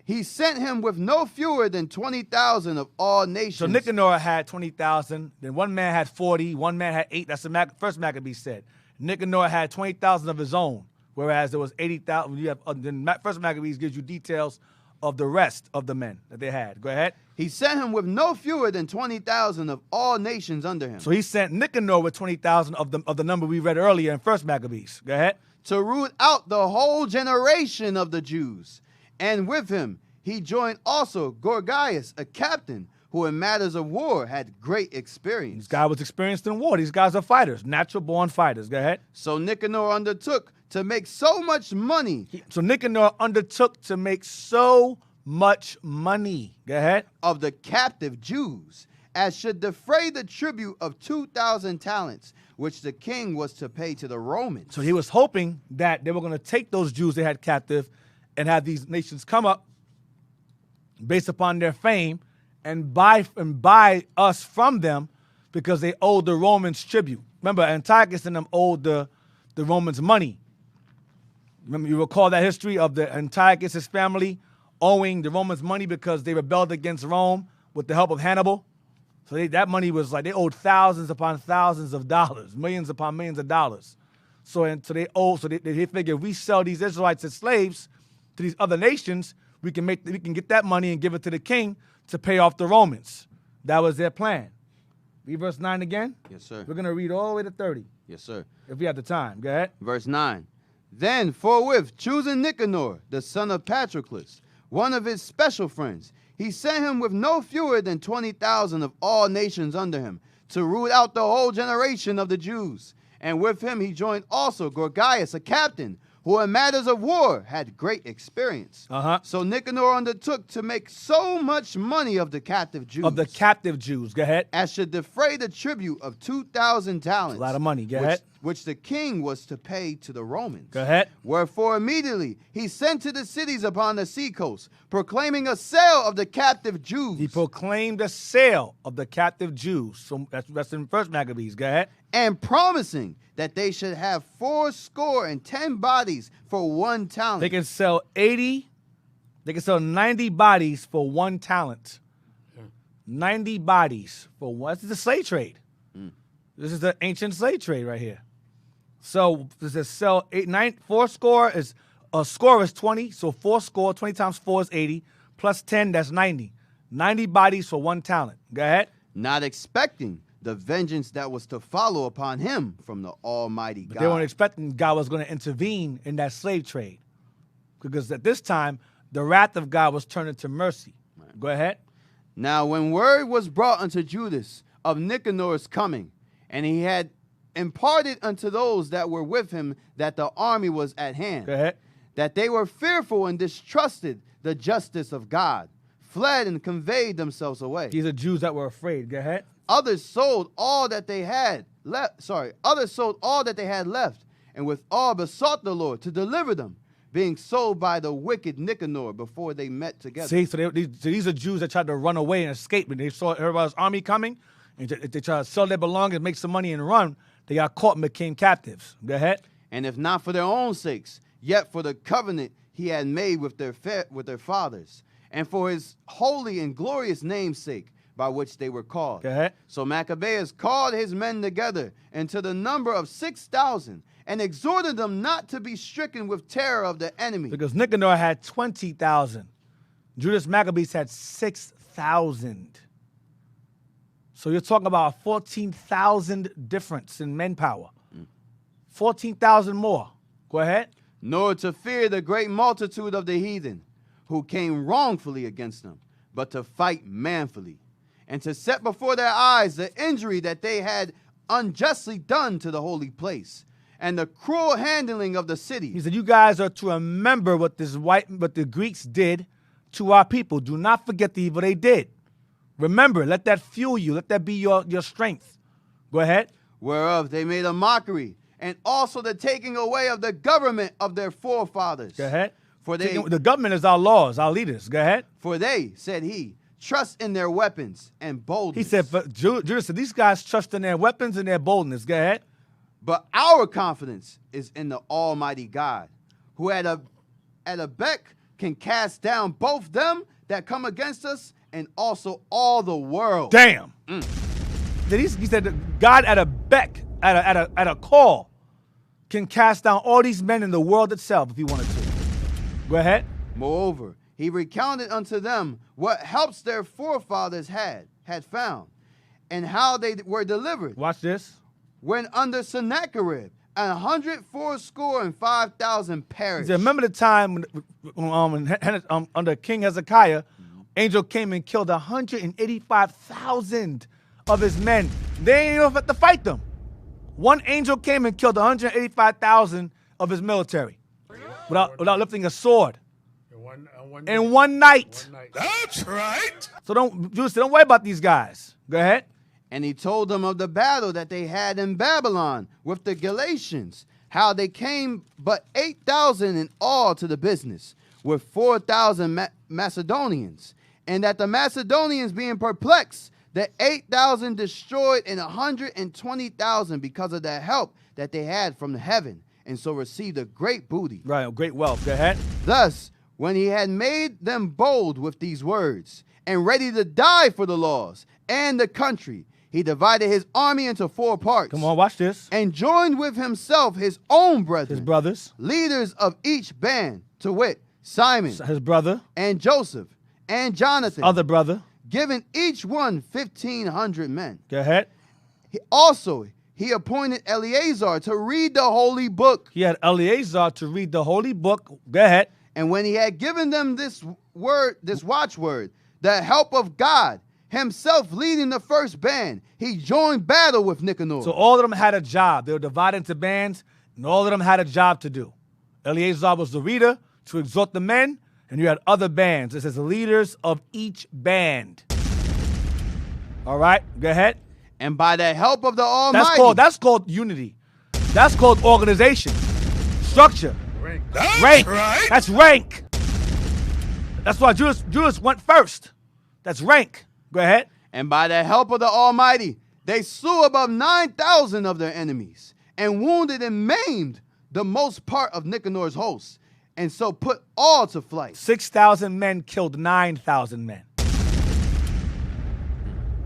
he sent him with no fewer than 20,000 of all nations. So Nicanor had 20,000. Then one man had 40. One man had 8. That's the first Maccabees said. Nicanor had 20,000 of his own, whereas there was 80,000. You have then first Maccabees gives you details of the rest of the men that they had. Go ahead. He sent him with no fewer than 20,000 of all nations under him. So he sent Nicanor with 20,000 of the number we read earlier in first Maccabees. Go ahead. To root out the whole generation of the Jews. And with him he joined also Gorgias, a captain, who in matters of war had great experience. This guy was experienced in war. These guys are fighters, natural-born fighters. Go ahead. So Nicanor undertook to make so much money. So Nicanor undertook to make so much money. Go ahead. Of the captive Jews, as should defray the tribute of 2,000 talents, which the king was to pay to the Romans. So he was hoping that they were going to take those Jews they had captive and have these nations come up based upon their fame and buy us from them because they owed the Romans tribute. Remember, Antiochus and them owed the Romans money. Remember, you recall that history of the Antiochus' family owing the Romans money because they rebelled against Rome with the help of Hannibal. So that money was like they owed thousands upon thousands of dollars, millions upon millions of dollars. So they figure if we sell these Israelites as slaves to these other nations, we can get that money and give it to the king to pay off the Romans. That was their plan. Read verse 9 again. Yes, sir. We're going to read all the way to 30. Yes, sir. If we have the time. Go ahead. Verse 9. Then forthwith, choosing Nicanor, the son of Patroclus, one of his special friends, he sent him with no fewer than 20,000 of all nations under him, to root out the whole generation of the Jews. And with him he joined also Gorgias, a captain, who in matters of war had great experience. So Nicanor undertook to make so much money of the captive Jews. Of the captive Jews. Go ahead. As should defray the tribute of 2,000 talents. That's a lot of money. Go ahead. Which the king was to pay to the Romans. Go ahead. Wherefore immediately he sent to the cities upon the seacoast, proclaiming a sale of the captive Jews. He proclaimed a sale of the captive Jews. So that's in First Maccabees. Go ahead. And promising that they should have 80 bodies for 1 talent. They can sell 90 bodies for 1 talent. 90 bodies for what? This is the slave trade. This is the ancient slave trade right here. So this is sell 4 score is a score is 20. So 4 score, 20 times 4 is 80. Plus 10, that's 90. 90 bodies for 1 talent. Go ahead. Not expecting the vengeance that was to follow upon him from the Almighty God. They weren't expecting God was going to intervene in that slave trade. Because at this time, the wrath of God was turned into mercy. Right. Go ahead. Now, when word was brought unto Judas of Nicanor's coming, and he had imparted unto those that were with him that the army was at hand, go ahead, that they were fearful and distrusted the justice of God, fled and conveyed themselves away. These are Jews that were afraid. Go ahead. Others sold all that they had left. Others sold all that they had left, and with all besought the Lord to deliver them, being sold by the wicked Nicanor before they met together. See, so these are Jews that tried to run away and escape. When they saw everybody's army coming, and they tried to sell their belongings, make some money, and run, they got caught and became captives. Go ahead. And if not for their own sakes, yet for the covenant he had made with their fathers, and for his holy and glorious name's sake, by which they were called. Go ahead. So Maccabeus called his men together into the number of 6,000, and exhorted them not to be stricken with terror of the enemy. Because Nicanor had 20,000. Judas Maccabees had 6,000. So you're talking about a 14,000 difference in manpower. 14,000 more. Go ahead. Nor to fear the great multitude of the heathen who came wrongfully against them, but to fight manfully, and to set before their eyes the injury that they had unjustly done to the holy place, and the cruel handling of the city. He said, you guys are to remember what the Greeks did to our people. Do not forget the evil they did. Remember, let that fuel you. Let that be your strength. Go ahead. Whereof they made a mockery, and also the taking away of the government of their forefathers. Go ahead. For the government is our laws, our leaders. Go ahead. For they, said he, trust in their weapons and boldness. He said, Judas said, these guys trust in their weapons and their boldness. Go ahead. But our confidence is in the Almighty God, who at a beck can cast down both them that come against us and also all the world. Damn. He said that God at a beck, at a call, can cast down all these men in the world itself if he wanted to. Go ahead. Moreover, he recounted unto them what helps their forefathers had found, and how they were delivered. Watch this. When under Sennacherib, 185,000 perished. Remember the time when under King Hezekiah, angel came and killed 185,000 of his men. They ain't even have to fight them. One angel came and killed 185,000 of his military without lifting a sword. In one night. That's right. So don't worry about these guys. Go ahead. And he told them of the battle that they had in Babylon with the Galatians, how they came but 8,000 in all to the business, with 4,000 Macedonians, and that the Macedonians being perplexed, the 8,000 destroyed and 120,000 because of the help that they had from heaven, and so received a great booty. Right, great wealth. Go ahead. Thus, when he had made them bold with these words, and ready to die for the laws and the country, he divided his army into 4 parts. Come on, watch this. And joined with himself his own brethren, his brothers, leaders of each band, to wit, Simon, his brother, and Joseph, and Jonathan, other brother, giving each one 1,500 men. Go ahead. He appointed Eleazar to read the holy book. He had Eleazar to read the holy book. Go ahead. And when he had given them this watchword, the help of God, himself leading the first band, he joined battle with Nicanor. So all of them had a job. They were divided into bands, and all of them had a job to do. Eleazar was the reader to exhort the men, and you had other bands. It says the leaders of each band. All right, go ahead. And by the help of the Almighty. That's called unity. That's called organization. Structure. Rank. Right. That's rank. That's why Judas went first. That's rank. Go ahead. And by the help of the Almighty, they slew above 9,000 of their enemies, and wounded and maimed the most part of Nicanor's hosts, and so put all to flight. 6,000 men killed 9,000 men.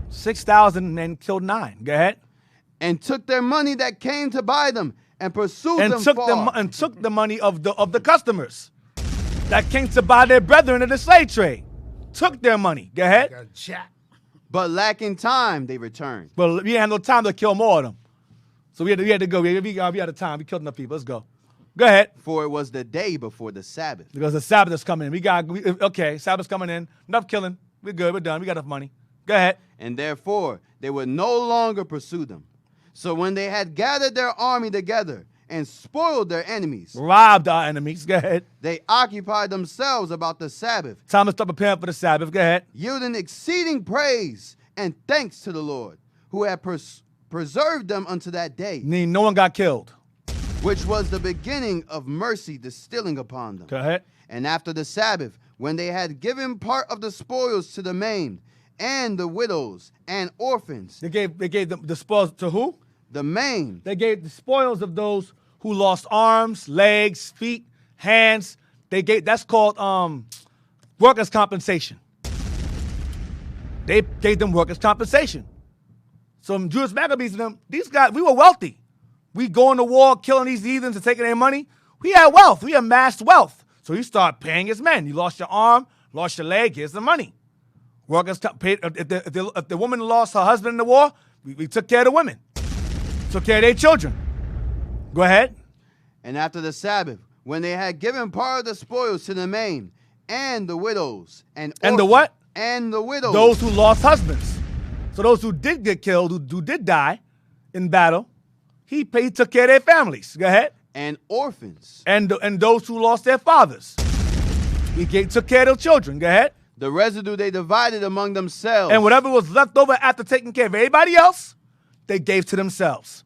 6,000 men killed 9. Go ahead. And took their money that came to buy them and pursued And them took far. and took the money of the customers that came to buy their brethren in the slave trade. Took their money. Go ahead. Got jacked. But lacking time, they returned. But we didn't have no time to kill more of them. So we had to go. We had the time. We killed enough people. Let's go. Go ahead. For it was the day before the Sabbath. Because the Sabbath is coming in. Okay, Sabbath's coming in. Enough killing. We're good. We're done. We got enough money. Go ahead. And therefore they would no longer pursue them. So when they had gathered their army together and spoiled their enemies, Robbed our enemies. Go ahead. they occupied themselves about the Sabbath, Time to start preparing for the Sabbath. Go ahead. yielding exceeding praise and thanks to the Lord, who had preserved them unto that day, No one got killed. which was the beginning of mercy distilling upon them. Go ahead. And after the Sabbath, when they had given part of the spoils to the maimed, and the widows and orphans, They gave the spoils to who? the maimed, They gave the spoils of those who lost arms, legs, feet, hands. That's called workers' compensation. They gave them workers' compensation. So Jewish Maccabees and them, these guys, we were wealthy. We going to war, killing these heathens and taking their money. We had wealth. We amassed wealth. So you start paying his men. You lost your arm, lost your leg, here's the money. Workers paid. If the woman lost her husband in the war, we took care of the women. Took care of their children. Go ahead. And after the Sabbath, when they had given part of the spoils to the maimed, and the widows, and the orphans, what? And the widows. Those who lost husbands. So those who did get killed, who did die in battle, he took care of their families. Go ahead. And orphans. And those who lost their fathers. He took care of their children. Go ahead. The residue they divided among themselves. And whatever was left over after taking care of everybody else, they gave to themselves.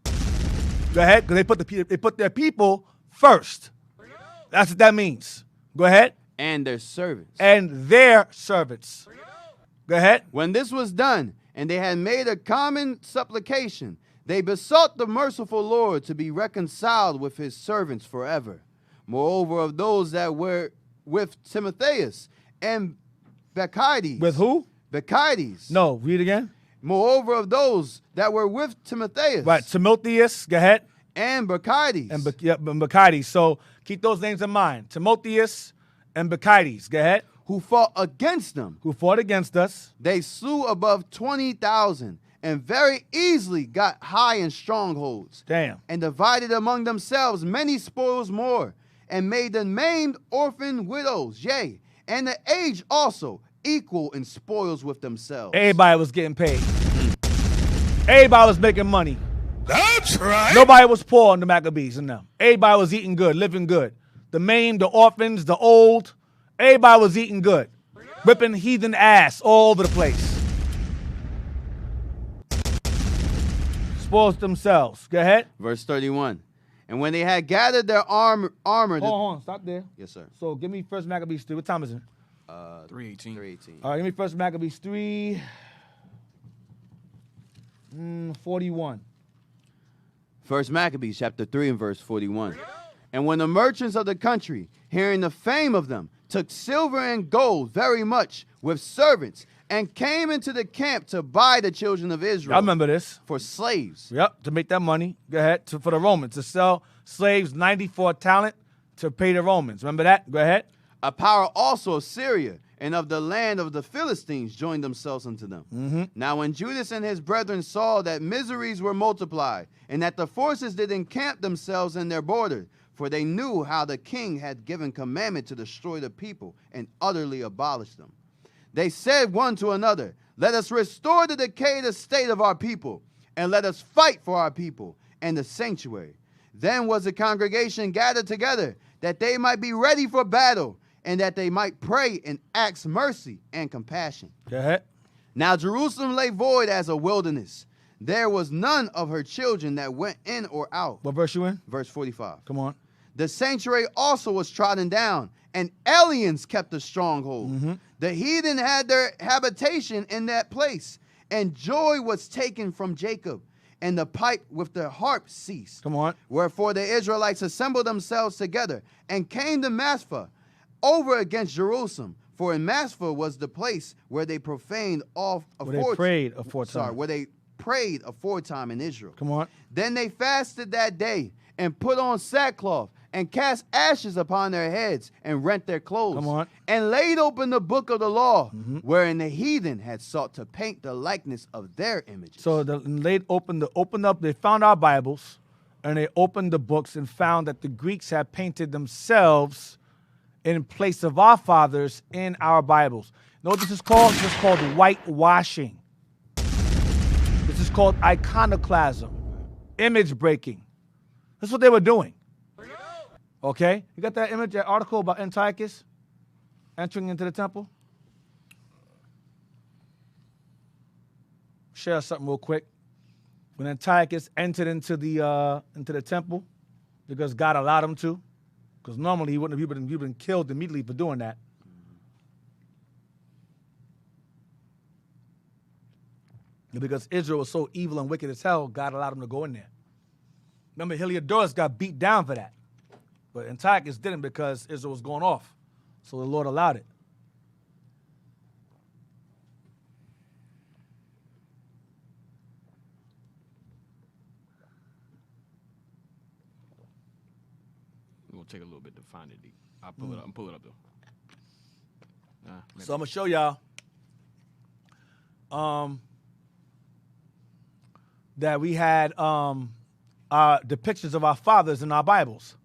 Go ahead, because they put their people first. That's what that means. Go ahead. And their servants. And their servants. Go ahead. When this was done, and they had made a common supplication, they besought the merciful Lord to be reconciled with his servants forever. Moreover, of those that were with Timotheus and Bacchides. With who? Bacchides. No, read again. Moreover, of those that were with Timotheus. Right, Timotheus, go ahead. And Bacchides. And Bacchides. So keep those names in mind. Timotheus and Bacchides, go ahead. Who fought against them. Who fought against us. They slew above 20,000 and very easily got high in strongholds. Damn. And divided among themselves many spoils more, and made the maimed, orphan, widows, yea, and the aged also, equal in spoils with themselves. Everybody was getting paid. Everybody was making money. That's right. Nobody was poor in the Maccabees and them. Everybody was eating good, living good. The maimed, the orphans, the old, everybody was eating good. Whipping heathen ass all over the place. Spoils themselves. Go ahead. Verse 31. And when they had gathered their armor. Hold on, stop there. Yes, sir. So give me First Maccabees 3. What time is it? 3:18. 3:18. All right, give me First Maccabees 3. 41. First Maccabees chapter 3 and verse 41. And when the merchants of the country, hearing the fame of them, took silver and gold very much with servants, and came into the camp to buy the children of Israel. I remember this. For slaves. Yep, to make that money. Go ahead. For the Romans, to sell slaves 90 for a talent to pay the Romans. Remember that? Go ahead. A power also of Syria and of the land of the Philistines joined themselves unto them. Now when Judas and his brethren saw that miseries were multiplied, and that the forces did encamp themselves in their border, for they knew how the king had given commandment to destroy the people and utterly abolish them, they said one to another, let us restore the decayed estate of our people, and let us fight for our people and the sanctuary. Then was the congregation gathered together, that they might be ready for battle, and that they might pray and ask mercy and compassion. Go ahead. Now Jerusalem lay void as a wilderness. There was none of her children that went in or out. What verse you in? Verse 45. Come on. The sanctuary also was trodden down, and aliens kept the stronghold. The heathen had their habitation in that place, and joy was taken from Jacob, and the pipe with the harp ceased. Come on. Wherefore the Israelites assembled themselves together, and came to Maspha over against Jerusalem, For in Masphah was the place where they profaned off Where they prayed aforetime. Sorry, where they prayed aforetime in Israel. Come on. Then they fasted that day and put on sackcloth and cast ashes upon their heads and rent their clothes. Come on. And laid open the book of the law, wherein the heathen had sought to paint the likeness of their images. So they opened up. They found our Bibles, and they opened the books and found that the Greeks had painted themselves in place of our fathers in our Bibles. You know what this is called? This is called whitewashing. This is called iconoclasm, image breaking. That's what they were doing. Okay? You got that image, that article about Antiochus entering into the temple? Share something real quick. When Antiochus entered into the temple, because God allowed him to, because normally he wouldn't have been killed immediately for doing that. And because Israel was so evil and wicked as hell, God allowed him to go in there. Remember, Heliodorus got beat down for that. But Antiochus didn't because Israel was going off. So the Lord allowed it. It's going to take a little bit to find it deep. I'll pull it up. I'm pull it up, though. So I'm going to show y'all that we had the pictures of our fathers in our Bibles.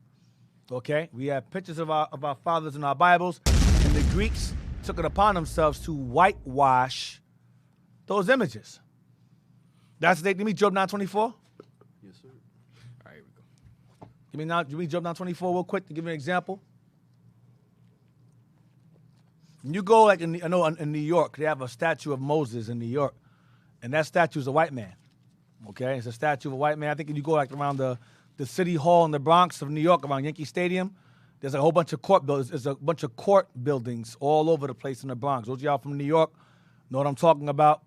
Okay? We have pictures of our fathers in our Bibles, and the Greeks took it upon themselves to whitewash those images. That's the give me Job 9:24. Yes, sir. All right, here we go. Give me Job 9:24 real quick to give you an example. When you go like in New York, they have a statue of Moses in New York, and that statue is a white man. Okay, it's a statue of a white man. I think if you go like around the city hall in the Bronx of New York, around Yankee Stadium, there's a whole bunch of court buildings. There's a bunch of court buildings all over the place in the Bronx. Those of y'all from New York know what I'm talking about.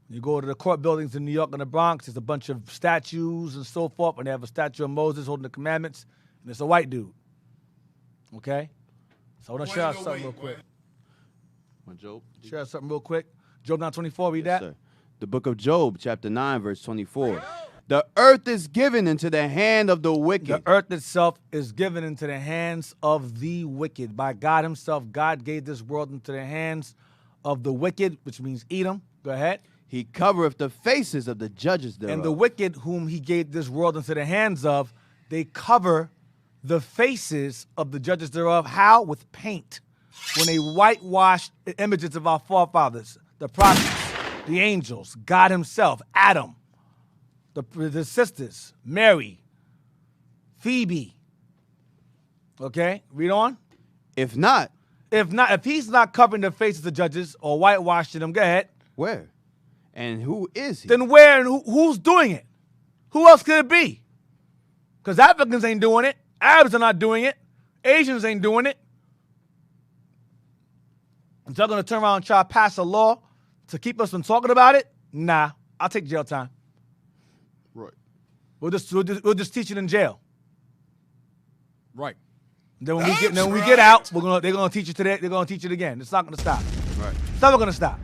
You go to the court buildings in New York and the Bronx, there's a bunch of statues and so forth, and they have a statue of Moses holding the commandments, and it's a white dude. Okay? So I want to share something real quick. Job. Share something real quick. Job 9:24, read that. Sir. The book of Job, chapter 9, verse 24. The earth is given into the hand of the wicked. The earth itself is given into the hands of the wicked. By God himself, God gave this world into the hands of the wicked, which means Edom. Go ahead. He covereth the faces of the judges thereof. And the wicked whom he gave this world into the hands of, they cover the faces of the judges thereof. How? With paint. When they whitewashed the images of our forefathers, the prophets, the angels, God himself, Adam, the sisters, Mary, Phoebe. Okay, read on. If he's not covering the faces of the judges or whitewashing them, go ahead. Where? And who is he? Then where and who's doing it? Who else could it be? Because Africans ain't doing it. Arabs are not doing it. Asians ain't doing it. If they're going to turn around and try to pass a law to keep us from talking about it, nah, I'll take jail time. Right. We'll just teach it in jail. Right. Then when we get out, they're gonna teach it today. They're gonna teach it again. It's not gonna stop. Right. It's never gonna stop.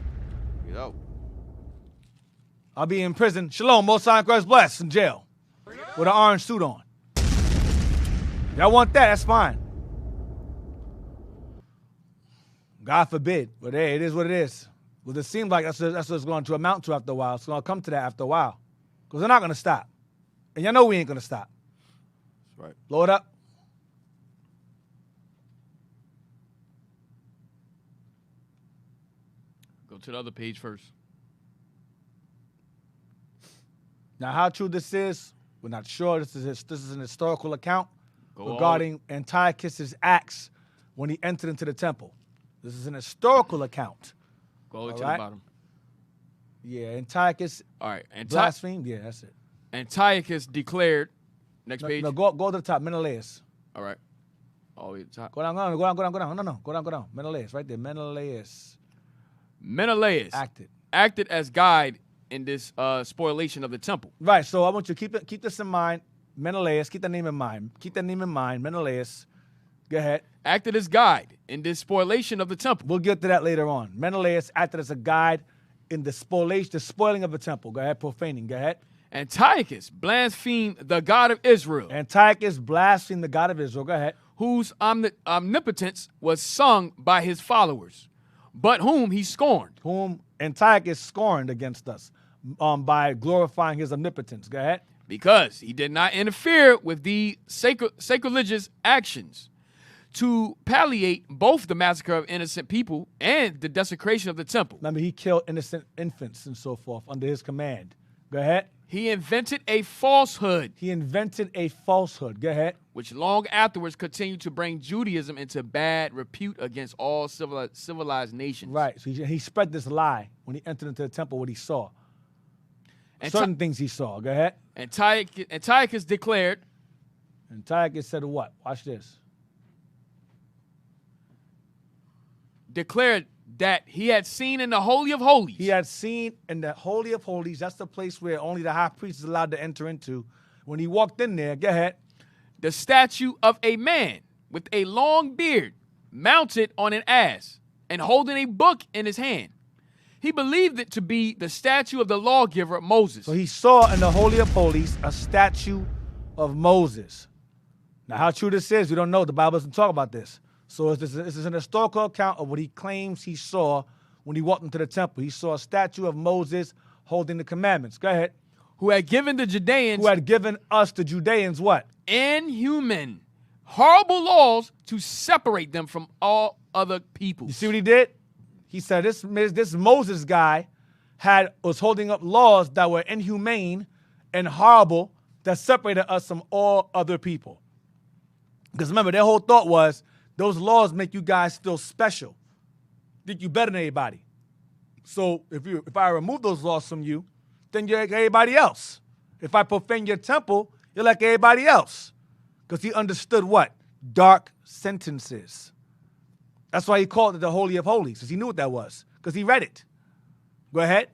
Get out. I'll be in prison. Shalom, Most High Christ bless, in jail with an orange suit on. Y'all want that? That's fine. God forbid, but hey, it is what it is. Well, it seems like that's what it's going to amount to after a while. It's going to come to that after a while, because they're not going to stop, and y'all know we ain't going to stop. That's right. Blow it up. Go to the other page first. Now, how true this is, we're not sure. This is an historical account regarding Antiochus' acts when he entered into the temple. This is an historical account. Go all the way to the bottom. Yeah, Antiochus. All right. Blasphemed. Yeah, that's it. Antiochus declared. Next page. No, go to the top. Menelaus. All right. All the way to the top. Go down. No, go down. Menelaus, right there. Menelaus acted as guide in this spoliation of the temple. Right. So I want you to keep this in mind. Menelaus. Keep that name in mind. Menelaus. Go ahead. acted as guide in the spoilation of the temple. We'll get to that later on. Menelaus acted as a guide in the spoiling of the temple. Go ahead, profaning. Go ahead. Antiochus blasphemed the God of Israel, Antiochus blasphemed the God of Israel. Go ahead. whose omnipotence was sung by his followers, but whom he scorned. Whom Antiochus scorned against us by glorifying his omnipotence. Go ahead. Because he did not interfere with the sacrilegious actions to palliate both the massacre of innocent people and the desecration of the temple. Remember, he killed innocent infants and so forth under his command. Go ahead. He invented a falsehood, He invented a falsehood. Go ahead. which long afterwards continued to bring Judaism into bad repute against all civilized nations. Right. So he spread this lie when he entered into the temple, what he saw. Certain things he saw. Go ahead. Antiochus declared, Antiochus said what? Watch this. declared that he had seen in the Holy of Holies. He had seen in the Holy of Holies, that's the place where only the high priest is allowed to enter into. When he walked in there, go ahead. The statue of a man with a long beard mounted on an ass and holding a book in his hand. He believed it to be the statue of the lawgiver Moses. So he saw in the Holy of Holies a statue of Moses. Now, how true this is, we don't know. The Bible doesn't talk about this. So this is an historical account of what he claims he saw when he walked into the temple. He saw a statue of Moses holding the commandments. Go ahead. Who had given the Judeans, Who had given us, the Judeans, what? inhuman, horrible laws to separate them from all other peoples. You see what he did? He said this Moses guy was holding up laws that were inhumane and horrible that separated us from all other people. Because remember, their whole thought was, those laws make you guys feel special, think you better than anybody. So if I remove those laws from you, then you're like everybody else. If I profane your temple, you're like everybody else. Because he understood what? Dark sentences. That's why he called it the Holy of Holies, because he knew what that was, because he read it. Go ahead.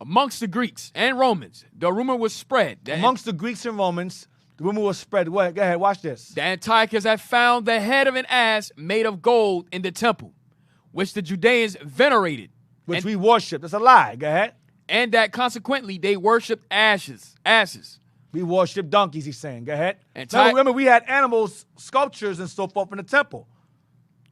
Amongst the Greeks and Romans, the rumor was spread that Amongst the Greeks and Romans, the rumor was spread. What? Go ahead, watch this. that Antiochus had found the head of an ass made of gold in the temple, which the Judeans venerated. Which we worship. That's a lie. Go ahead. And that consequently they worshipped asses. We worship donkeys, he's saying. Go ahead. And remember, we had animals, sculptures, and so forth in the temple.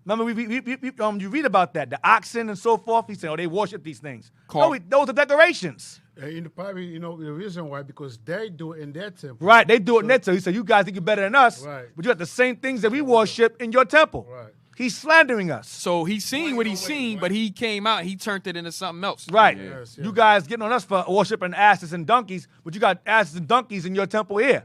Remember, you read about that. The oxen and so forth. He said, oh, they worship these things. No, those are decorations. In the Bible, you know, the reason why, because they do it in their temple. Right, they do it in their temple. He said, you guys think you're better than us, Right. but you got the same things that we worship in your temple. Right. He's slandering us. So he's seen what he's seen, but he came out, he turned it into something else. Right. Yes, You guys getting on us for worshiping asses and donkeys, but you got asses and donkeys in your temple here.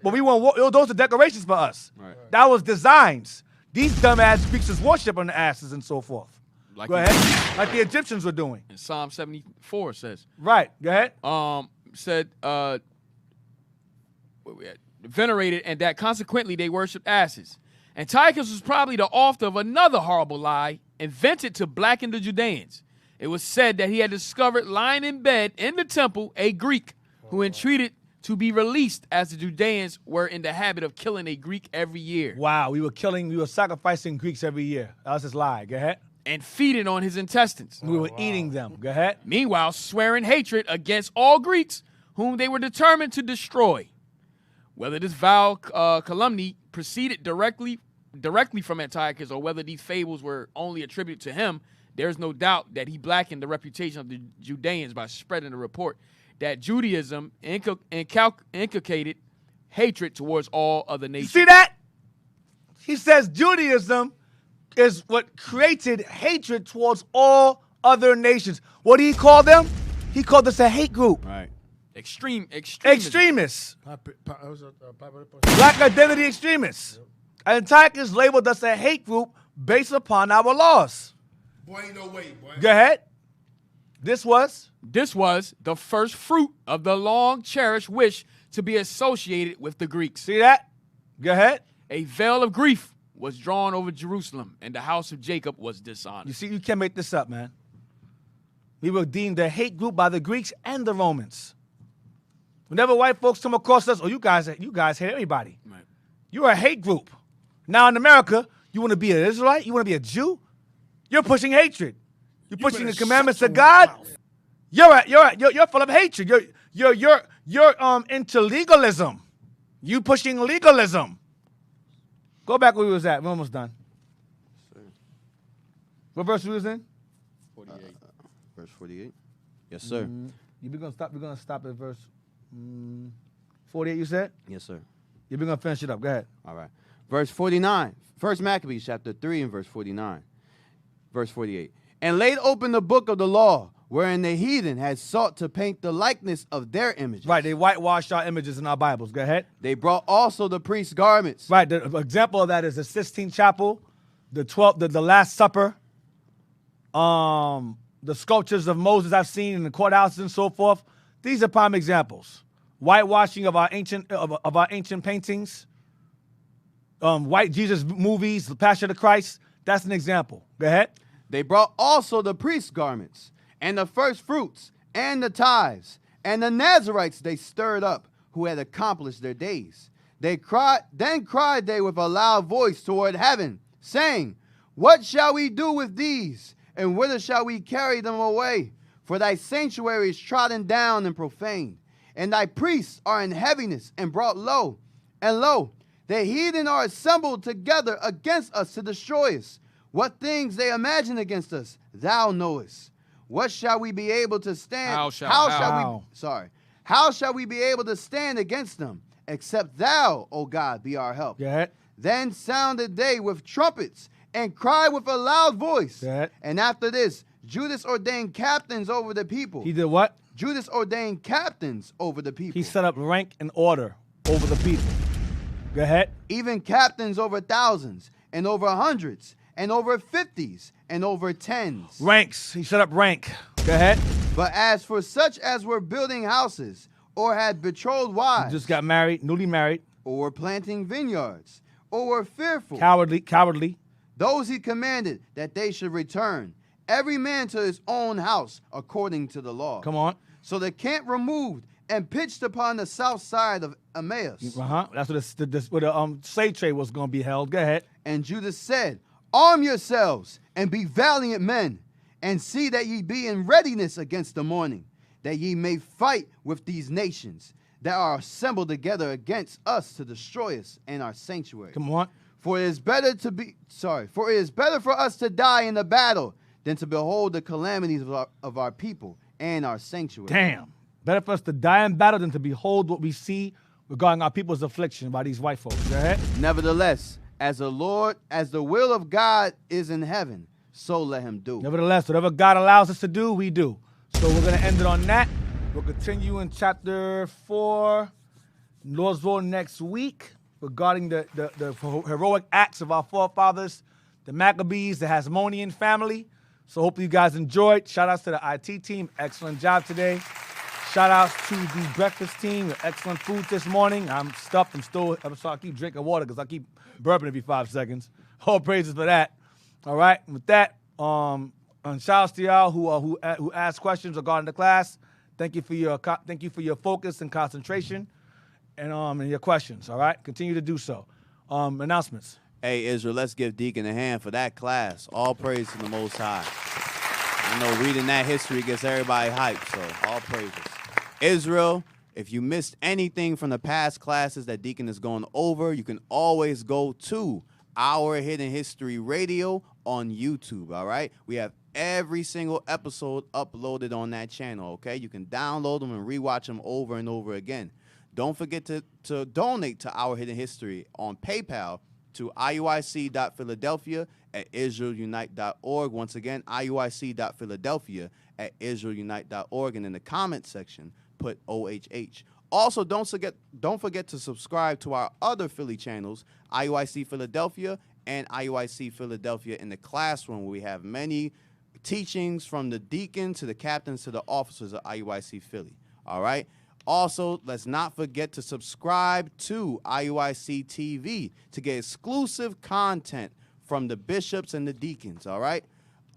But we want those are decorations for us. Right. That was designs. These dumbass Greeks is worshiping the asses and so forth. Like Go ahead. Like the Egyptians were doing. And Psalm 74 says. Right. Go ahead. Venerated, and that consequently they worshipped asses. Antiochus was probably the author of another horrible lie invented to blacken the Judeans. It was said that he had discovered lying in bed in the temple a Greek who entreated to be released, as the Judeans were in the habit of killing a Greek every year. Wow, we were sacrificing Greeks every year. That was his lie. Go ahead. And feeding on his intestines. We were eating them. Go ahead. Meanwhile, swearing hatred against all Greeks whom they were determined to destroy. Whether this vile calumny proceeded directly from Antiochus or whether these fables were only attributed to him, there's no doubt that he blackened the reputation of the Judeans by spreading the report that Judaism inculcated hatred towards all other nations. See that? He says Judaism is what created hatred towards all other nations. What did he call them? He called us a hate group. Right. Extremists. Black identity extremists. Antiochus labeled us a hate group based upon our laws. Boy, ain't no way, boy. Go ahead. This was the first fruit of the long-cherished wish to be associated with the Greeks. See that? Go ahead. A veil of grief was drawn over Jerusalem, and the house of Jacob was dishonored. You see, you can't make this up, man. We were deemed a hate group by the Greeks and the Romans. Whenever white folks come across us, oh, you guys hate everybody. Right. You're a hate group. Now in America, You want to be an Israelite? You want to be a Jew? You're pushing hatred. You're pushing the commandments of God. You're full of hatred. You're into legalism. You pushing legalism. Go back where we was at. We're almost done. What verse we was in? 48. Verse 48. Yes, sir. We're gonna stop at verse 48. You said? Yes, sir. We're gonna finish it up. Go ahead. All right. Verse 49. First Maccabees chapter 3 and verse 49. Verse 48. And laid open the book of the law, wherein the heathen had sought to paint the likeness of their images. Right, they whitewashed our images in our Bibles. Go ahead. They brought also the priest's garments. Right, the example of that is the Sistine Chapel, the Last Supper, the sculptures of Moses I've seen in the courthouses and so forth. These are prime examples. Whitewashing of our ancient paintings, white Jesus movies, The Passion of Christ. That's an example. Go ahead. They brought also the priest's garments, and the first fruits, and the tithes, and the Nazarites they stirred up, who had accomplished their days. Then cried they with a loud voice toward heaven, saying, What shall we do with these? And whither shall we carry them away? For thy sanctuary is trodden down and profaned, and thy priests are in heaviness and brought low. And lo, the heathen are assembled together against us to destroy us. What things they imagine against us, thou knowest. What shall we be able to stand? How shall we be able to stand against them, except thou, O God, be our help? Then sounded they with trumpets and cried with a loud voice. And after this, Judas ordained captains over the people. He did what? Judas ordained captains over the people. He set up rank and order over the people. Go ahead. Even captains over thousands and over hundreds and over 50s and over 10s. Ranks. He set up rank. Go ahead. But as for such as were building houses or had betrothed wives. Just got married, newly married. Or were planting vineyards. Or were fearful. Cowardly. Those he commanded that they should return, every man to his own house according to the law. Come on. So the camp removed and pitched upon the south side of Emmaus. That's where the slave trade was going to be held. Go ahead. And Judas said, Arm yourselves and be valiant men, and see that ye be in readiness against the morning, that ye may fight with these nations that are assembled together against us to destroy us and our sanctuary. Come on. For it is better for us to die in the battle than to behold the calamities of our people and our sanctuary. Damn. Better for us to die in battle than to behold what we see regarding our people's affliction by these white folks. Go ahead. Nevertheless, as the will of God is in heaven, so let him do. Nevertheless, whatever God allows us to do, we do. So we're going to end it on that. We'll continue in chapter 4, Lord's will, next week, regarding the heroic acts of our forefathers, the Maccabees, the Hasmonean family. So hopefully you guys enjoyed. Shout outs to the IT team. Excellent job today. Shout outs to the breakfast team. Excellent food this morning. I'm stuffed. I keep drinking water because I keep burping every 5 seconds. All praises for that. All right. With that, and shout outs to y'all who asked questions regarding the class. Thank you for your focus and concentration and your questions. All right. Continue to do so. Announcements. Hey, Israel, let's give Deacon a hand for that class. All praise to the Most High. I know reading that history gets everybody hyped, so all praises. Israel, if you missed anything from the past classes that Deacon is going over, you can always go to Our Hidden History Radio on YouTube, all right? We have every single episode uploaded on that channel, okay? You can download them and rewatch them over and over again. Don't forget to donate to Our Hidden History on PayPal to iuic.philadelphia@israelunite.org. Once again, iuic.philadelphia@israelunite.org. And in the comment section, put OHH. Also, don't forget to subscribe to our other Philly channels, IUIC Philadelphia and IUIC Philadelphia in the Classroom, where we have many teachings from the deacon to the captains to the officers of IUIC Philly. All right? Also, let's not forget to subscribe to IUIC TV to get exclusive content from the bishops and the deacons, all right?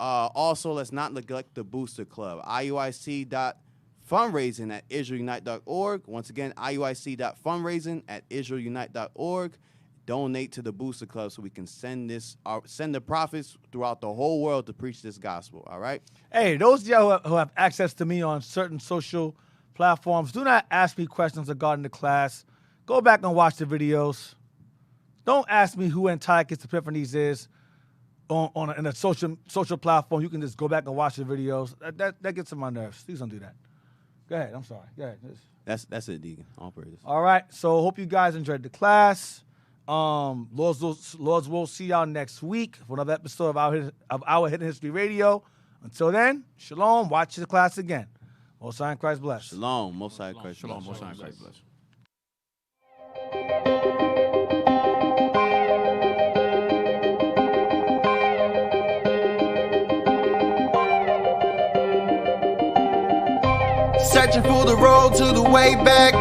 Also, let's not neglect the Booster Club, IUIC.fundraising@israelunite.org. Once again, IUIC.fundraising@israelunite.org. donate to the Booster Club so we can send the prophets throughout the whole world to preach this gospel. All right. Hey, those of y'all who have access to me on certain social platforms, do not ask me questions regarding the class. Go back and watch the videos. Don't ask me who Antiochus Epiphanes is in a social platform. You can just go back and watch the videos. That gets on my nerves. Please don't do that. Go ahead. I'm sorry. Go ahead. That's it, Deacon. All praises. All right. So hope you guys enjoyed the class. Lords will see y'all next week for another episode of our Hidden History Radio. Until then, shalom. Watch the class again. Most High in Christ bless. Shalom. Most High in Christ bless. Shalom. Most High in Christ bless. Searching for the road to the way back.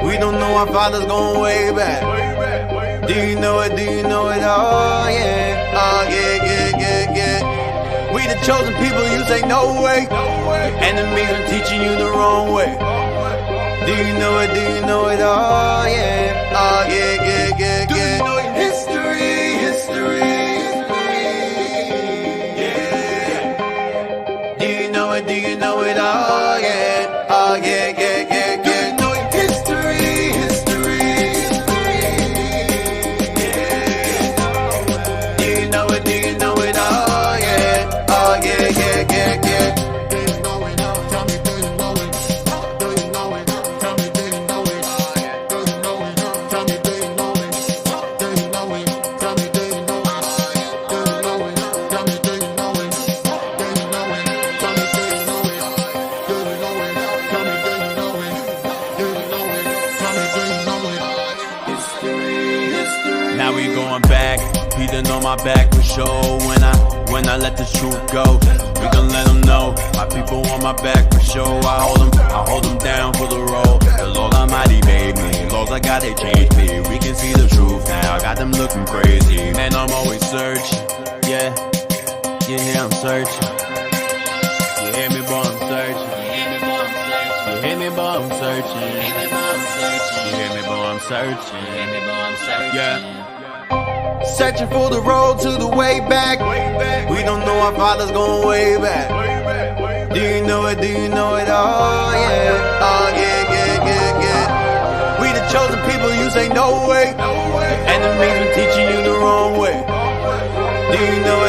We don't know our father's going way back. Do you know it? Do you know it? Oh yeah. Oh yeah. We the chosen people, you say no way. Enemies are teaching you the wrong way. Do you know it? Do you know it? Oh yeah. Oh yeah. Do you know it? History. Yeah. Do you know it? Do you know it? Oh yeah. Oh yeah. Do you know it? History. Yeah. Do you know it? Do you know it? Oh yeah. Oh yeah. Do you know it? Tell me, do you know it? Do you know it? Tell me, do you know it? Do you know it? Tell me, do you know it? Do you know it? Tell me, do you know it? Do you know it? Tell me, do you know it? Do you know it? Tell me, do you know it? Do you know it? Tell me, do you know it? Do you know it? Tell me, do you know it? History. Now we going back, Peter on my back for sure. When I let the truth go, we gon' let them know. My people on my back for sure. I hold them down for the road. The Lord Almighty made me. Laws I got, they changed me. We can see the truth now. I got them looking crazy. Man, I'm always searching. Yeah, I'm searching. You hear me, boy, I'm searching. You hear me, boy, I'm searching. You hear me, boy, I'm searching. Yeah. Searching for the road to the way back. We don't know our father's going way back. Do you know it? Do you know it? Oh yeah. Oh yeah. We the chosen people, you say no way. Enemies been teaching you the wrong way. Do you know